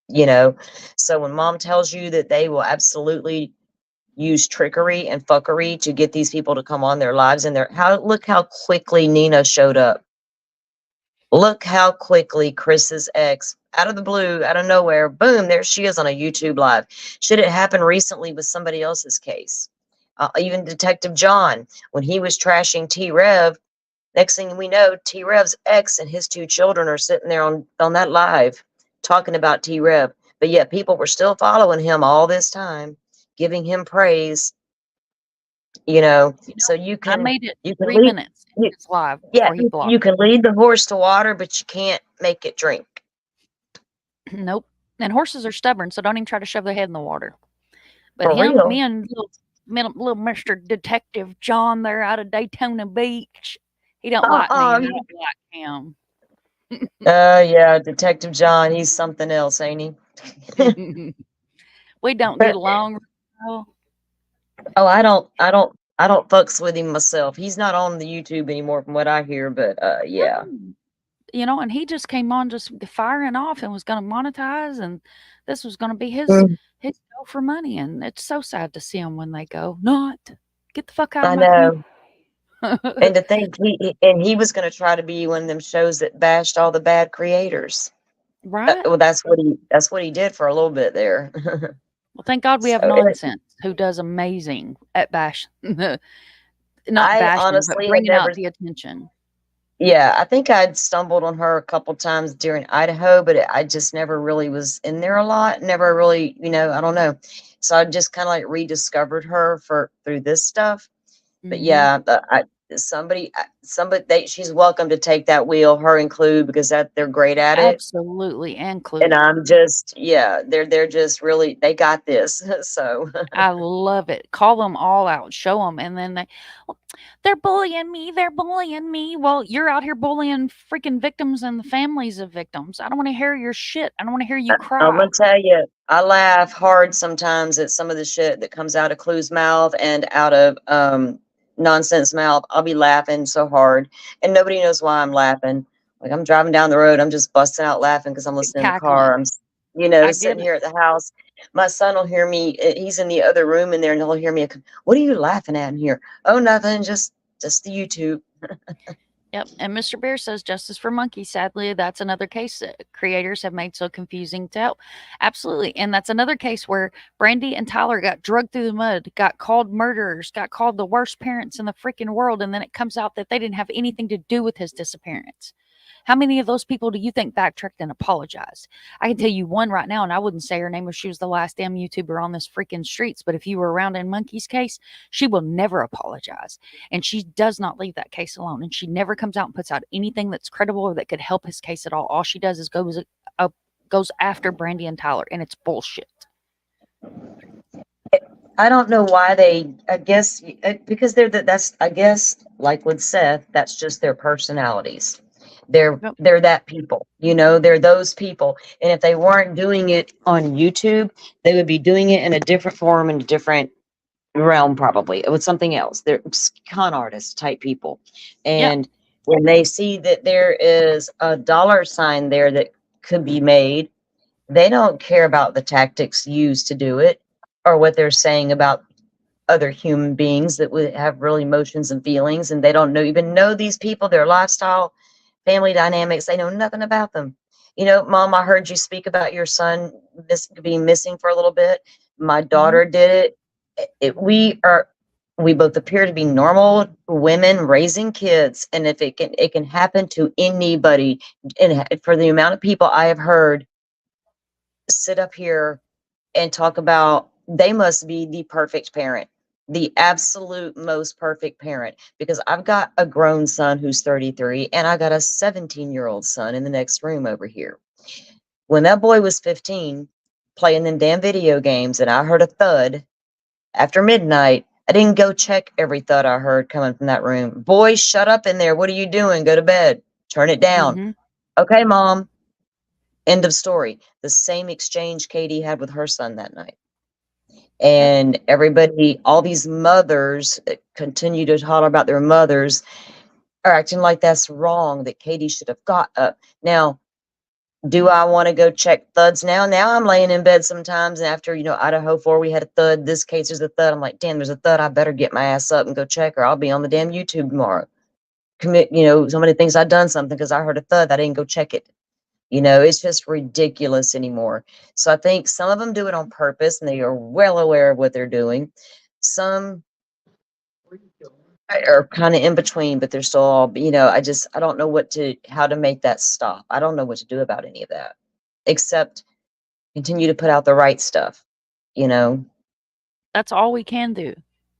you know. So when mom tells you that they will absolutely use trickery and fuckery to get these people to come on their lives, and look how quickly Nina showed up. Look how quickly Chris's ex, out of the blue, out of nowhere, boom, there she is on a YouTube live. Should it happen recently with somebody else's case? Even Detective John, when he was trashing T-Rev, next thing we know, T-Rev's ex and his 2 children are sitting there on that live talking about T-Rev. But yet people were still following him all this time, giving him praise. You know, so you can. I made it you can 3 minutes. It's live. Yeah, you can lead the horse to water, but you can't make it drink. Nope. And horses are stubborn, so don't even try to shove their head in the water. But For real. me and little Mr. Detective John there out of Daytona Beach, he don't like me, and I don't like him. Yeah, Detective John, he's something else, ain't he? We don't get along. Oh, I don't fucks with him myself. He's not on the YouTube anymore from what I hear, but yeah. and he just came on just firing off and was going to monetize, and this was going to be his go for money. And it's so sad to see him when they go, not get the fuck out of I my know. community. And to think he was going to try to be one of them shows that bashed all the bad creators. Right? Well, that's what he did for a little bit there. Well, thank God we have So Nonsense, who does amazing at bash, not I bashing, but honestly had bringing never. out the attention. Yeah, I think I'd stumbled on her a couple times during Idaho, but I just never really was in there a lot. Never really, I don't know. So I just kind of like rediscovered her through this stuff. But Mhm. yeah, somebody, she's welcome to take that wheel, her include, because they're great at it. Absolutely, and And Clue. I'm just, yeah, they're just really, they got this. So I love it. Call them all out, show them, and then "Well, they're bullying me. They're bullying me." Well, you're out here bullying freaking victims and the families of victims. I don't want to hear your shit. I don't want to hear you I'm cry. gonna tell you, I laugh hard sometimes at some of the shit that comes out of Clue's mouth and out of Nonsense mouth. I'll be laughing so hard, and nobody knows why I'm laughing. Like I'm driving down the road, I'm just busting out laughing because I'm listening in the car. Cackling. I Sitting get it. here at the house. My son will hear me. He's in the other room in there, and he'll hear me. What are you laughing at in here? Oh, nothing. Just the YouTube. Yep. And Mr. Bear says justice for monkeys. Sadly, that's another case that creators have made so confusing to help. Absolutely. And that's another case where Brandy and Tyler got drugged through the mud, got called murderers, got called the worst parents in the freaking world. And then it comes out that they didn't have anything to do with his disappearance. How many of those people do you think backtracked and apologized? I can tell you one right now, and I wouldn't say her name if she was the last damn YouTuber on this freaking streets. But if you were around in Monkey's case, she will never apologize. And she does not leave that case alone. And she never comes out and puts out anything that's credible or that could help his case at all. All she does is goes after Brandy and Tyler, and it's bullshit. I don't know why I guess because that's I guess like with Seth, that's just their personalities. They're that people, they're those people. And if they weren't doing it on YouTube, they would be doing it in a different form, in a different realm, probably. It was something else. They're con artist type people. And when they see that there is a dollar sign there that could be made, they don't care about the tactics used to do it or what they're saying about other human beings that would have real emotions and feelings, and they don't even know these people, their lifestyle, family dynamics. They know nothing about them. Mom, I heard you speak about your son being missing for a little bit. My daughter did it. We both appear to be normal women raising kids, and if it can happen to anybody. And for the amount of people I have heard sit up here and talk about they must be the perfect parent, the absolute most perfect parent, because I've got a grown son who's 33 and I got a 17-year-old son in the next room over here. When that boy was 15 playing them damn video games and I heard a thud after midnight, I didn't go check every thud I heard coming from that room. Boy, shut up in there. What are you doing? Go to bed. Turn it down. Okay, Mom. End of story. The same exchange Katie had with her son that night. And everybody, all these mothers that continue to holler about their mothers are acting like that's wrong, that Katie should have got up. Now, do I want to go check thuds now? Now I'm laying in bed sometimes, and after, Idaho 4, we had a thud. This case, there's a thud. I'm like, damn, there's a thud. I better get my ass up and go check her. I'll be on the damn YouTube tomorrow. Somebody thinks I've done something because I heard a thud. I didn't go check it. It's just ridiculous anymore. So I think some of them do it on purpose and they are well aware of what they're doing. Some are kind of in between, but they're still all, I don't know how to make that stop. I don't know what to do about any of that, except continue to put out the right stuff, That's all we can do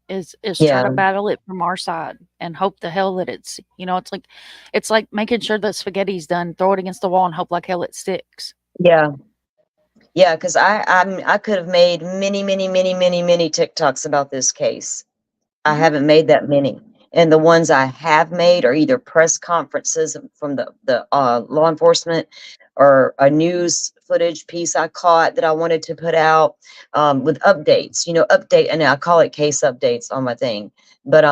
is try to battle it from our side and hope the hell that it's like making sure that spaghetti's done, throw it against the wall and hope like hell it sticks. Yeah, because I could have made many TikToks about this case. I haven't made that many, and the ones I have made are either press conferences from the law enforcement or a news footage piece I caught that I wanted to put out, with updates, and I call it case updates on my thing, but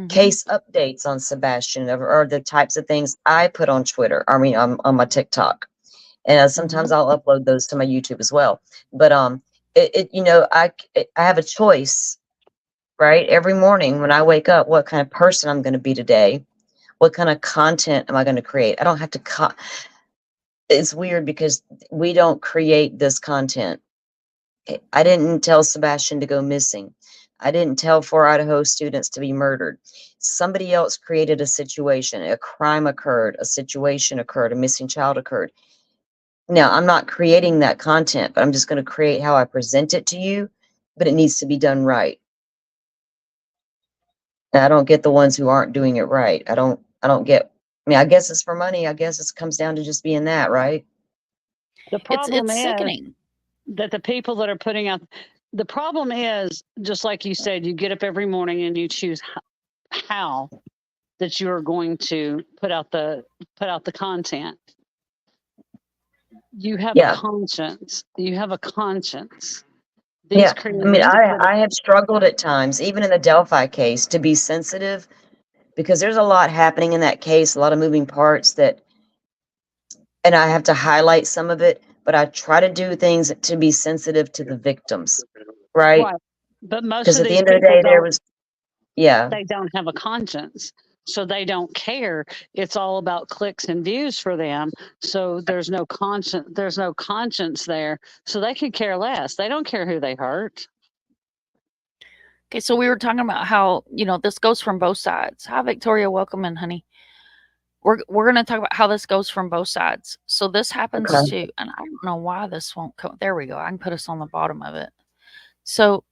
case updates on Sebastian or the types of things I put on Twitter. I mean, on my TikTok, and sometimes I'll upload those to my YouTube as well. But I have a choice, right? Every morning when I wake up, what kind of person I'm going to be today. What kind of content am I going to create? I don't have to. It's weird because we don't create this content. I didn't tell Sebastian to go missing. I didn't tell 4 Idaho students to be murdered. Somebody else created a situation. A crime occurred, a situation occurred, a missing child occurred. Now, I'm not creating that content, but I'm just going to create how I present it to you, but it needs to be done right. And I don't get the ones who aren't doing it right. I don't get, I guess it's for money. I guess it comes down to just being that, right? The problem it's is sickening that the people that are putting out, the problem is, just like you said, you get up every morning and you choose how that you are going to put out the content. You have a conscience. You have a conscience. Yeah, I mean, I have struggled at times, even in the Delphi case, to be sensitive, because there's a lot happening in that case, a lot of moving parts and I have to highlight some of it, but I try to do things to be sensitive to the victims, right? But most because of at the these end of the people day, they don't have a conscience. So they don't care. It's all about clicks and views for them. So there's no conscience there. So they could care less. They don't care who they hurt. Okay, so we were talking about how, this goes from both sides. Hi, Victoria. Welcome in, honey. We're going to talk about how this goes from both sides. So this happens to, and I don't know why this won't come. There we go. I can put us on the bottom of it. So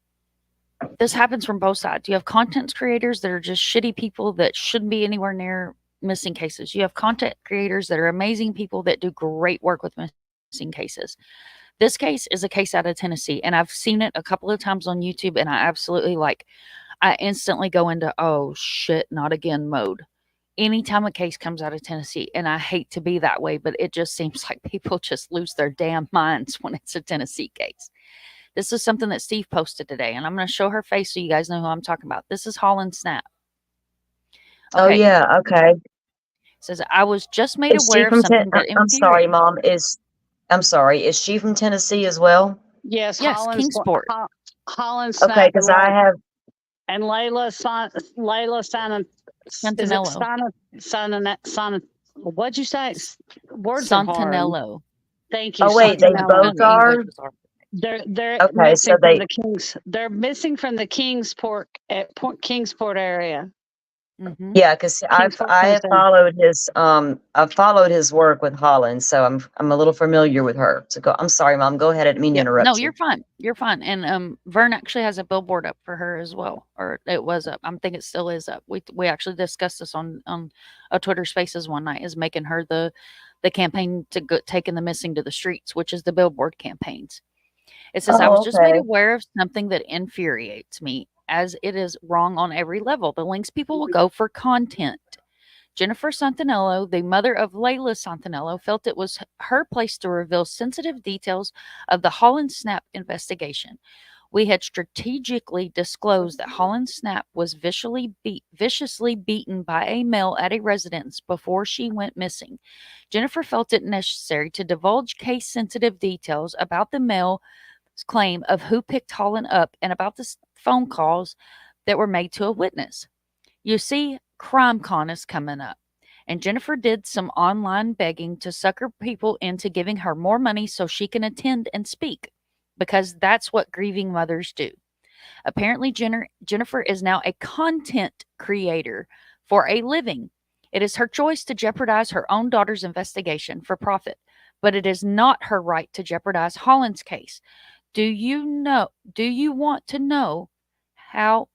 this happens from both sides. You have content creators that are just shitty people that shouldn't be anywhere near missing cases. You have content creators that are amazing people that do great work with missing cases. This case is a case out of Tennessee, and I've seen it a couple of times on YouTube, and I absolutely I instantly go into, oh shit, not again mode. Anytime a case comes out of Tennessee, and I hate to be that way, but it just seems like people just lose their damn minds when it's a Tennessee case. This is something that Steve posted today, and I'm going to show her face so you guys know who I'm talking about. This is Holland Snap. Okay. Oh, yeah. Okay. It says, I was just made aware of something that I'm sorry, Mom. I'm sorry. Is she from Tennessee as well? Yes, Kingsport. Holland Snap. Okay, because I have. And Layla Santanello. What'd you say? Words Santanello. are hard. Thank you. Oh wait, they both are. They're okay, missing from the Kings. They're missing from the Kingsport area. Mm-hmm. Yeah, because I have followed his work with Holland, so I'm a little familiar with her. So I'm sorry, Mom. Go ahead. I didn't mean to interrupt you. No, you're fine. You're fine. And Vern actually has a billboard up for her as well, or it was up. I'm thinking it still is up. We actually discussed this on a Twitter Spaces one night, is making her the campaign to go, taking the missing to the streets, which is the billboard campaigns. It says, I was just made aware of something that infuriates me, as it is wrong on every level. The links people will go for content. Jennifer Santanello, the mother of Layla Santanello, felt it was her place to reveal sensitive details of the Holland Snap investigation. We had strategically disclosed that Holland Snap was viciously beaten by a male at a residence before she went missing. Jennifer felt it necessary to divulge case-sensitive details about the male claim of who picked Holland up and about the phone calls that were made to a witness. You see, CrimeCon is coming up, and Jennifer did some online begging to sucker people into giving her more money so she can attend and speak, because that's what grieving mothers do. Apparently, Jennifer is now a content creator for a living. It is her choice to jeopardize her own daughter's investigation for profit, but it is not her right to jeopardize Holland's case. Do you want to know how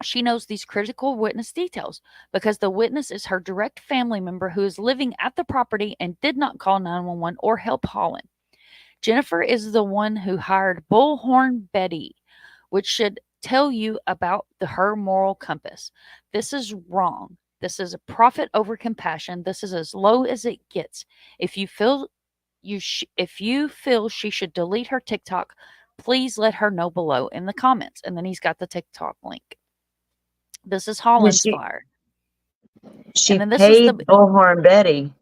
she knows these critical witness details? Because the witness is her direct family member who is living at the property and did not call 911 or help Holland. Jennifer is the one who hired Bullhorn Betty, which should tell you about her moral compass. This is wrong. This is a profit over compassion. This is as low as it gets. If you feel if you feel she should delete her TikTok, please let her know below in the comments. And then he's got the TikTok link. This is Holland's fire. She paid Bullhorn Betty.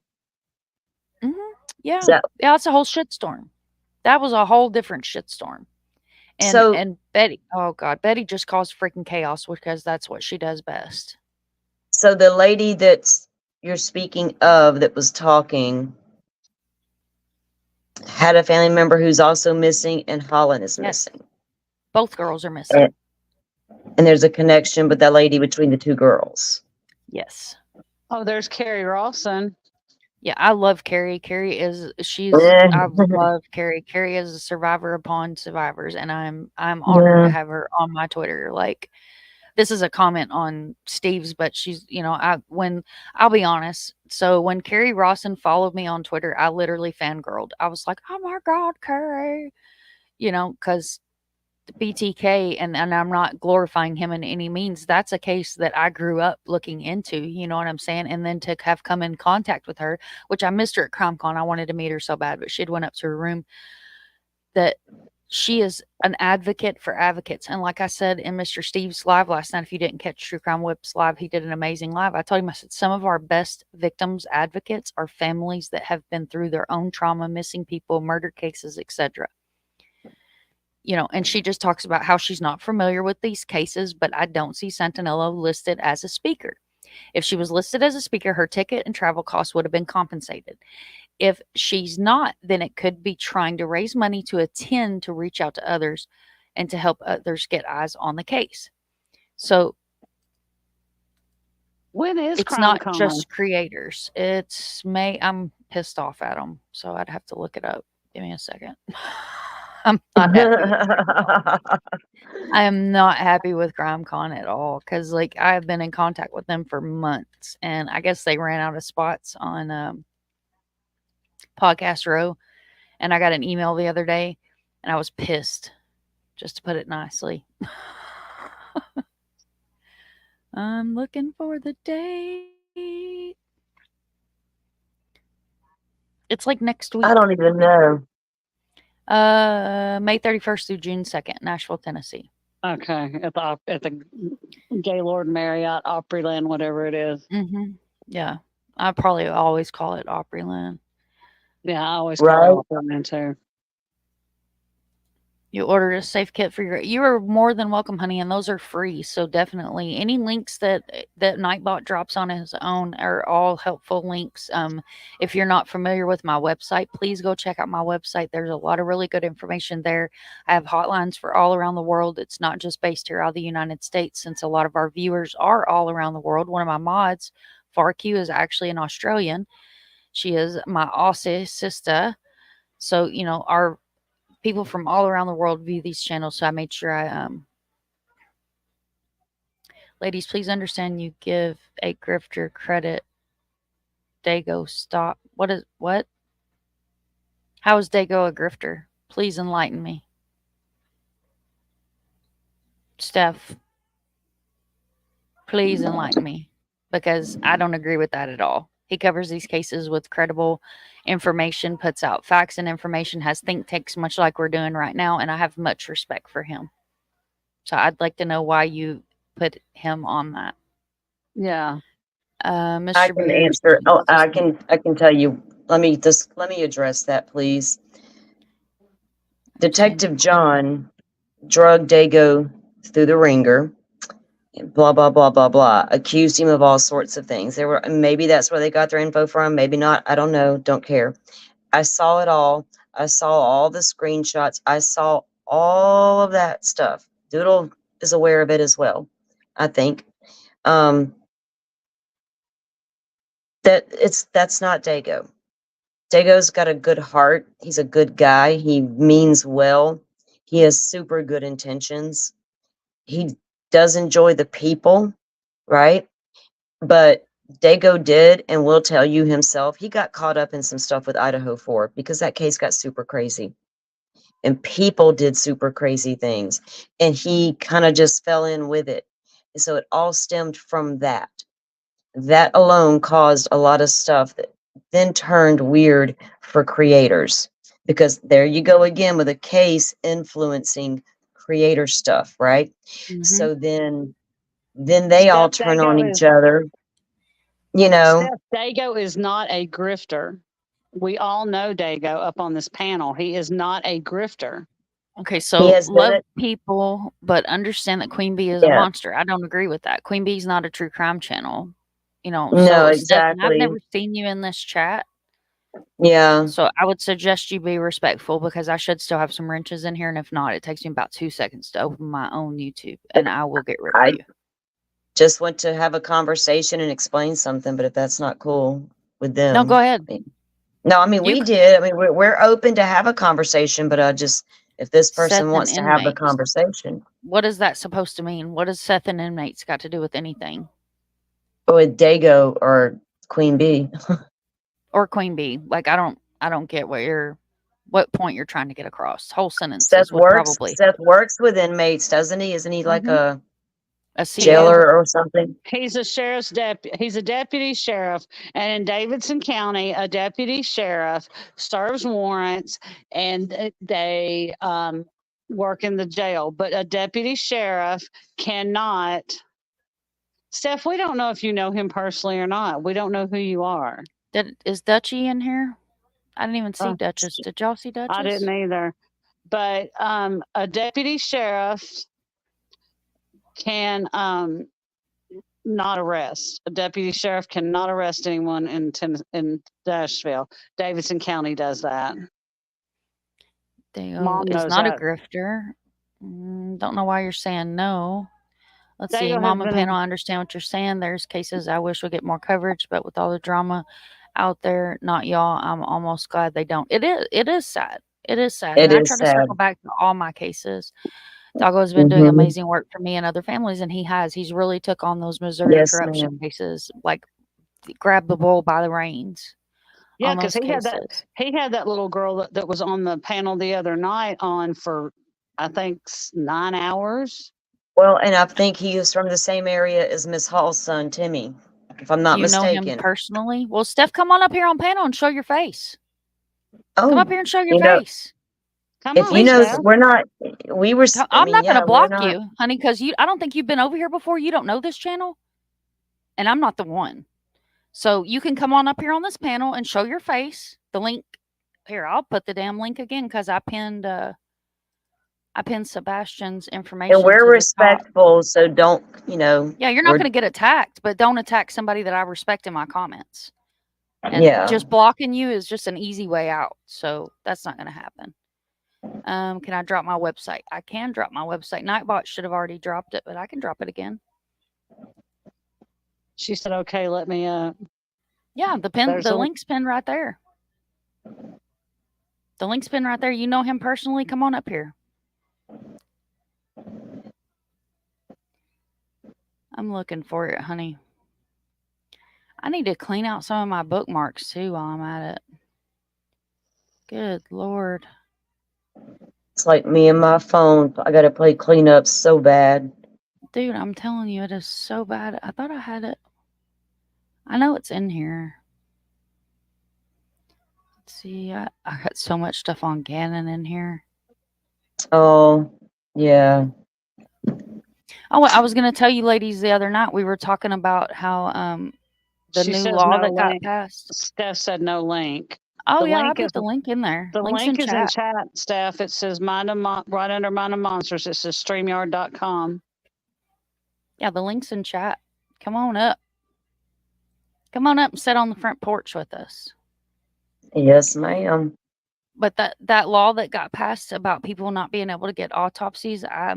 Yeah, it's a whole shitstorm. That was a whole different shitstorm. And Betty, oh God, Betty just caused freaking chaos because that's what she does best. So the lady that you're speaking of that was talking had a family member who's also missing, and Holland is missing. Both girls are missing. And there's a connection with that lady between the two girls. Yes. Oh, there's Carrie Rawson. Yeah, I love Carrie. I love Carrie. Carrie is a survivor upon survivors, and I'm honored to have her on my Twitter. Like, this is a comment on Steve's, but she's, I'll be honest. So when Carrie Rawson followed me on Twitter, I literally fangirled. I was like, oh my God, Carrie, because BTK, and I'm not glorifying him in any means. That's a case that I grew up looking into, you know what I'm saying? And then to have come in contact with her, which I missed her at CrimeCon. I wanted to meet her so bad, but she had went up to her room. That she is an advocate for advocates. And like I said in Mr. Steve's live last night, if you didn't catch True Crime Whip's live, he did an amazing live. I told him, I said, some of our best victims advocates are families that have been through their own trauma, missing people, murder cases, etc. And she just talks about how she's not familiar with these cases, but I don't see Santinello listed as a speaker. If she was listed as a speaker, her ticket and travel costs would have been compensated. If she's not, then it could be trying to raise money to attend, to reach out to others and to help others get eyes on the case. So when is it's not just creators. It's May. I'm pissed off at them, so I'd have to look it up. Give me a second. I'm not happy. I am not happy with CrimeCon at all because, I've been in contact with them for months, and I guess they ran out of spots on Podcast Row, and I got an email the other day, and I was pissed, just to put it nicely. I'm looking for the date. It's like next week. I don't even know. May 31st through June 2nd, Nashville, Tennessee. Okay, at the Gaylord Marriott Opryland, whatever it is. Yeah, I probably always call it Opryland. Yeah, I always call it Opryland too. You ordered a safe kit for you are more than welcome, honey, and those are free. So definitely any links that Nightbot drops on his own are all helpful links. If you're not familiar with my website, please go check out my website. There's a lot of really good information there. I have hotlines for all around the world. It's not just based here out of the United States, since a lot of our viewers are all around the world. One of my mods, FarQ, is actually an Australian. She is my Aussie sister. So, our people from all around the world view these channels, so I made sure I ladies, please understand you give a grifter credit. Dago, stop. What? How is Dago a grifter? Please enlighten me. Steph, please enlighten me, because I don't agree with that at all. He covers these cases with credible information, puts out facts and information, has think tanks much like we're doing right now, and I have much respect for him. So I'd like to know why you put him on that. Yeah. Mr. I can answer. Oh, I can tell you. Let me address that, please. Detective John drugged Dago through the ringer. Blah blah blah blah blah. Accused him of all sorts of things. Maybe that's where they got their info from. Maybe not. I don't know. Don't care. I saw it all. I saw all the screenshots. I saw all of that stuff. Doodle is aware of it as well, I think. That's not Dago. Dago's got a good heart. He's a good guy. He means well. He has super good intentions. He does enjoy the people, right? But Dago did, and will tell you himself, he got caught up in some stuff with Idaho 4 because that case got super crazy. And people did super crazy things. And he kind of just fell in with it. And so it all stemmed from that. That alone caused a lot of stuff then turned weird for creators, because there you go again with a case influencing creator stuff, right? So then they all turn on each other. Steph Dago is not a grifter. We all know Dago up on this panel. He is not a grifter. Okay, so love people, but understand that Queen Bee is a monster. I don't agree with that. Queen Bee's not a true crime channel. No, so exactly. Stephen, I've never seen you in this chat. Yeah. So I would suggest you be respectful, because I should still have some wrenches in here, and if not, it takes me about 2 seconds to open my own YouTube, and I will get rid of you. Just want to have a conversation and explain something, but if that's not cool with them. No, go ahead. No, I mean, we did. I mean, we're open to have a conversation, but if this person wants to have the conversation. What is that supposed to mean? What does Seth and inmates got to do with anything? With Dago or Queen Bee. Or Queen Bee. Like, I don't get what point you're trying to get across. Whole sentences would probably. Seth works with inmates, doesn't he? Isn't he like a CO? jailer or something? He's a sheriff's deputy. He's a deputy sheriff, and in Davidson County, a deputy sheriff serves warrants, and they work in the jail. But a deputy sheriff cannot. Steph, we don't know if you know him personally or not. We don't know who you are. Is Dutchie in here? I didn't even see Duchess. Did y'all see Duchess? I didn't either. But a deputy sheriff can not arrest. A deputy sheriff cannot arrest anyone in Nashville. Davidson County does that. Mom is not a grifter. Don't know why you're saying no. Let's see. Mom and panel, I understand what you're saying. There's cases I wish would get more coverage, but with all the drama out there, not y'all, I'm almost glad they don't. It is sad. It is sad. And I try to circle back to all my cases. Doggo has been doing amazing work for me and other families, and he's really took on those Missouri corruption cases, like grab the bull by the reins. Yeah, because he had that little girl that was on the panel the other night on for, I think, 9 hours. Well, and I think he is from the same area as Miss Hall's son, Timmy, if I'm not mistaken. You know him personally? Well, Steph, come on up here on panel and show your face. Come up here and show your face. Come on, we're not. We were. I'm not going to block you, honey, because I don't think you've been over here before. You don't know this channel, and I'm not the one. So you can come on up here on this panel and show your face. The link here, I'll put the damn link again because I pinned Sebastian's information. And we're respectful, so don't, Yeah, you're not going to get attacked, but don't attack somebody that I respect in my comments. And just blocking you is just an easy way out. So that's not going to happen. Can I drop my website? I can drop my website. Nightbot should have already dropped it, but I can drop it again. She said, okay, let me, yeah, the link's pinned right there. The link's pinned right there. You know him personally? Come on up here. I'm looking for it, honey. I need to clean out some of my bookmarks too while I'm at it. Good Lord. It's like me and my phone. I got to play cleanup so bad. Dude, I'm telling you, it is so bad. I thought I had it. I know it's in here. Let's see. I got so much stuff on Gannon in here. Oh, yeah. Oh, I was going to tell you ladies the other night, we were talking about how the new law that got passed. Steph said no link. Oh, yeah, I put the link in there. The link is in chat, Steph. It says right under Mind of Monsters. It says StreamYard.com. Yeah, the link's in chat. Come on up. Come on up and sit on the front porch with us. Yes, ma'am. But that law that got passed about people not being able to get autopsies, I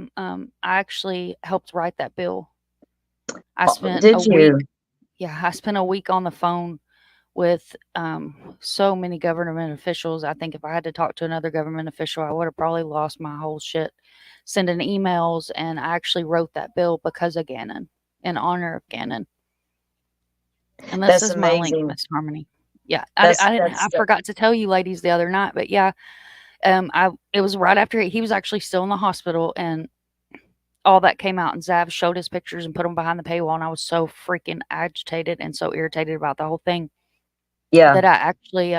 actually helped write that bill. I spent a week. Yeah, I spent a week on the phone with so many government officials. I think if I had to talk to another government official, I would have probably lost my whole shit sending emails. And I actually wrote that bill because of Gannon, in honor of Gannon. And this is my link, Miss Harmony. Yeah, I forgot to tell you ladies the other night, but yeah, it was right after he was actually still in the hospital, and all that came out, and Zav showed his pictures and put them behind the paywall, and I was so freaking agitated and so irritated about the whole thing. Yeah. that I actually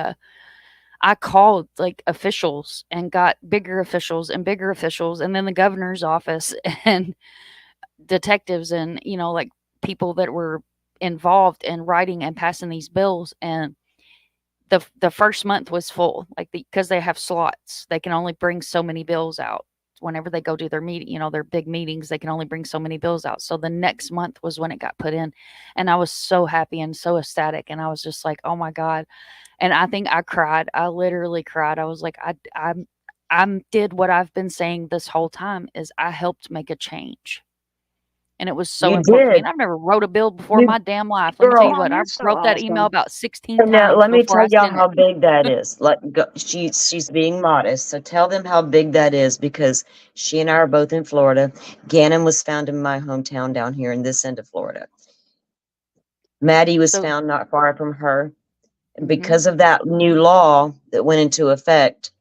I called like officials and got bigger officials and bigger officials, and then the governor's office and detectives and, you know, like people that were involved in writing and passing these bills. And the first month was full, like, because they have slots. They can only bring so many bills out. Whenever they go do their meeting, you know, their big meetings, they can only bring so many bills out. So the next month was when it got put in, and I was so happy and so ecstatic, and I was just like, "Oh my god." And I think I cried. I literally cried. I was like, I did what I've been saying this whole time, is I helped make a change. And it was so You important to me. did. And I've never wrote a bill before in You my damn life. Let me tell you girl. what, Mom, I you're so wrote that email awesome. about 16 And now times let me before tell I y'all sent how it. big that is. She's being modest, so tell them how big that is, because she and I are both in Florida. Gannon was found in my hometown down here in this end of Florida. Maddie was So, found not far from her. And mhm, because of that new law that went into effect,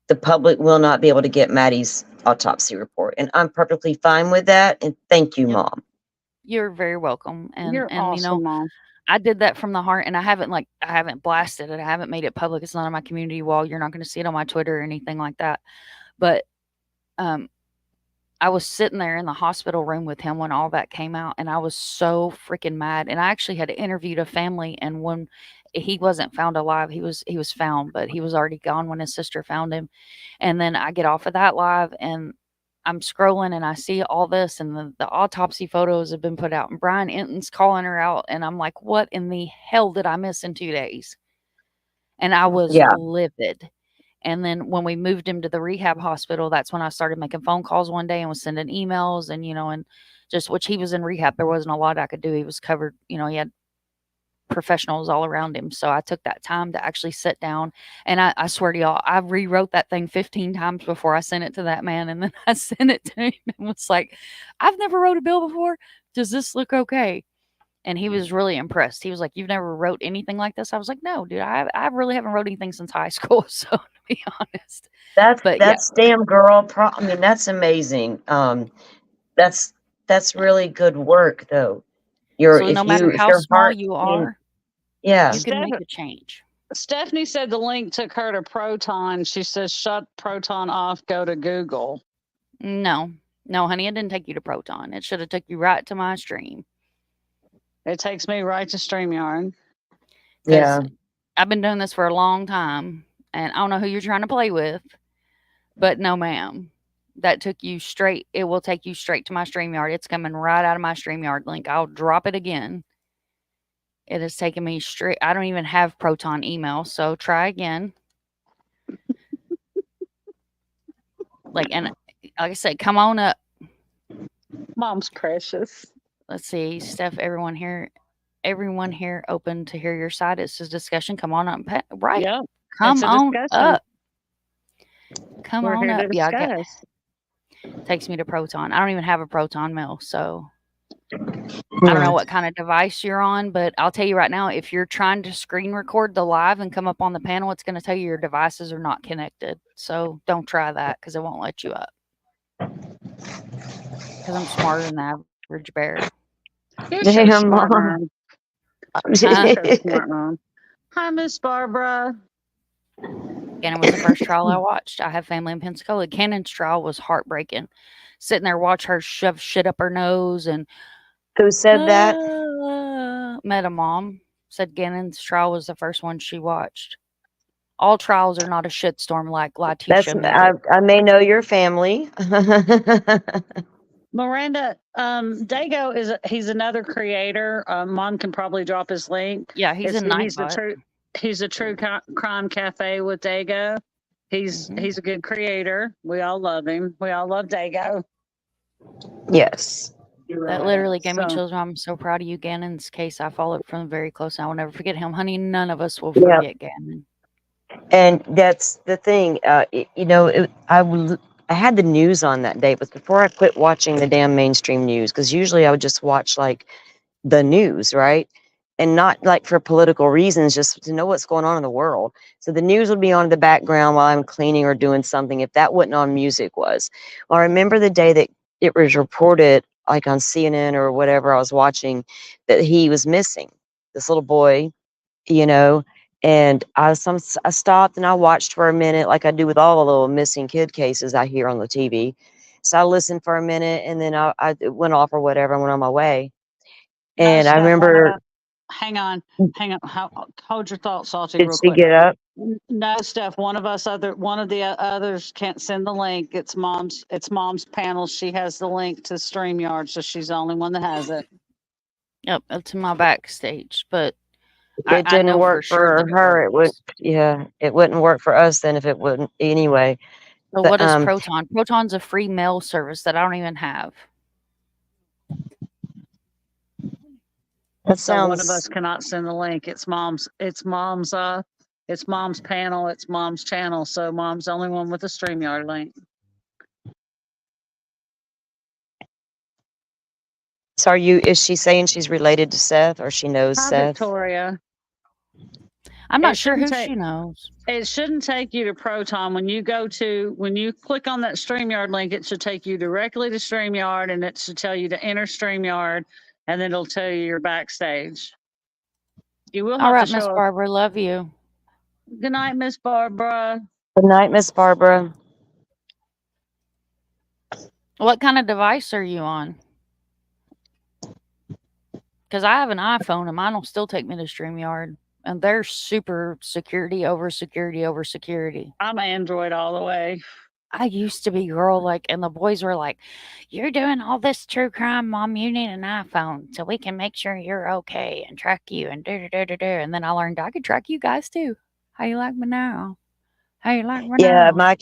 the public will not be able to get Maddie's autopsy report. And I'm perfectly fine with that. And thank you, yep, Mom. you're very welcome. You're And you know, awesome, Mom. I did that from the heart, and I haven't blasted it. I haven't made it public. It's not on my community wall. You're not going to see it on my Twitter or anything like that. But um I was sitting there in the hospital room with him when all that came out, and I was so freaking mad. And I actually had interviewed a family, and when he wasn't found alive, he was found, but he was already gone when his sister found him. And then I get off of that live, and I'm scrolling, and I see all this, and the autopsy photos have been put out, and Brian Enton's calling her out, and I'm like, what in the hell did I miss in 2 days? And I was Yeah. livid. And then when we moved him to the rehab hospital, that's when I started making phone calls one day and was sending emails, and, you know, and just, which he was in rehab. There wasn't a lot I could do. He was covered, you know, he had professionals all around him. So I took that time to actually sit down, and I swear to y'all, I rewrote that thing 15 times before I sent it to that man. And then I sent it to him and was like, I've never wrote a bill before. Does this look okay? And he was really impressed. He was like, "You've never wrote anything like this?" I was like, "No, dude, I really haven't wrote anything since high school." So, to be honest, but yeah. That's damn girl. I mean, that's amazing. That's really good work, though. So no matter If how your small heart, you I mean, are, yeah, you can make a change. Stephanie said the link took her to Proton. She says, shut Proton off, go to Google. No, honey, it didn't take you to Proton. It should have took you right to my stream. It takes me right to StreamYard. Because I've been doing this for a long time, and I don't know who you're trying to play with, but no, ma'am. That took you straight. It will take you straight to my StreamYard. It's coming right out of my StreamYard link. I'll drop it again. It has taken me straight. I don't even have Proton email, so try again. And like I said, come on up. Mom's precious. Let's see, Steph. Everyone here open to hear your side. It's a discussion. Come on up. Right. Yep. Come on up. Come We're on here up. to Yeah, discuss. takes me to Proton. I don't even have a Proton mail, so I don't know what kind of device you're on, but I'll tell you right now, if you're trying to screen record the live and come up on the panel, it's going to tell you your devices are not connected. So don't try that, because it won't let you up. Because I'm smarter than the average bear. You're so smart, Mom. Huh? So smart, Mom. Hi, Miss Barbara. Gannon was the first trial I watched. I have family in Pensacola. Cannon's trial was heartbreaking. Sitting there, watch her shove shit up her nose. And who said that? Meta Mom said Gannon's trial was the first one she watched. All trials are not a shitstorm like Letitia made it. I may know your family. Miranda, Dago he's another creator. Mom can probably drop his link. Yeah, he's a Nightbot. He's a true crime cafe with Dago. He's a good creator. We all love him. We all love Dago. Yes. That literally gave me chills. I'm so proud of you. Gannon's case, I followed from very close. I will never forget him. Honey, none of us will forget Gannon. And that's the thing. I had the news on that day, but before I quit watching the damn mainstream news, because usually I would just watch like the news, right? And not like for political reasons, just to know what's going on in the world. So the news would be on in the background while I'm cleaning or doing something. If that wasn't on, music was. Well, I remember the day that it was reported, like on CNN or whatever I was watching, that he was missing. This little boy, you know. And I stopped and I watched for a minute, like I do with all the little missing kid cases I hear on the TV. So I listened for a minute, and then I went off or whatever and went on my way. And I remember. Hang on. Hold your thought, Salty, Did real she quick. get up? No, Steph. One of the others can't send the link. It's mom's panel. She has the link to StreamYard, so she's the only one that has it. Yep, to my backstage, but It I didn't know work for sure for that her. It would, works. yeah, it wouldn't work for us then if it wouldn't. Anyway, So what is Proton? Proton's a free mail service that I don't even have. That So one of sounds. us cannot send the link. It's mom's panel. It's mom's channel. So mom's the only one with the StreamYard link. So is she saying she's related to Seth, or she knows Hi, Seth? Victoria. I'm not sure who she knows. It shouldn't take you to Proton. When you click on that StreamYard link, it should take you directly to StreamYard, and it should tell you to enter StreamYard, and then it'll tell you you're backstage. You will have All right, to Miss show Barbara, love you. Good night, Miss Barbara. Good night, Miss Barbara. What kind of device are you on? Because I have an iPhone and mine will still take me to StreamYard. And they're super security over security over security. I'm Android all the way. I used to be girl, like, and the boys were like, "You're doing all this true crime, Mom. You need an iPhone so we can make sure you're okay and track you and do. And then I learned I could track you guys too. How you like me now? How you like me Yeah, now?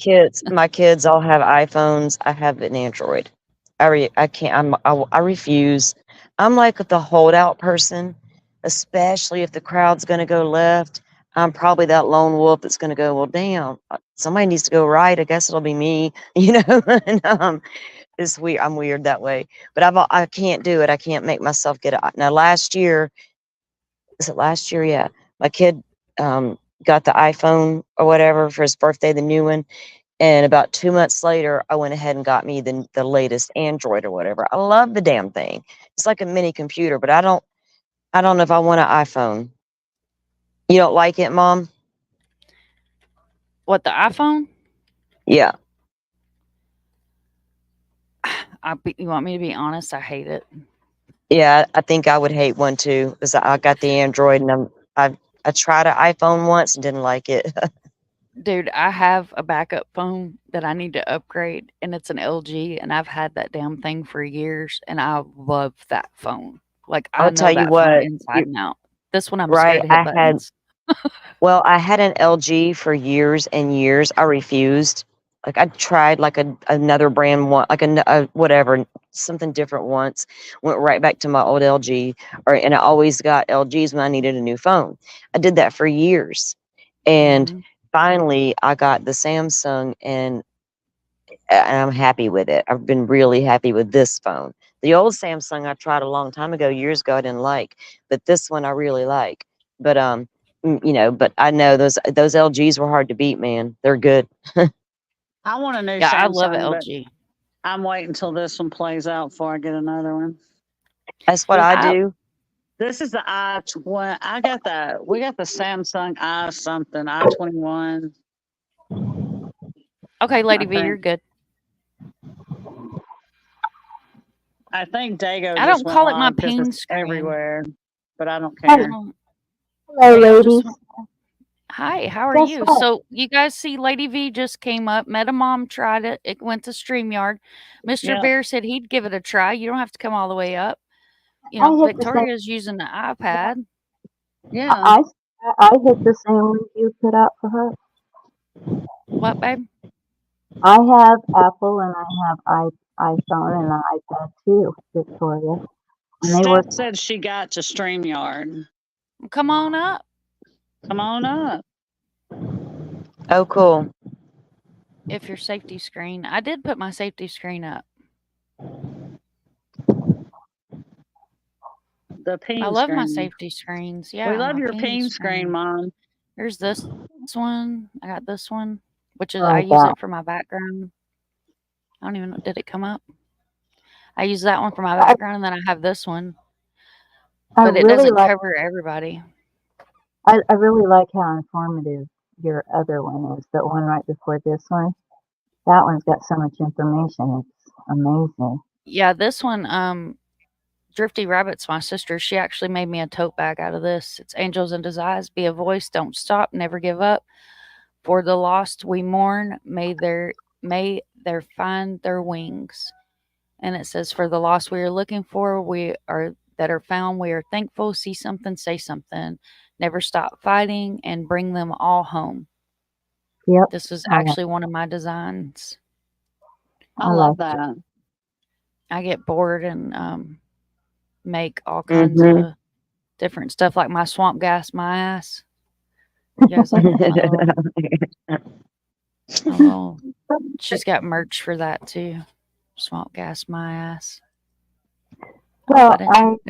my kids all have iPhones. I have an Android. I can't. I refuse. I'm like the holdout person, especially if the crowd's going to go left. I'm probably that lone wolf that's going to go, well, damn, somebody needs to go right. I guess it'll be me, you know. And it's weird. I'm weird that way, but I can't do it. I can't make myself get it. Now, last year, is it last year? Yeah, my kid got the iPhone or whatever for his birthday, the new one. And about 2 months later, I went ahead and got me the latest Android or whatever. I love the damn thing. It's like a mini computer, but I don't know if I want an iPhone. You don't like it, Mom? What, the iPhone? Yeah. You want me to be honest? I hate it. Yeah, I think I would hate one too, because I got the Android and I tried an iPhone once and didn't like it. Dude, I have a backup phone that I need to upgrade, and it's an LG, and I've had that damn thing for years, and I love that phone. Like, I I'll know tell you that phone what, inside and out. This one, I'm right? scared to hit buttons. Well, I had an LG for years and years. I refused. Like I tried like another brand one, like a whatever, something different once. Went right back to my old LG, and I always got LGs when I needed a new phone. I did that for years, and finally I got the Samsung, and I'm happy with it. I've been really happy with this phone. The old Samsung I tried a long time ago, years ago, I didn't like, but this one I really like. But you know, but I know those LGs were hard to beat, man. They're good. I want a new Yeah, Samsung, I love LG. I'm waiting until this one plays out before I get another one. That's what I do. This is the i20. We got the Samsung i21. Okay, Lady V, you're good. I think Dago. I don't call it my pain screen everywhere, but I don't care. Hello, ladies. Hi, how are you? So you guys see Lady V just came up, Meta Mom tried it. It went to StreamYard. Mr. Bear said he'd give it a try. You don't have to come all the way up. You know, Victoria's using the iPad. Yeah. I hit the same link you put out for her. What, babe? I have Apple and I have iPhone and an iPad too, Victoria. And Steph said she got to StreamYard. Come on up. Come on up. Oh, cool. If your safety screen. I did put my safety screen up. The ping I love screen. my safety screens. Yeah. We love your ping screen, Mom. Here's this one. I got this one, which is I use it for my background. I don't even know. Did it come up? I use that one for my background, and then I have this one. But it doesn't cover everybody. I really like how informative your other one is. The one right before this one. That one's got so much information. It's amazing. Yeah, this one, Drifty Rabbit's my sister. She actually made me a tote bag out of this. It's Angels in Disguise. Be a voice, don't stop, never give up. For the lost we mourn, may there find their wings. And it says, for the lost we are looking for, we are that are found, we are thankful. See something, say something. Never stop fighting and bring them all home. Yep. This is actually one of my designs. I love that. I get bored and make all kinds of different stuff, like my swamp gas, my ass. You guys like that? Oh, she's got merch for that too. Swamp gas, my ass. Well, I don't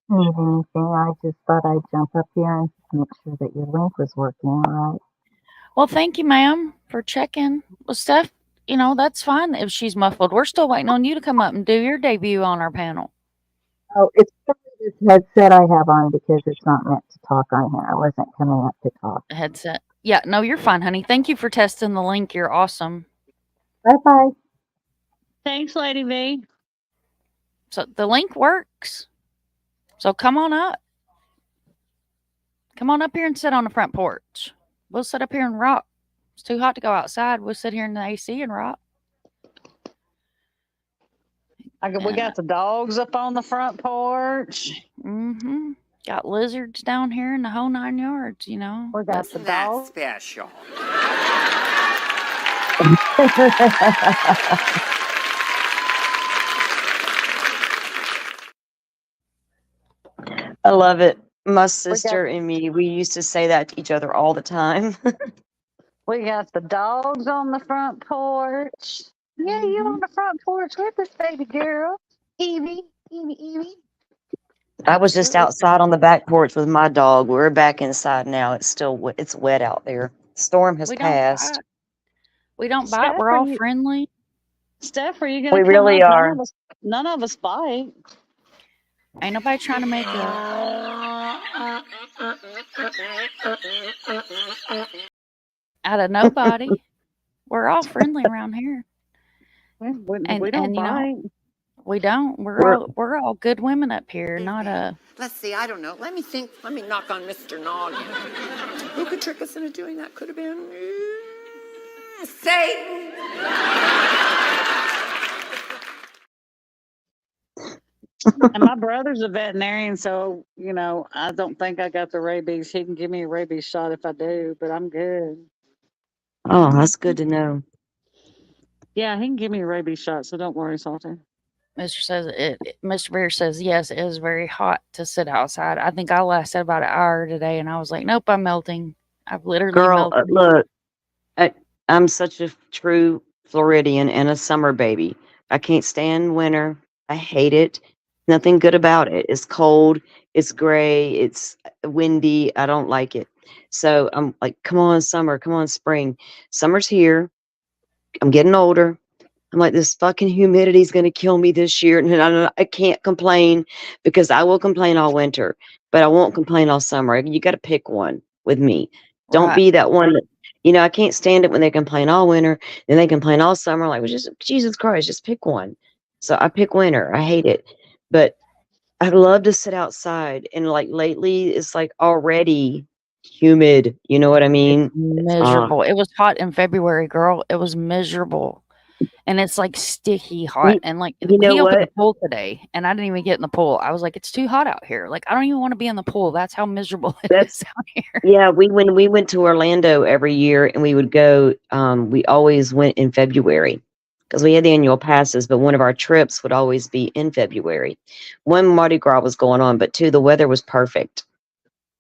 need anything. I just thought I'd jump up here and make sure that your link was working all right. Well, thank you, ma'am, for checking. Well, Steph, that's fine if she's muffled. We're still waiting on you to come up and do your debut on our panel. Oh, it's this headset I have on because it's not meant to talk on here. I wasn't coming up to talk. Headset. Yeah, no, you're fine, honey. Thank you for testing the link. You're awesome. Bye-bye. Thanks, Lady V. So the link works. So come on up. Come on up here and sit on the front porch. We'll sit up here and rock. It's too hot to go outside. We'll sit here in the AC and rock. We got the dogs up on the front porch. Mm-hmm. Got lizards down here in the whole 9 yards, We got the dogs. Special. I love it. My sister and me, we used to say that to each other all the time. We got the dogs on the front porch. Yeah, you on the front porch with this baby girl, Evie. I was just outside on the back porch with my dog. We're back inside now. It's wet out there. Storm has passed. We don't bite. We're all friendly. Steph, are you going to We come really up? are. None of us bite. Ain't nobody trying to make out of nobody. We're all friendly around here. We don't bite. We don't. We're all good women up here, not a. Let's see, I don't know. Let me think. Let me knock on Mr. Noggin. Who could trick us into doing that? Could have been Satan. And my brother's a veterinarian, so I don't think I got the rabies. He can give me a rabies shot if I do, but I'm good. Oh, that's good to know. Yeah, he can give me a rabies shot, so don't worry, Salty. Mr. Bear says yes, it is very hot to sit outside. I think I lasted about an hour today, and I was like, nope, I'm melting. I've literally melted. Look, I'm such a true Floridian and a summer baby. I can't stand winter. I hate it. Nothing good about it. It's cold. It's gray. It's windy. I don't like it. So I'm like, come on, summer. Come on, spring. Summer's here. I'm getting older. I'm like, this fucking humidity is going to kill me this year. And I can't complain because I will complain all winter, but I won't complain all summer. You got to pick one with me. Don't be that one that, I can't stand it when they complain all winter, then they complain all summer. Like, Jesus Christ, just pick one. So I pick winter. I hate it. But I love to sit outside. And like lately, it's like already humid. You know what I mean? It's miserable. It was hot in February, girl. It was miserable. And it's like sticky hot. And like, he opened the pool today, and I didn't even get in the pool. I was like, it's too hot out here. Like, I don't even want to be in the pool. That's how miserable it is out here. Yeah, when we went to Orlando every year, and we would go, we always went in February because we had the annual passes, but one of our trips would always be in February. One, Mardi Gras was going on, but two, the weather was perfect.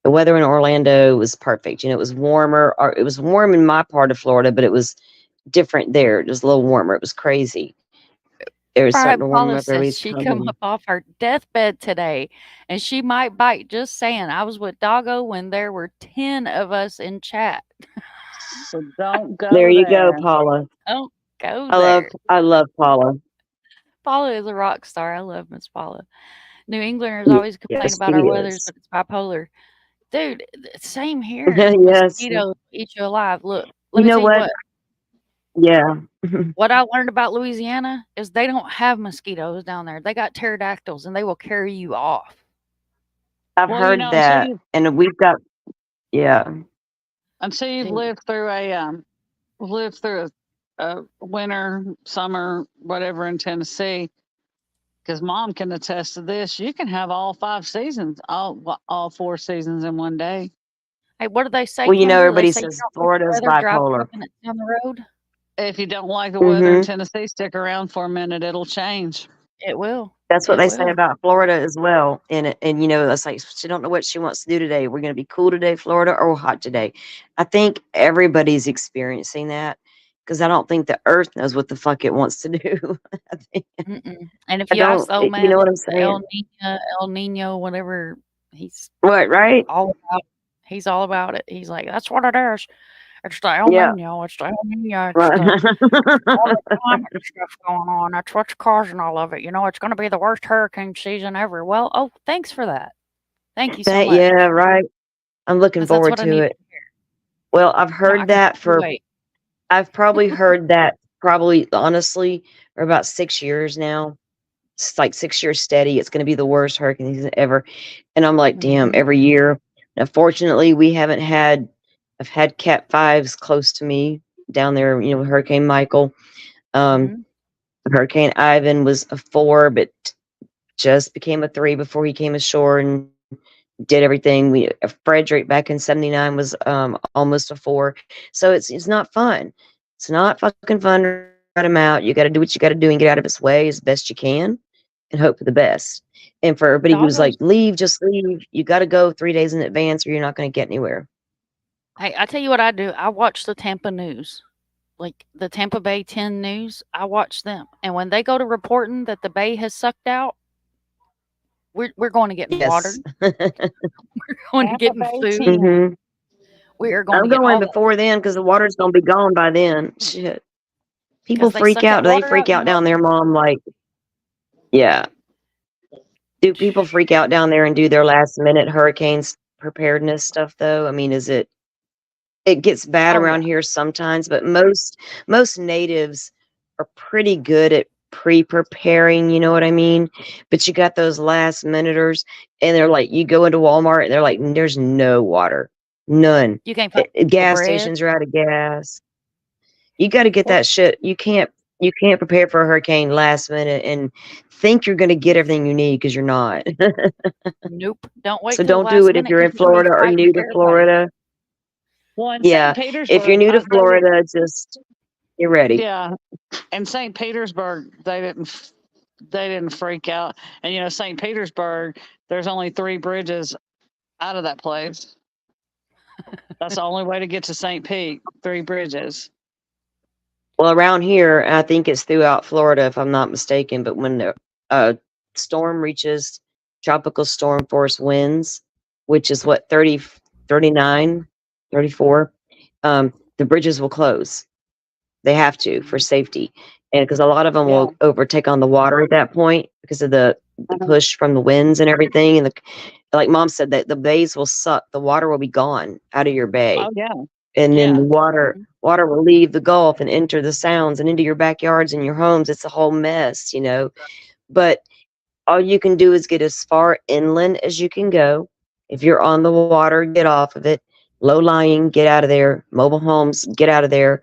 The weather in Orlando was perfect. It was warmer, or it was warm in my part of Florida, but it was different there. It was a little warmer. It was crazy. It was starting to warm up. She come up off her deathbed today, and she might bite. Just saying. I was with Doggo when there were 10 of us in chat. So don't go there. You go, Paula. Don't go there. I love Paula. Paula is a rock star. I love Miss Paula. New Englanders always complain about our weather, but it's bipolar. Dude, same here. Yes. Mosquitoes eat you alive. Look, let You me know tell you what? what. Yeah. What I learned about Louisiana is they don't have mosquitoes down there. They got pterodactyls, and they will carry you off. I've Well, heard that, and we've got until you've Dude. lived through a winter, summer, whatever in Tennessee, because Mom can attest to this. You can have all 5 seasons, all 4 seasons in one day. Hey, what do they say, well, you know, Kendra? They everybody say you says don't like the Florida's weather, drive bipolar. 5 minutes down the road. If you don't like the weather in Mm-hmm. Tennessee, stick around for a minute. It'll change. It will. That's what It they say will. about Florida as well. And you know, it's like she don't know what she wants to do today. We're going to be cool today, Florida, or hot today. I think everybody's experiencing that because I don't think the Earth knows what the fuck it wants to do. I think, And if I you ask don't. the old You man, know what I'm El saying? Nino, whatever, he's What? Right? all about. He's all about it. He's like, that's what it is. It's the El Yeah. Nino. It's the El Nino. It's Right. all the climate stuff going on. That's what's causing all of it. You know, it's going to be the worst hurricane season ever. Well, oh, thanks for that. Thank you so much. Yeah. Right. I'm looking 'Cause that's forward what I to need it. to hear. Well, I've No, I heard can that hardly for. wait. I've probably heard that honestly for about 6 years now. It's like 6 years steady. It's going to be the worst hurricane season ever. And I'm like, damn, Mhm. every year. Now, fortunately, we haven't had, I've had Cat 5s close to me down there, you know, Hurricane Michael. Mhm. Hurricane Ivan was a 4, but just became a 3 before he came ashore and did everything. Frederick back in '79 was almost a 4. So it's not fun. It's not fucking fun to cut him out. You got to do what you got to do and get out of his way as best you can and hope for the best. And for everybody who's like, leave, just leave. You got to go 3 days in advance or you're not going to get anywhere. Hey, I tell you what I do. I watch the Tampa news. Like the Tampa Bay 10 news, I watch them. And when they go to reporting that the bay has sucked out, we're going to get watered. Yes. We're going to get food. Mm-hmm. We are going I'm to get going all before then because the water's going to be gone by then. Shit. People 'cause they freak suck that out. They water freak out in out down there, March. Mom. Like, yeah. Do people freak out down there and do their last minute hurricanes preparedness stuff though? I mean, it gets bad Oh, yeah. around here sometimes, but most natives are pretty good at pre-preparing, you know what I mean? But you got those last minuters and they're like, you go into Walmart and they're like, there's no water. None. You can't find Gas bread. stations are out of gas. You got to get Well, that shit. You can't prepare for a hurricane last minute and think you're going to get everything you need because you're not. nope. Don't wait So till the don't do last it if minute you're in because you're going to Florida be or fighting new with to everybody. Florida. Well, in Yeah. St. Petersburg, If you're new to Florida, just you're ready. Yeah. In St. Petersburg, they didn't freak out. And you know, St. Petersburg, there's only 3 bridges out of that place. That's the only way to get to St. Pete, 3 bridges. Well, around here, I think it's throughout Florida, if I'm not mistaken. But when the storm reaches tropical storm force winds, which is what 30, 39, 34, the bridges will close. They have to for safety, and because a lot of them will overtake on the water at that point because of the push from the winds and everything. And like Mom said, that the bays will suck. The water will be gone out of your bay. Oh yeah. And then the water will leave the Gulf and enter the sounds and into your backyards and your homes. It's a whole mess, you know. But all you can do is get as far inland as you can go. If you're on the water, get off of it. Low lying, get out of there. Mobile homes, get out of there.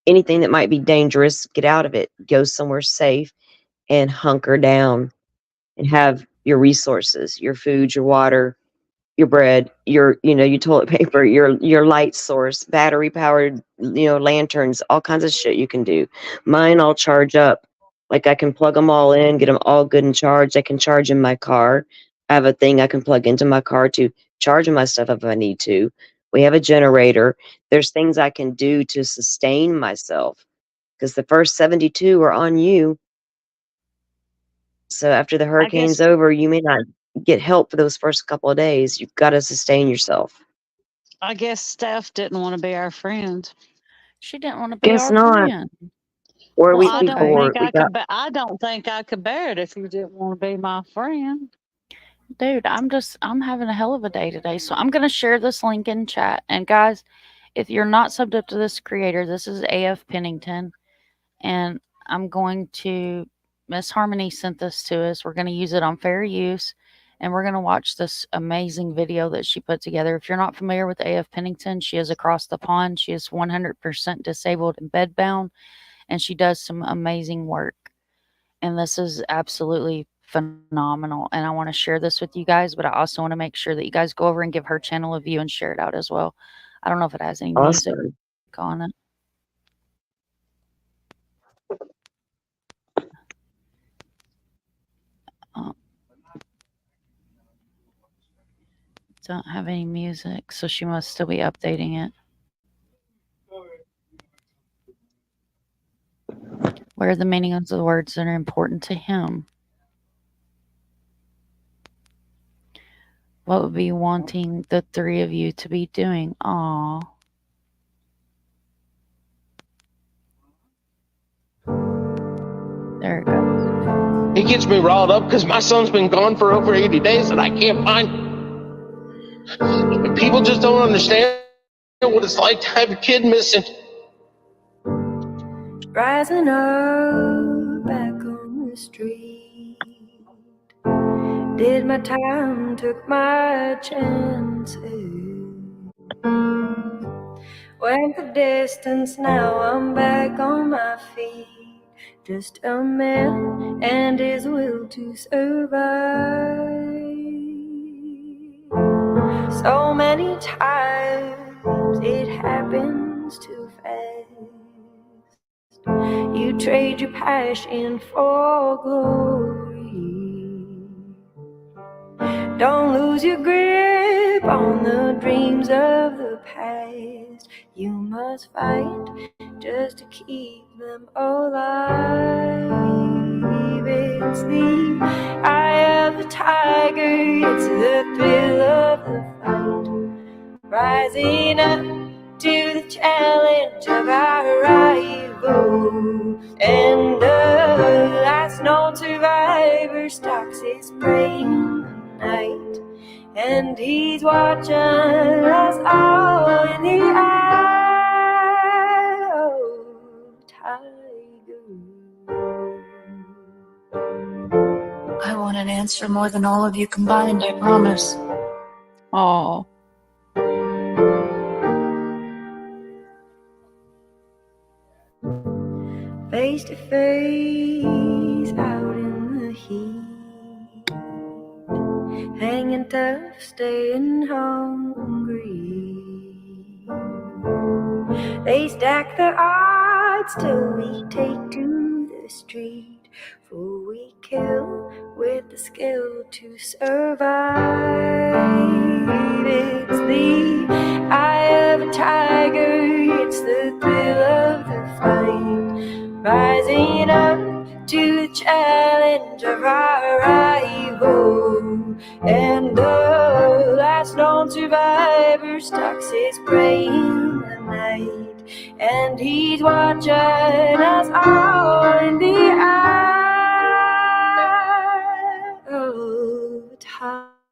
Anything that might be dangerous, get out of it. Go somewhere safe and hunker down and have your resources, your food, your water, your bread, your toilet paper, your light source, battery powered, lanterns, all kinds of shit you can do. Mine all charge up. Like I can plug them all in, get them all good and charged. I can charge in my car. I have a thing I can plug into my car to charge my stuff if I need to. We have a generator. There's things I can do to sustain myself because the first 72 are on you. So after the hurricane's over, you may not get help for those first couple of days. You've got to sustain yourself. I guess Steph didn't want to be our friend. She didn't want to be Guess our not. friend. Or Well, okay. I don't think I could bear it if you didn't want to be my friend. Dude, I'm having a hell of a day today. So I'm going to share this link in chat. And guys, if you're not subbed up to this creator, this is AF Pennington. And I'm going to, Miss Harmony sent this to us. We're going to use it on fair use. And we're going to watch this amazing video that she put together. If you're not familiar with AF Pennington, she is across the pond. She is 100% disabled and bedbound. And she does some amazing work. And this is absolutely phenomenal. And I want to share this with you guys, but I also want to make sure that you guys go over and give her channel a view and share it out as well. I don't know if it has any music on it. Don't have any music, so she must still be updating it. What are the meanings of the words that are important to him? What would be wanting the three of you to be doing? Aw. There it goes. It gets me riled up because my son's been gone for over 80 days and I can't find him. People just don't understand what it's like to have a kid missing. Rising up back on the street, did my time, took my chances. Went the distance, now I'm back on my feet. Just a man and his will to survive. So many times it happens too fast. You trade your passion for glory. Don't lose your grip on the dreams of the past. You must fight just to keep them alive. It's the eye of the tiger, it's the thrill of the fight. Rising up to the challenge of our rival. And the last known survivor stalks his prey in the night. And he's watching us all in the eye of the tiger. I want an answer more than all of you combined, I promise. Oh. Face to face out in the heat, hanging tough, staying hungry. They stack the odds till we take to the street, for we kill with the skill to survive. It's the eye of a tiger, it's the thrill of the fight. Rising up to the challenge of our rival. And the last known survivor stalks his prey in the night. And he's watching us all in the eye of a tiger.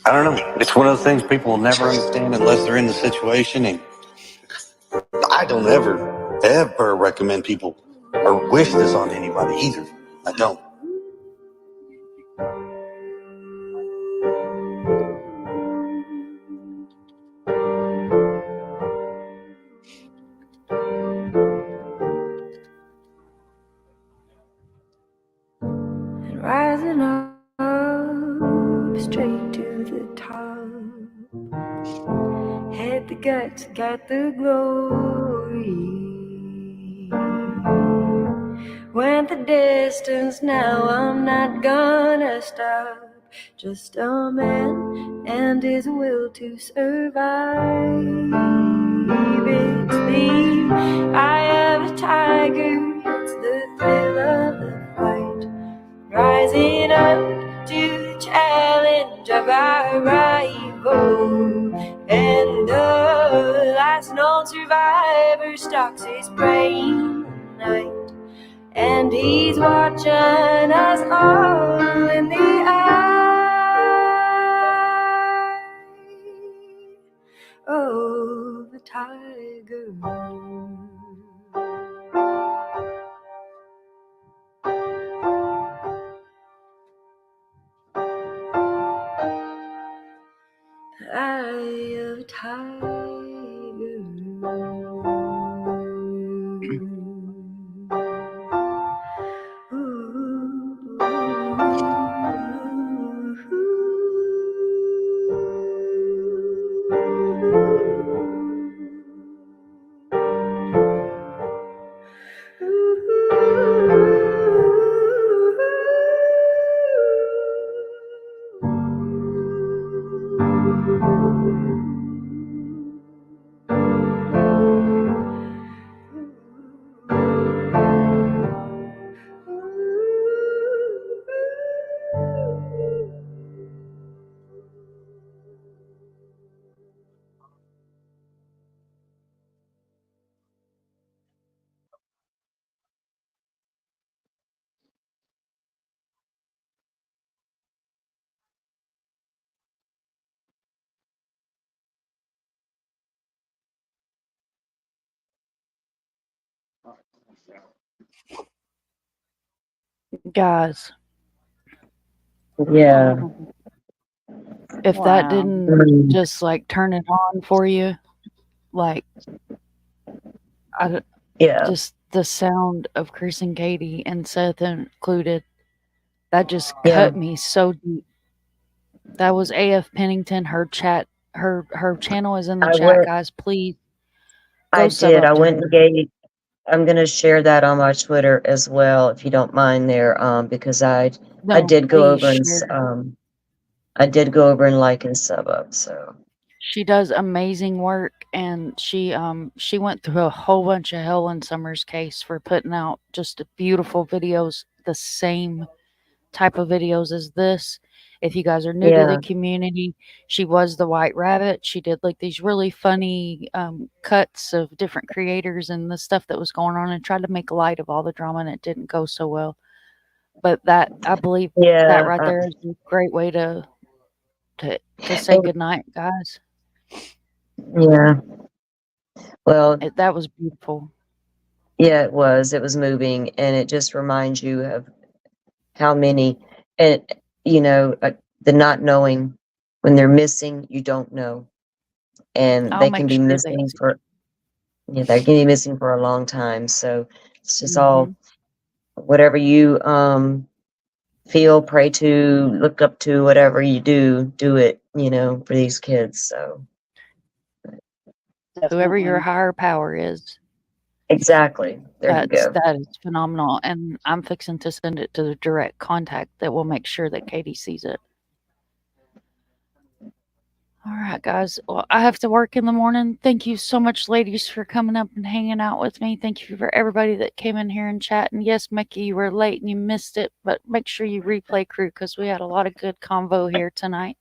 I don't know. It's one of those things people will never understand unless they're in the situation. And I don't ever recommend people or wish this on anybody either. I don't. And rising up straight to the top, had the guts, got the glory. Went the distance, now I'm not gonna stop. Just a man and his will to survive. It's the eye of a tiger, it's the thrill of the fight. Rising up to the challenge of our rival. And the last known survivor stalks his prey in the night. and he's watching us all in the eye of the tiger. Eye of a tiger. Guys. Yeah. If that didn't just like turn it on for you, like, yeah, just the sound of Chris and Katie and Seth included, that just cut me so deep. That was AF Pennington. Her channel is in the chat, guys. Please go sub up I to went her. and gave. I'm gonna share that on my Twitter as well, if you don't mind there, because I did go over and I did go over and like and sub up. So she does amazing work, and she went through a whole bunch of hell in Summer's case for putting out just beautiful videos, the same type of videos as this. If you guys are new to the community, she was the White Rabbit. She did like these really funny cuts of different creators and the stuff that was going on, and tried to make light of all the drama, and it didn't go so well. But that, I believe, that right there is a great way to say goodnight, guys. Yeah. Well, that was beautiful. Yeah, it was. It was moving, and it just reminds you of how many, and the not knowing when they're missing, you don't know, and they can be missing for, they can be missing for a long time. So it's just all whatever you feel, pray to, look up to, whatever you do it, for these kids. So whoever your higher power is. Exactly. There you go. That is phenomenal, and I'm fixing to send it to the direct contact that will make sure that Katie sees it. All right, guys. Well, I have to work in the morning. Thank you so much, ladies, for coming up and hanging out with me. Thank you for everybody that came in here and chat. And yes, Mickey, you were late and you missed it, but make sure you replay, crew, because we had a lot of good convo here tonight.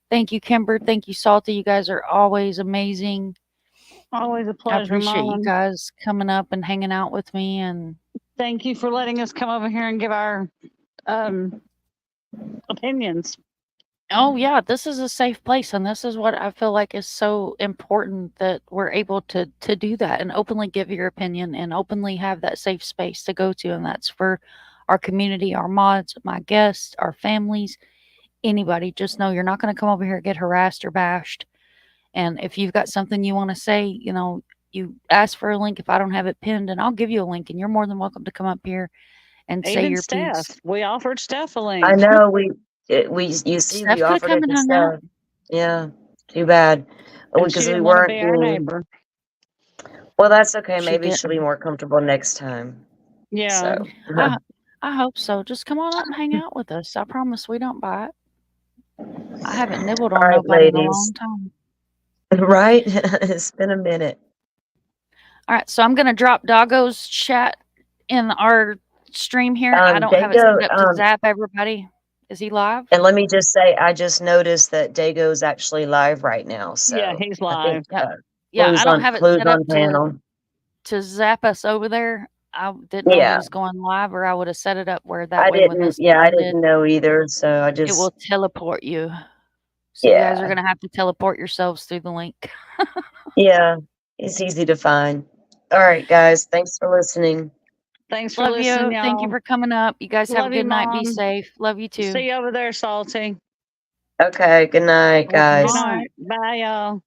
Thank you, Kimber. Thank you, Salty. You guys are always amazing. Always a pleasure, I appreciate Mom. you guys coming up and hanging out with me. And thank you for letting us come over here and give our opinions. Oh yeah, this is a safe place, and this is what I feel like is so important, that we're able to do that and openly give your opinion and openly have that safe space to go to, and that's for our community, our mods, my guests, our families, anybody. Just know you're not going to come over here and get harassed or bashed. And if you've got something you want to say, you ask for a link. If I don't have it pinned, and I'll give you a link, and you're more than welcome to come up here and say your piece. We offered Steph a link. I know you see, we offered it to Steph. Yeah, too bad. Because we weren't be our neighbor. Well, that's okay. Maybe she'll be more comfortable next time. Yeah. So. I hope so. Just come on up and hang out with us. I promise we don't bite. I haven't nibbled on nobody in a long time. Right? It's been a minute. All right, so I'm going to drop Doggo's chat in our stream here. I don't have it set up to zap everybody. Is he live? And let me just say, I just noticed that Dago's actually live right now. So yeah, he's live. I don't have it set up to zap us over there. I didn't know he was going live, or I would have set it up where that way when this I ended, didn't know either, so I it just will teleport you. So you guys are gonna have to teleport yourselves through the link. Yeah, it's easy to find. All right, guys, thanks for listening. Thanks for Love listening, you. y'all. Thank you for coming up. You guys have Love a you, good night. Be Mom. safe. Love you too. See you over there, Salty. Okay, good night, guys. Good night. Bye, y'all.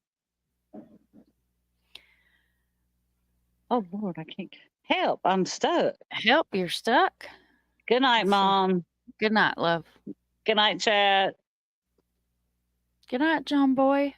Oh, Lord, I can't. Help, I'm stuck. Help, you're stuck? Good night, Mom. Good night, love. Good night, chat. Good night, John Boy.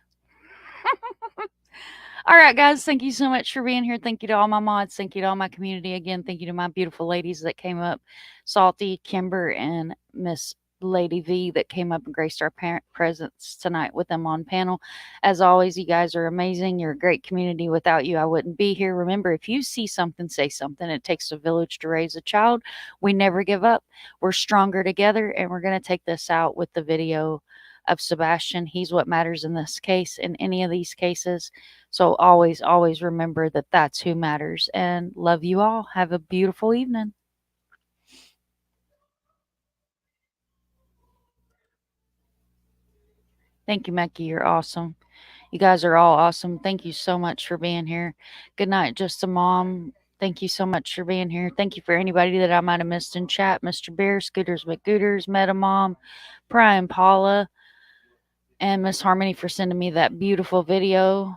All right, guys, thank you so much for being here. Thank you to all my mods. Thank you to all my community. Again, thank you to my beautiful ladies that came up, Salty, Kimber, and Miss Lady V that came up and graced our presence tonight with them on panel. As always, you guys are amazing. You're a great community. Without you, I wouldn't be here. Remember, if you see something, say something. It takes a village to raise a child. We never give up. We're stronger together, and we're going to take this out with the video of Sebastian. He's what matters in this case, in any of these cases. So always, always remember that that's who matters. And love you all. Have a beautiful evening. Thank you, Mecky. You're awesome. You guys are all awesome. Thank you so much for being here. Good night, Just a Mom. Thank you so much for being here. Thank you for anybody that I might have missed in chat. Mr. Bear, Scooters McGooters, Meta Mom, Brian Paula, and Miss Harmony for sending me that beautiful video.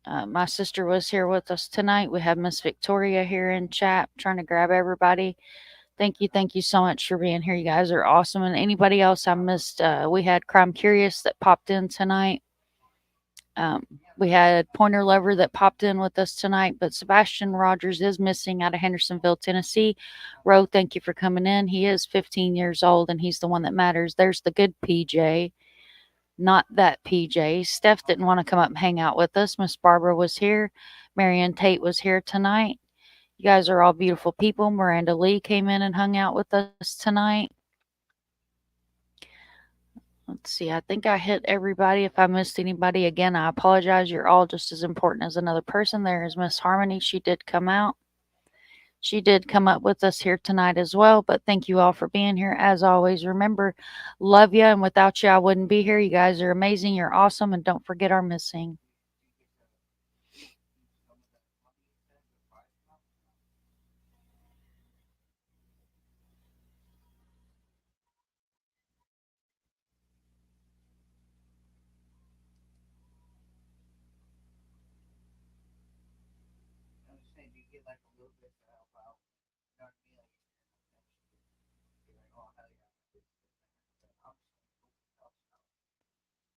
My sister was here with us tonight. We have Miss Victoria here in chat, trying to grab everybody. Thank you so much for being here. You guys are awesome. And anybody else I missed, we had Crime Curious that popped in tonight. We had Pointer Lover that popped in with us tonight, but Sebastian Rogers is missing out of Hendersonville, Tennessee. Ro, thank you for coming in. He is 15 years old, and he's the one that matters. There's the good PJ. Not that PJ. Steph didn't want to come up and hang out with us. Miss Barbara was here. Marianne Tate was here tonight. You guys are all beautiful people. Miranda Lee came in and hung out with us tonight. Let's see. I think I hit everybody. If I missed anybody, again, I apologize. You're all just as important as another person. There is Miss Harmony. She did come out. She did come up with us here tonight as well, but thank you all for being here. As always, remember, love you, and without you, I wouldn't be here. You guys are amazing. You're awesome, and don't forget our missing.